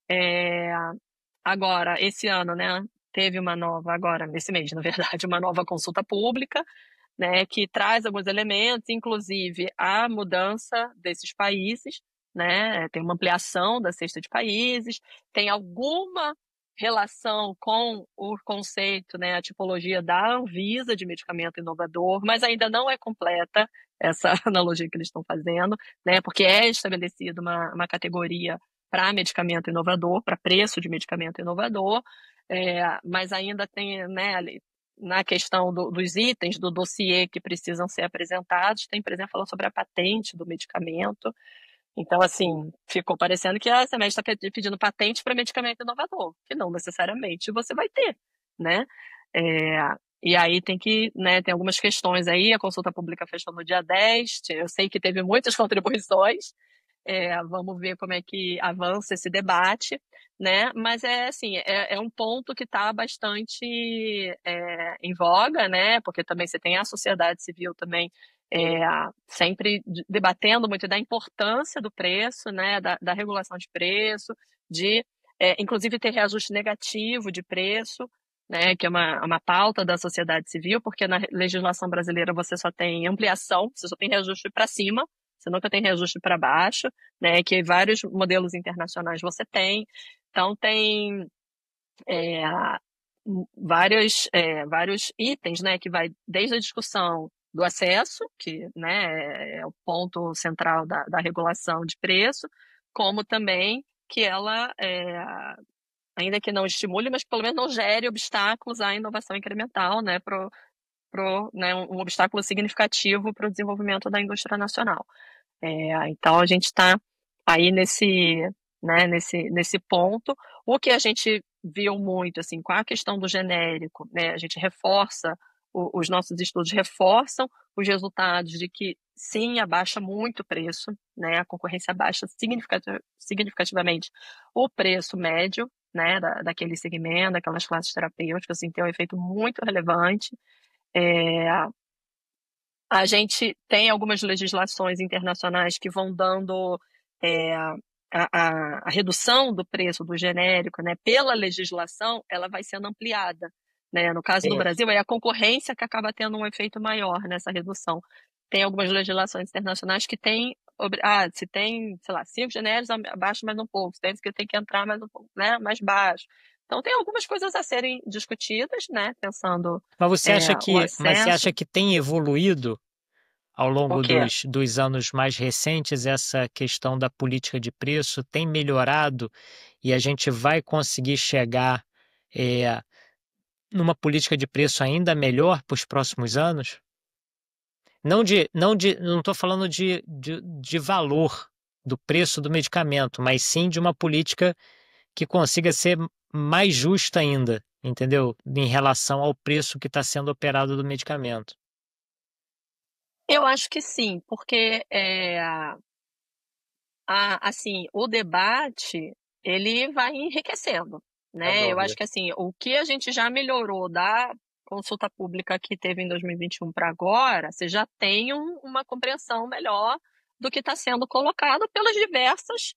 É, agora, esse ano, né, teve uma nova, agora, nesse mês, na verdade, uma nova consulta pública, né, que traz alguns elementos, inclusive a mudança desses países, né, tem uma ampliação da cesta de países, tem alguma relação com o conceito, né, a tipologia da Anvisa de medicamento inovador, mas ainda não é completa essa analogia que eles estão fazendo, né, porque é estabelecida uma categoria para medicamento inovador, para preço de medicamento inovador, mas ainda tem, né, ali, na questão dos itens do dossiê que precisam ser apresentados, tem, por exemplo, falando sobre a patente do medicamento. Então, assim, ficou parecendo que a CMED está pedindo patente para medicamento inovador, que não necessariamente você vai ter, né? É, e aí tem que, né, tem algumas questões aí, a consulta pública fechou no dia 10, eu sei que teve muitas contribuições, vamos ver como é que avança esse debate, né? Mas é assim, é um ponto que está bastante em voga, né? Porque também você tem a sociedade civil também sempre debatendo muito da importância do preço, né? Da regulação de preço, de inclusive ter reajuste negativo de preço, né? Que é uma pauta da sociedade civil, porque na legislação brasileira você só tem ampliação, você só tem reajuste para cima. Você nunca tem reajuste para baixo, né? Que vários modelos internacionais você tem. Então, tem vários itens, né? Que vai desde a discussão do acesso, que, né, é o ponto central da regulação de preço, como também que ela, ainda que não estimule, mas pelo menos não gere obstáculos à inovação incremental, né? Né, um obstáculo significativo para o desenvolvimento da indústria nacional. Então, a gente está aí né, nesse ponto. O que a gente viu muito, assim, com a questão do genérico, né, a gente reforça, os nossos estudos reforçam os resultados de que, sim, abaixa muito o preço, né, a concorrência abaixa significativamente o preço médio, né, daquele segmento, daquelas classes terapêuticas, assim, tem um efeito muito relevante. A gente tem algumas legislações internacionais que vão dando a redução do preço do genérico, né, pela legislação, ela vai sendo ampliada. Né? No caso do Brasil, é a concorrência que acaba tendo um efeito maior nessa redução. Tem algumas legislações internacionais que têm, se tem, sei lá, 5 genéricos, abaixa mais um pouco, se tem que tem que entrar mais um pouco, né, mais baixo. Então, tem algumas coisas a serem discutidas, né, pensando Mas o você acesso. acha que tem evoluído ao O longo quê? dos anos mais recentes essa questão da política de preço? Tem melhorado e a gente vai conseguir chegar é, numa política de preço ainda melhor para os próximos anos? Não estou falando de valor do preço do medicamento, mas sim de uma política que consiga ser mais justa ainda, entendeu? Em relação ao preço que está sendo operado do medicamento. Eu acho que sim, porque assim, o debate ele vai enriquecendo, Sem né? Eu acho dúvida. que assim, o que a gente já melhorou da consulta pública que teve em 2021 para agora, você já tem uma compreensão melhor do que está sendo colocado pelos diversos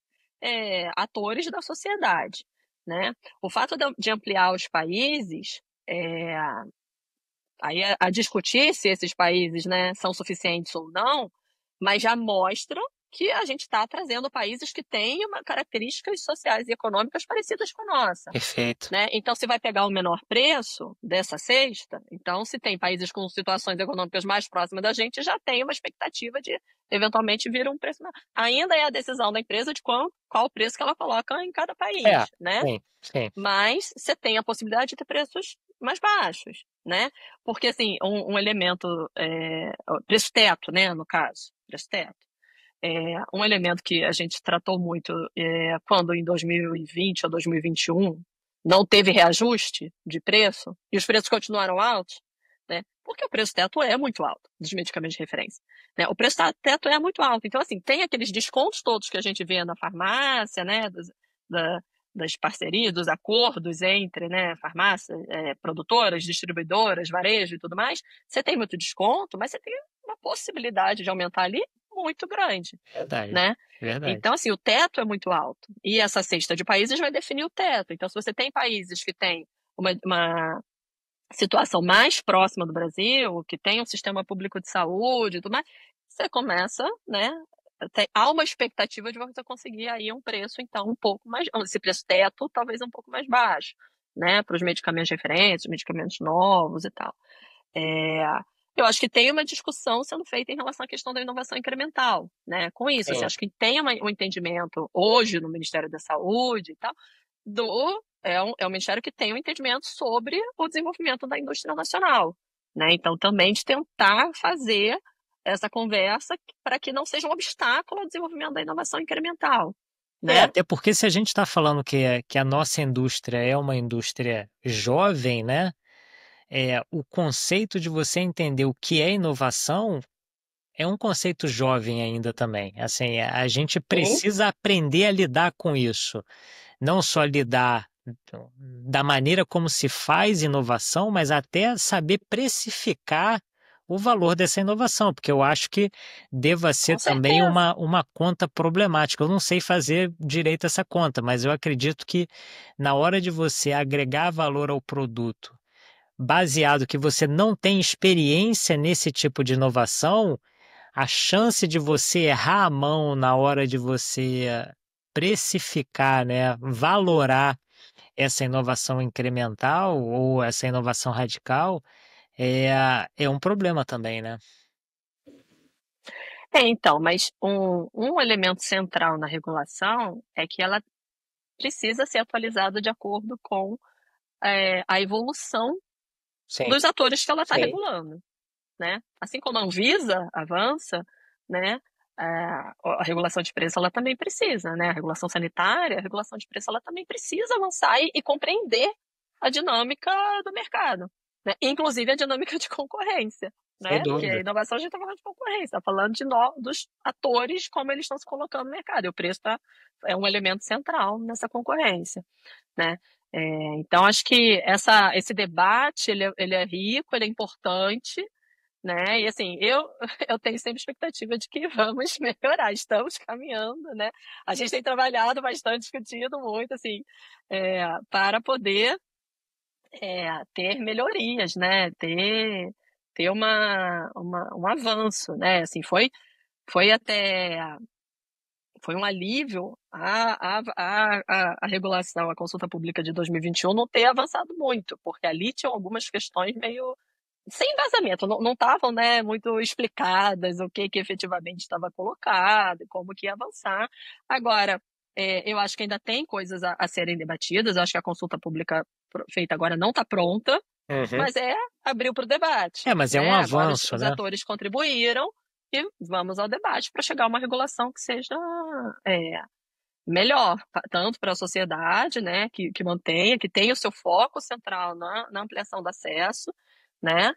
atores da sociedade, né? O fato de ampliar os países, aí a discutir se esses países, né, são suficientes ou não, mas já mostra que a gente está trazendo países que têm características sociais e econômicas parecidas com a nossa. Perfeito. Né? Então, se vai pegar o menor preço dessa cesta, então, se tem países com situações econômicas mais próximas da gente, já tem uma expectativa de, eventualmente, vir um preço menor. Ainda é a decisão da empresa de qual o preço que ela coloca em cada país, né? Sim, sim. Mas você tem a possibilidade de ter preços mais baixos, né? Porque, assim, um elemento, preço teto, né, no caso, preço teto. Um elemento que a gente tratou muito quando em 2020 ou 2021 não teve reajuste de preço e os preços continuaram altos, né? Porque o preço teto é muito alto dos medicamentos de referência. Né? O preço teto é muito alto. Então, assim, tem aqueles descontos todos que a gente vê na farmácia, né? Das parcerias, dos acordos entre, né, farmácias, produtoras, distribuidoras, varejo e tudo mais. Você tem muito desconto, mas você tem uma possibilidade de aumentar ali muito grande, Verdade, né? verdade. Então, assim, o teto é muito alto. E essa cesta de países vai definir o teto. Então, se você tem países que têm uma situação mais próxima do Brasil, que tem um sistema público de saúde e tudo mais, você começa, né? Há uma expectativa de você conseguir aí um preço, então, um pouco mais, esse preço teto, talvez um pouco mais baixo, né? Para os medicamentos referentes, medicamentos novos e tal. Eu acho que tem uma discussão sendo feita em relação à questão da inovação incremental, né? Com isso, assim, Sim. acho que tem um entendimento hoje no Ministério da Saúde e tal, é um ministério que tem um entendimento sobre o desenvolvimento da indústria nacional, né? Então, também de tentar fazer essa conversa para que não seja um obstáculo ao desenvolvimento da inovação incremental, né? Até porque se a gente está falando que a nossa indústria é uma indústria jovem, né? O conceito de você entender o que é inovação é um conceito jovem ainda também. Assim, a gente Sim, precisa aprender a lidar com isso. Não só lidar da maneira como se faz inovação, mas até saber precificar o valor dessa inovação, porque eu acho que deva ser com também certeza. uma conta problemática. Eu não sei fazer direito essa conta, mas eu acredito que na hora de você agregar valor ao produto, baseado que você não tem experiência nesse tipo de inovação, a chance de você errar a mão na hora de você precificar, né, valorar essa inovação incremental ou essa inovação radical é um problema também, né? Então, mas um elemento central na regulação é que ela precisa ser atualizada de acordo com a evolução Sim, dos atores que ela está sim. regulando, né? Assim como a Anvisa avança, né? A regulação de preço ela também precisa, né? A regulação sanitária, a regulação de preço ela também precisa avançar e compreender a dinâmica do mercado, né? Inclusive a dinâmica de concorrência, Sem né? Porque a dúvida. inovação a gente está falando de concorrência, está falando dos atores como eles estão se colocando no mercado. E o preço é um elemento central nessa concorrência, né? Então acho que esse debate ele é rico, ele é importante, né? E assim, eu tenho sempre expectativa de que vamos melhorar, estamos caminhando, né? A gente tem trabalhado bastante, discutido muito, assim, para poder ter melhorias, né? Ter um avanço, né? Assim, foi um alívio a regulação, a consulta pública de 2021 não ter avançado muito, porque ali tinham algumas questões meio sem embasamento, não estavam, né, muito explicadas o que efetivamente estava colocado, como que ia avançar. Agora, eu acho que ainda tem coisas a serem debatidas, eu acho que a consulta pública feita agora não está pronta, Uhum. mas abriu para o debate, Mas é um né? Agora avanço, os né? atores contribuíram e vamos ao debate para chegar a uma regulação que seja melhor, tanto para a sociedade, né, que mantenha, que tenha o seu foco central na ampliação do acesso, né,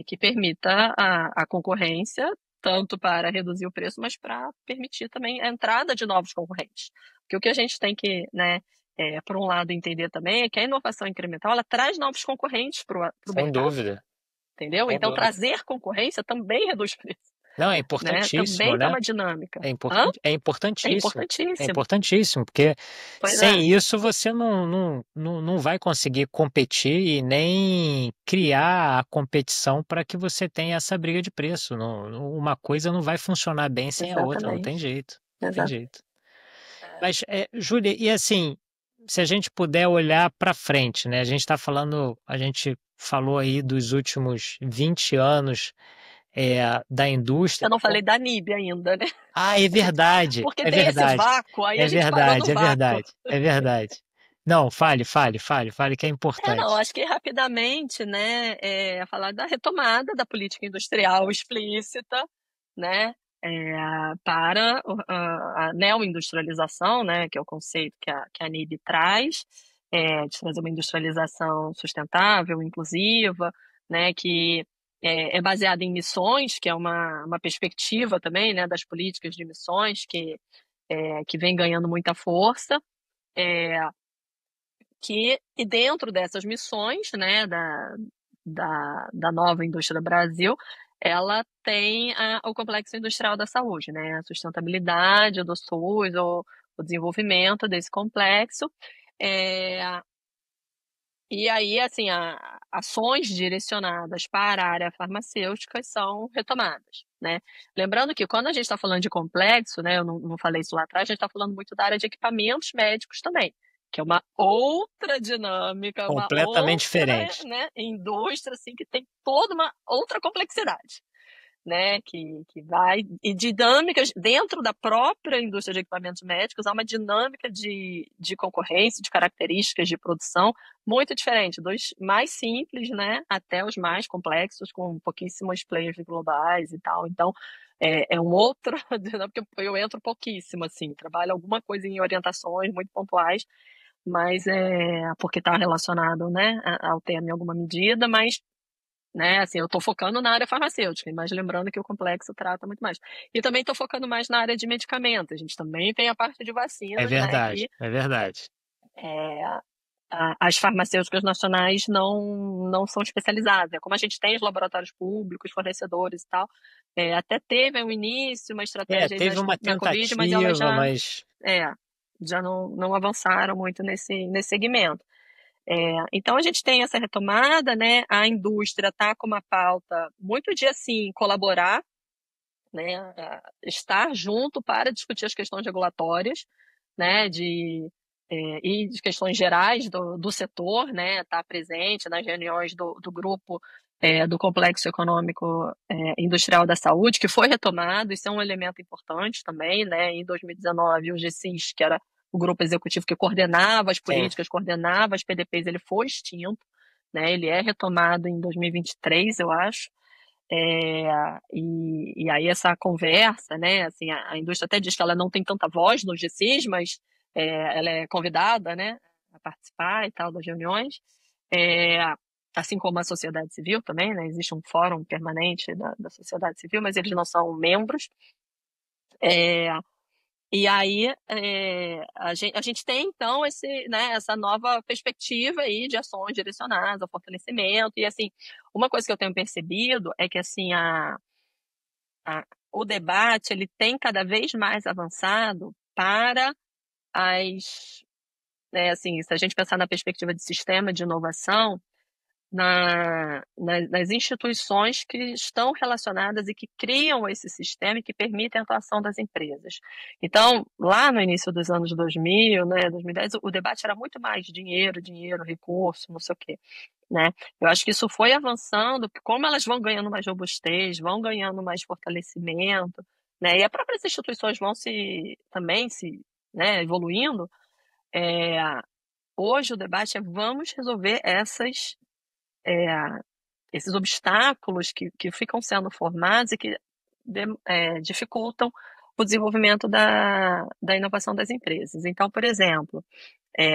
que permita a concorrência, tanto para reduzir o preço, mas para permitir também a entrada de novos concorrentes. Porque o que a gente tem que, né, por um lado, entender também é que a inovação incremental ela traz novos concorrentes para o Sem mercado, dúvida, entendeu? sem Então, dúvida. trazer concorrência também reduz preço, Não, é né? importantíssimo, Também dá né? uma dinâmica. É Hã? importante, é É importantíssimo. É importantíssimo. importantíssimo, porque Pois é. sem isso você não vai conseguir competir e nem criar a competição para que você tenha essa briga de preço. Uma coisa não vai funcionar bem sem a outra, não tem Exatamente, jeito, não tem exato. jeito. Mas, Júlia, e assim, se a gente puder olhar para frente, né? A gente falou aí dos últimos 20 anos da indústria. Eu não falei da NIB ainda, né? Ah, é verdade, Porque é tem esse verdade, vácuo, aí a é gente parou no verdade, é vácuo. verdade, é verdade. Não, fale que é Não, importante. acho que rapidamente, né, falar da retomada da política industrial explícita, né, para a neoindustrialização, né, que é o conceito que a NIB traz, de trazer uma industrialização sustentável, inclusiva, né, que é baseada em missões, que é uma perspectiva também, né, das políticas de missões que vem ganhando muita força, é, e dentro dessas missões, né, da nova indústria Brasil, ela tem o complexo industrial da saúde, né? A sustentabilidade do SUS, o desenvolvimento desse complexo. E aí, assim, ações direcionadas para a área farmacêutica são retomadas, né? Lembrando que quando a gente está falando de complexo, né, eu não falei isso lá atrás, a gente está falando muito da área de equipamentos médicos também, que é uma outra dinâmica, uma Completamente outra, diferente. né, indústria, assim, que tem toda uma outra complexidade, né, que vai, e dinâmicas dentro da própria indústria de equipamentos médicos, há uma dinâmica de concorrência, de características de produção muito diferente, dos mais simples, né, até os mais complexos, com pouquíssimos players globais e tal. Então, é um outro, porque eu entro pouquíssimo, assim, trabalho alguma coisa em orientações muito pontuais, mas porque está relacionado, né, ao tema em alguma medida, mas, né, assim, eu estou focando na área farmacêutica, mas lembrando que o complexo trata muito mais. E também estou focando mais na área de medicamentos. A gente também tem a parte de É vacinas, né, verdade, que é verdade. é, as farmacêuticas nacionais não são especializadas. Como a gente tem os laboratórios públicos, fornecedores e tal, até teve um início, uma estratégia aí Teve uma na Covid, mas elas tentativa, já, mas é, já não avançaram muito nesse segmento. Então a gente tem essa retomada, né? A indústria está com uma pauta muito de assim colaborar, né? Estar junto para discutir as questões regulatórias, né? E de questões gerais do setor, né? Estar presente nas reuniões do grupo do Complexo Econômico Industrial da Saúde, que foi retomado. Isso é um elemento importante também, né? Em 2019, o GCIS, que era o grupo executivo que coordenava as sim. políticas, coordenava as PDPs, ele foi extinto, né? Ele é retomado em 2023, eu acho. E aí essa conversa, né? Assim, a indústria até diz que ela não tem tanta voz no GCIS, mas ela é convidada, né, a participar e tal das reuniões. É, assim como a sociedade civil também, né? Existe um fórum permanente da sociedade civil, mas eles não são membros. É, e aí a gente tem então né, essa nova perspectiva aí de ações direcionadas ao fortalecimento. E assim, uma coisa que eu tenho percebido é que assim o debate ele tem cada vez mais avançado para assim, se a gente pensar na perspectiva de sistema de inovação, nas instituições que estão relacionadas e que criam esse sistema e que permitem a atuação das empresas. Então, lá no início dos anos 2000, né, 2010, o debate era muito mais dinheiro, recurso, não sei o quê, né? Eu acho que isso foi avançando, como elas vão ganhando mais robustez, vão ganhando mais fortalecimento, né? E as próprias instituições vão também né, evoluindo. Hoje o debate é vamos resolver esses obstáculos que ficam sendo formados e que dificultam o desenvolvimento da inovação das empresas. Então, por exemplo,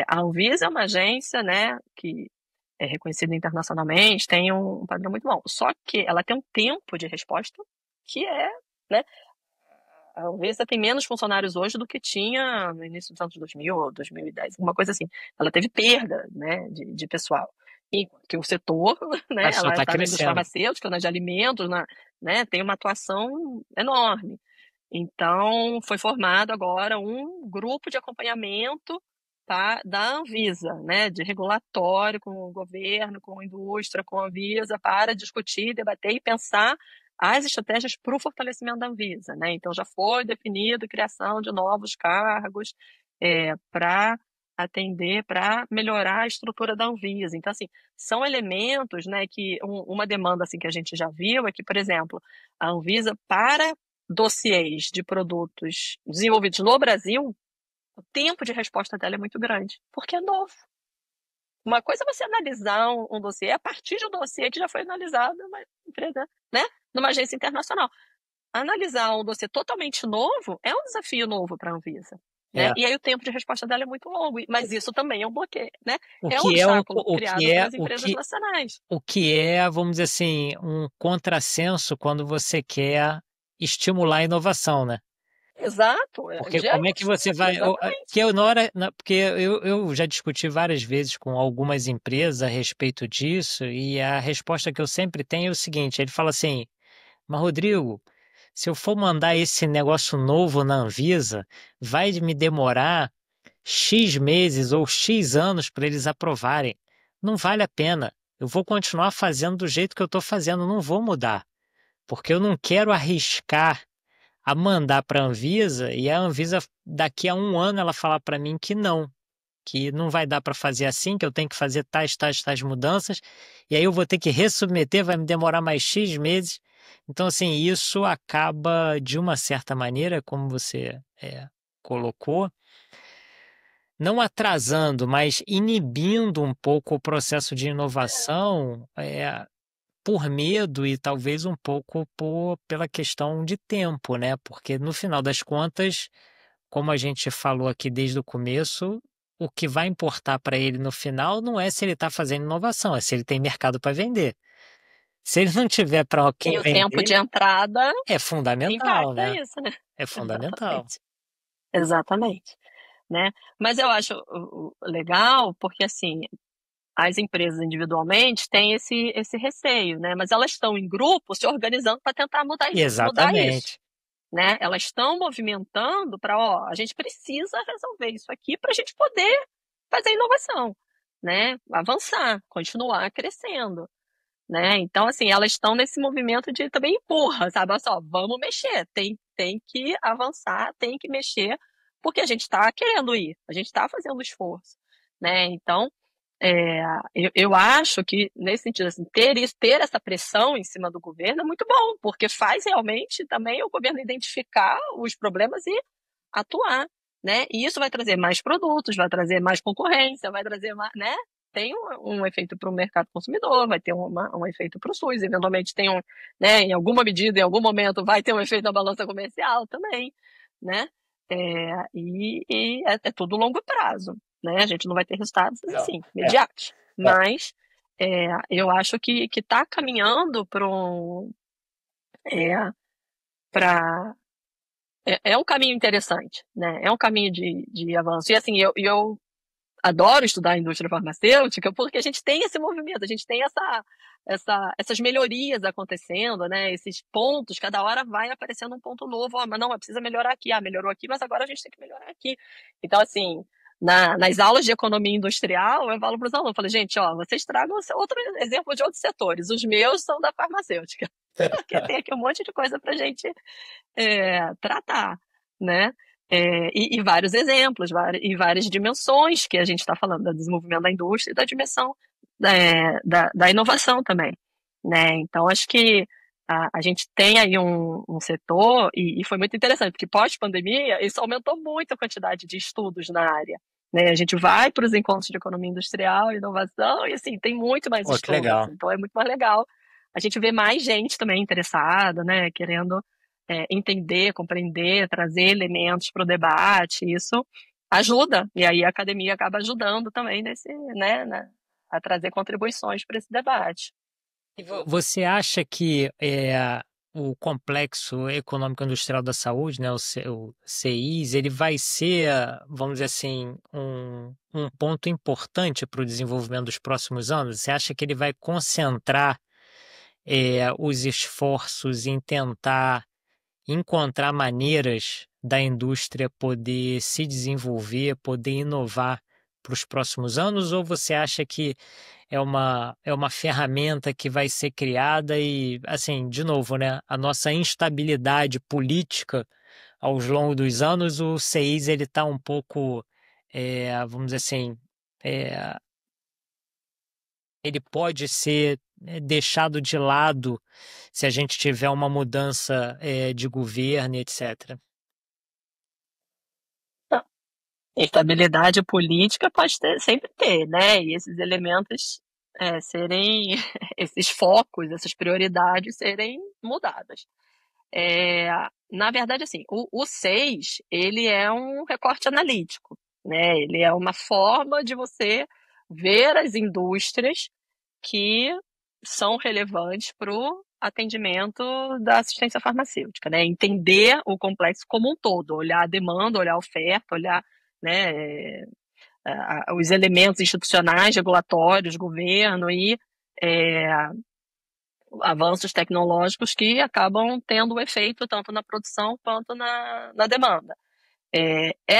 a Anvisa é uma agência, né, que é reconhecida internacionalmente, tem um padrão muito bom. Só que ela tem um tempo de resposta que né, a Anvisa tem menos funcionários hoje do que tinha no início dos anos 2000 ou 2010, alguma coisa assim. Ela teve perda, né, de pessoal. E que o setor, né, só ela está está na indústria crescendo. farmacêutica, na de alimentos, né, tem uma atuação enorme. Então, foi formado agora um grupo de acompanhamento da Anvisa, né, de regulatório com o governo, com a indústria, com a Anvisa, para discutir, debater e pensar as estratégias para o fortalecimento da Anvisa, né? Então já foi definido a criação de novos cargos para atender, para melhorar a estrutura da Anvisa. Então, assim, são elementos, né, que uma demanda assim que a gente já viu é que, por exemplo, a Anvisa para dossiês de produtos desenvolvidos no Brasil, o tempo de resposta dela é muito grande, porque é novo. Uma coisa é você analisar um dossiê a partir de um dossiê que já foi analisado numa empresa, né, numa agência internacional. Analisar um dossiê totalmente novo é um desafio novo para a Anvisa. Né? É. E aí o tempo de resposta dela é muito longo, mas isso também é um bloqueio, né? O É um que é obstáculo criado pelas empresas nacionais. o que é, vamos dizer assim, um contrassenso quando você quer estimular a inovação, né? Exato, Porque gera como é um que você desafio, vai. exatamente. Que eu, na hora, porque eu já discuti várias vezes com algumas empresas a respeito disso, e a resposta que eu sempre tenho é o seguinte: ele fala assim, Mas, Rodrigo, se eu for mandar esse negócio novo na Anvisa, vai me demorar X meses ou X anos para eles aprovarem. Não vale a pena. Eu vou continuar fazendo do jeito que eu estou fazendo, não vou mudar, porque eu não quero arriscar a mandar para a Anvisa e a Anvisa daqui a um ano ela falar para mim que não vai dar para fazer assim, que eu tenho que fazer tais mudanças, e aí eu vou ter que ressubmeter, vai me demorar mais X meses. Então, assim, isso acaba, de uma certa maneira, como você colocou, não atrasando, mas inibindo um pouco o processo de inovação, por medo e talvez um pouco pela questão de tempo, né? Porque no final das contas, como a gente falou aqui desde o começo, o que vai importar para ele no final não é se ele está fazendo inovação, é se ele tem mercado para vender. Se ele não tiver para E quem o tempo vender, de entrada é fundamental, impacta né? isso, né? É fundamental. Exatamente. Exatamente, né? Mas eu acho legal porque, assim, as empresas individualmente têm esse receio, né? Mas elas estão em grupo se organizando para tentar mudar isso, Exatamente. né? Elas estão movimentando para, ó, a gente precisa resolver isso aqui para a gente poder fazer inovação, né? Avançar, continuar crescendo, né? Então, assim, elas estão nesse movimento de também empurra, sabe? Olha só, vamos mexer, tem que avançar, tem que mexer, porque a gente está querendo ir, a gente está fazendo esforço, né? Então, eu acho que, nesse sentido, assim, ter essa pressão em cima do governo é muito bom, porque faz realmente também o governo identificar os problemas e atuar, né? E isso vai trazer mais produtos, vai trazer mais concorrência, vai trazer mais, né? Tem um efeito para o mercado consumidor, vai ter um efeito para o SUS, eventualmente tem né? Em alguma medida, em algum momento, vai ter um efeito na balança comercial também, né? É tudo longo prazo, né? A gente não vai ter resultados assim, imediatos. Mas eu acho que está caminhando para para um caminho interessante, né? É um caminho de avanço. E assim, eu adoro estudar a indústria farmacêutica porque a gente tem esse movimento, a gente tem essas melhorias acontecendo, né? Esses pontos, cada hora vai aparecendo um ponto novo. Mas não, precisa melhorar aqui. Melhorou aqui, mas agora a gente tem que melhorar aqui. Então, assim, nas aulas de economia industrial, eu falo para os alunos, eu falo, gente, ó, vocês tragam outro exemplo de outros setores. Os meus são da farmacêutica. Porque tem aqui um monte de coisa para a gente tratar, né? E vários exemplos, e várias dimensões que a gente está falando, do desenvolvimento da indústria e da dimensão da inovação também, né? Então, acho que a gente tem aí um setor, e foi muito interessante, porque pós-pandemia, isso aumentou muito a quantidade de estudos na área, né? A gente vai para os encontros de economia industrial e inovação, e assim, tem muito mais Pô, que estudos, legal. então é muito mais legal a gente vê mais gente também interessada, né? Querendo entender, compreender, trazer elementos para o debate, isso ajuda, e aí a academia acaba ajudando também a trazer contribuições para esse debate. E você acha que o Complexo Econômico Industrial da Saúde, né, o CIS, ele vai ser, vamos dizer assim, um ponto importante para o desenvolvimento dos próximos anos? Você acha que ele vai concentrar os esforços em tentar encontrar maneiras da indústria poder se desenvolver, poder inovar para os próximos anos? Ou você acha que é uma ferramenta que vai ser criada e, assim, de novo, né, a nossa instabilidade política ao longo dos anos, o CIS ele está um pouco, vamos dizer assim, é, ele pode ser deixado de lado se a gente tiver uma mudança de governo, etc. Não, estabilidade política pode sempre ter, né? E esses elementos serem, esses focos, essas prioridades serem mudadas. Na verdade, assim, o 6, ele é um recorte analítico, né? Ele é uma forma de você ver as indústrias que são relevantes para o atendimento da assistência farmacêutica, né? Entender o complexo como um todo, olhar a demanda, olhar a oferta, olhar, né, os elementos institucionais, regulatórios, governo e avanços tecnológicos que acabam tendo um efeito tanto na produção quanto na demanda.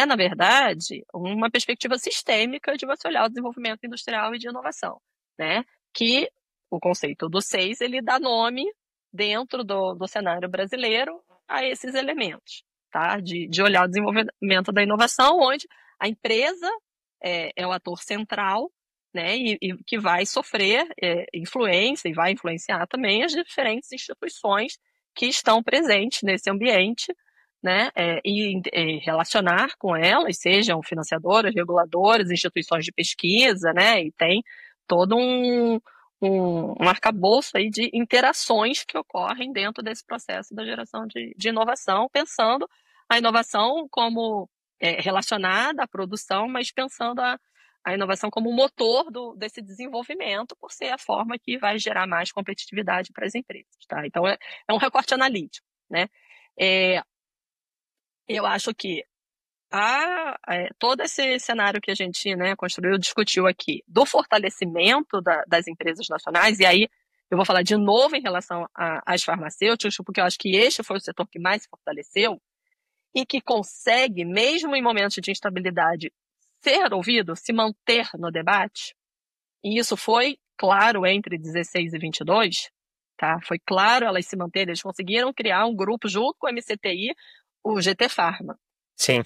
Na verdade, uma perspectiva sistêmica de você olhar o desenvolvimento industrial e de inovação, né? Que o conceito do SEIS, ele dá nome dentro do cenário brasileiro a esses elementos, tá? De olhar o desenvolvimento da inovação, onde a empresa é o ator central, né? E que vai sofrer influência e vai influenciar também as diferentes instituições que estão presentes nesse ambiente, né, e relacionar com elas, sejam financiadoras, reguladoras, instituições de pesquisa, né, e tem todo um arcabouço aí de interações que ocorrem dentro desse processo da geração de inovação, pensando a inovação como relacionada à produção, mas pensando a inovação como motor desse desenvolvimento, por ser a forma que vai gerar mais competitividade para as empresas. Tá? Então, é um recorte analítico, né? Eu acho que todo esse cenário que a gente, né, construiu, discutiu aqui, do fortalecimento das empresas nacionais, e aí eu vou falar de novo em relação às farmacêuticas, porque eu acho que este foi o setor que mais se fortaleceu e que consegue, mesmo em momentos de instabilidade, ser ouvido, se manter no debate. E isso foi claro entre 16 e 22, tá? Foi claro elas se manterem, eles conseguiram criar um grupo junto com o MCTI, o GT Pharma. Sim.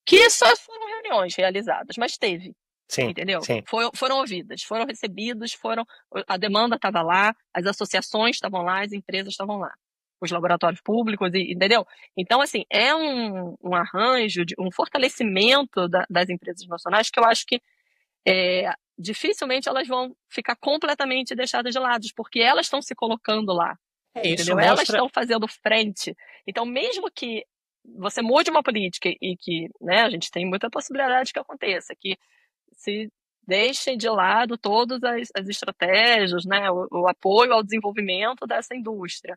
Que só foram reuniões realizadas, mas teve. Sim, entendeu? sim. Foram ouvidas, foram recebidos, a demanda estava lá, as associações estavam lá, as empresas estavam lá, os laboratórios públicos, entendeu? Então, assim, é um arranjo, um fortalecimento das empresas nacionais que eu acho que dificilmente elas vão ficar completamente deixadas de lado, porque elas estão se colocando lá. Isso entendeu? Elas estão fazendo frente. Então, mesmo que você mude uma política e que, né, a gente tem muita possibilidade que aconteça, que se deixem de lado todas as estratégias, né, o apoio ao desenvolvimento dessa indústria.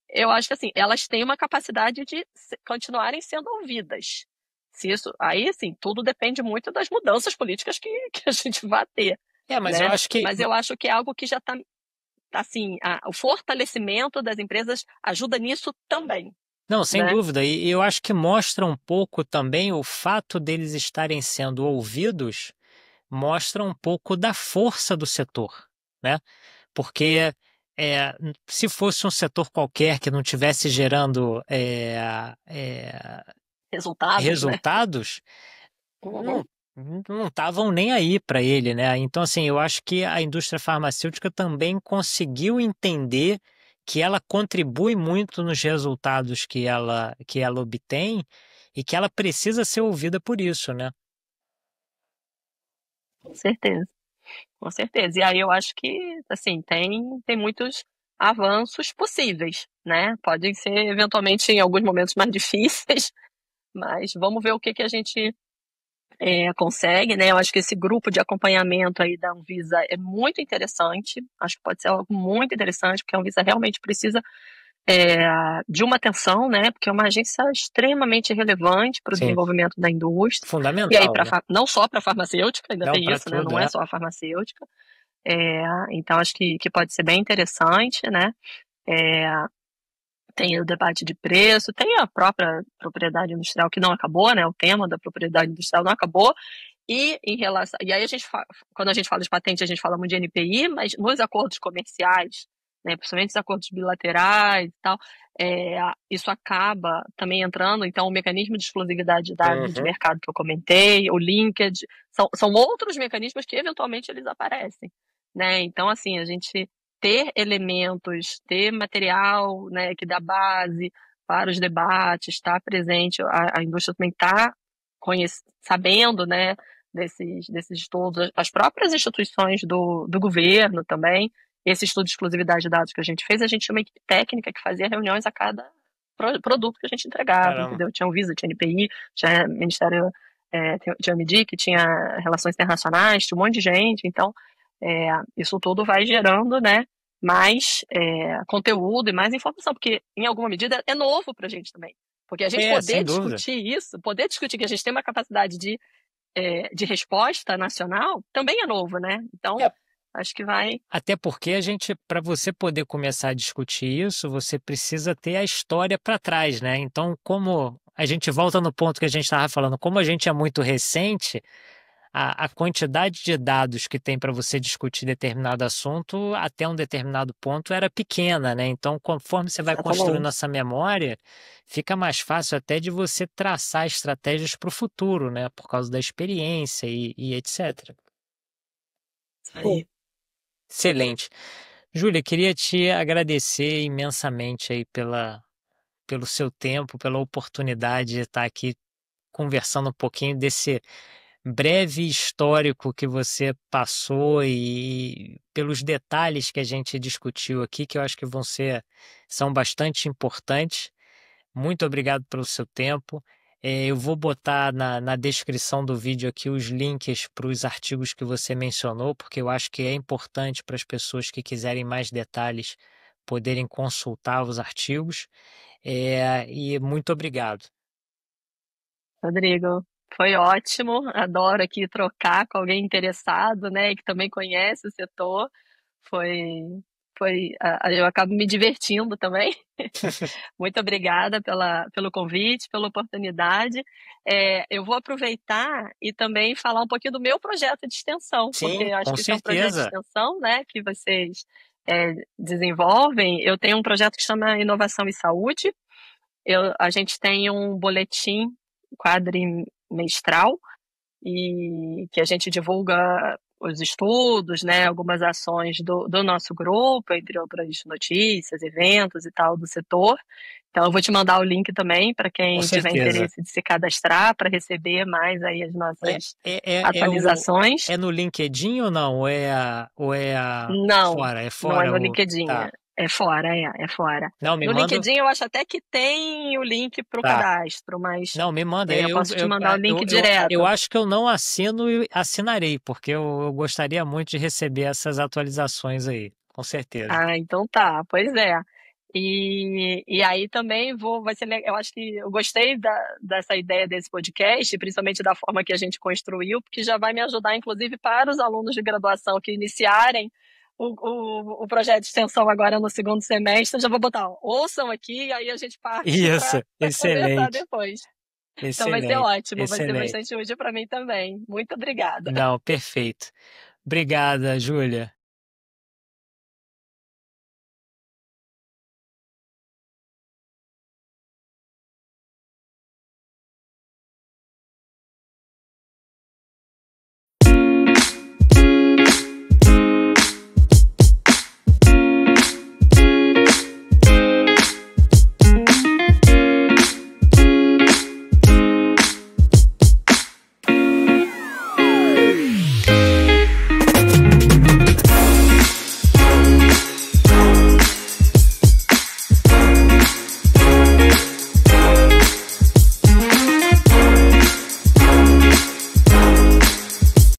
Eu acho que assim, elas têm uma capacidade de continuarem sendo ouvidas. Aí, assim, tudo depende muito das mudanças políticas que a gente vai ter. Mas né? eu acho que é algo que já está, assim, o fortalecimento das empresas ajuda nisso também. Não, sem né? dúvida. E eu acho que mostra um pouco também o fato deles estarem sendo ouvidos, mostra um pouco da força do setor, né? Porque se fosse um setor qualquer que não tivesse gerando resultados, Uhum. não estavam nem aí para ele, né? Então, assim, eu acho que a indústria farmacêutica também conseguiu entender que ela contribui muito nos resultados que ela obtém e que ela precisa ser ouvida por isso, né? Com certeza. Com certeza. E aí eu acho que, assim, tem muitos avanços possíveis, né? Podem ser, eventualmente, em alguns momentos mais difíceis, mas vamos ver o que a gente consegue, né? Eu acho que esse grupo de acompanhamento aí da Anvisa é muito interessante. Acho que pode ser algo muito interessante, porque a Anvisa realmente precisa de uma atenção, né? Porque é uma agência extremamente relevante para o Sim. desenvolvimento da indústria. Fundamental. E aí, né? não só para a farmacêutica, ainda tem isso, tudo, né? Não é só a farmacêutica. Então, acho que pode ser bem interessante, né? Tem o debate de preço, tem a própria propriedade industrial que não acabou, né? O tema da propriedade industrial não acabou. E aí quando a gente fala de patente, a gente fala muito de NPI, mas nos acordos comerciais, né, principalmente os acordos bilaterais e tal, isso acaba também entrando. Então, o mecanismo de exclusividade de dados de mercado que eu comentei, o linkage, são outros mecanismos que eventualmente eles aparecem, né? Então, assim, a gente ter elementos, ter material, né, que dá base para os debates, estar presente, a indústria também está sabendo, né, desses estudos, as próprias instituições do governo também. Esse estudo de exclusividade de dados que a gente fez, a gente tinha uma equipe técnica que fazia reuniões a cada produto que a gente entregava, entendeu? Tinha Anvisa, tinha NPI, tinha Ministério, tinha MDIC, tinha Relações Internacionais, tinha um monte de gente. Então, isso tudo vai gerando, né, mais conteúdo e mais informação, porque, em alguma medida, é novo para a gente também. Porque a gente poder discutir isso, poder discutir que a gente tem uma capacidade de resposta nacional, também é novo, né? Então, Acho que vai. Até porque para você poder começar a discutir isso, você precisa ter a história para trás, né? Então, como a gente volta no ponto que a gente estava falando, como a gente é muito recente, a quantidade de dados que tem para você discutir determinado assunto até um determinado ponto era pequena, né? Então, conforme você vai construindo Exatamente. essa memória, fica mais fácil até de você traçar estratégias para o futuro, né? Por causa da experiência e etc. Isso aí. Excelente. Júlia, queria te agradecer imensamente aí pelo seu tempo, pela oportunidade de estar aqui conversando um pouquinho desse breve histórico que você passou e pelos detalhes que a gente discutiu aqui, que eu acho que são bastante importantes. Muito obrigado pelo seu tempo. Eu vou botar na descrição do vídeo aqui os links para os artigos que você mencionou, porque eu acho que é importante para as pessoas que quiserem mais detalhes poderem consultar os artigos. E muito obrigado. Rodrigo, foi ótimo. Adoro aqui trocar com alguém interessado, né, e que também conhece o setor. Foi, eu acabo me divertindo também. Muito obrigada pelo convite, pela oportunidade. Eu vou aproveitar e também falar um pouquinho do meu projeto de extensão, porque Sim, eu acho com que isso é um projeto de certeza. extensão, né, que vocês desenvolvem. Eu tenho um projeto que chama Inovação e Saúde. A gente tem um boletim quadrimestral e que a gente divulga os estudos, né, algumas ações do nosso grupo, entre outras notícias, eventos e tal do setor. Então, eu vou te mandar o link também para Com quem tiver certeza. interesse de se cadastrar para receber mais aí as É, nossas o, atualizações. é no LinkedIn ou não? Ou é Não, fora? É não é fora no o. LinkedIn, Tá. é fora, é fora. Não, me No manda. LinkedIn eu acho até que tem o link para o Tá. cadastro, mas Não, me manda. eu posso te mandar o link Eu direto. acho que eu não assino e assinarei, porque eu gostaria muito de receber essas atualizações aí, com certeza. Ah, então tá, pois é. E aí também vai ser legal. Eu acho que eu gostei dessa ideia desse podcast, principalmente da forma que a gente construiu, porque já vai me ajudar, inclusive, para os alunos de graduação que iniciarem o projeto de extensão agora no segundo semestre. Eu já vou botar, ó, ouçam aqui, e aí a gente parte Isso, para conversar excelente, depois. Então vai ser excelente, ótimo, vai ser excelente. bastante útil para mim também. Muito obrigada. Não, perfeito. Obrigada, Júlia.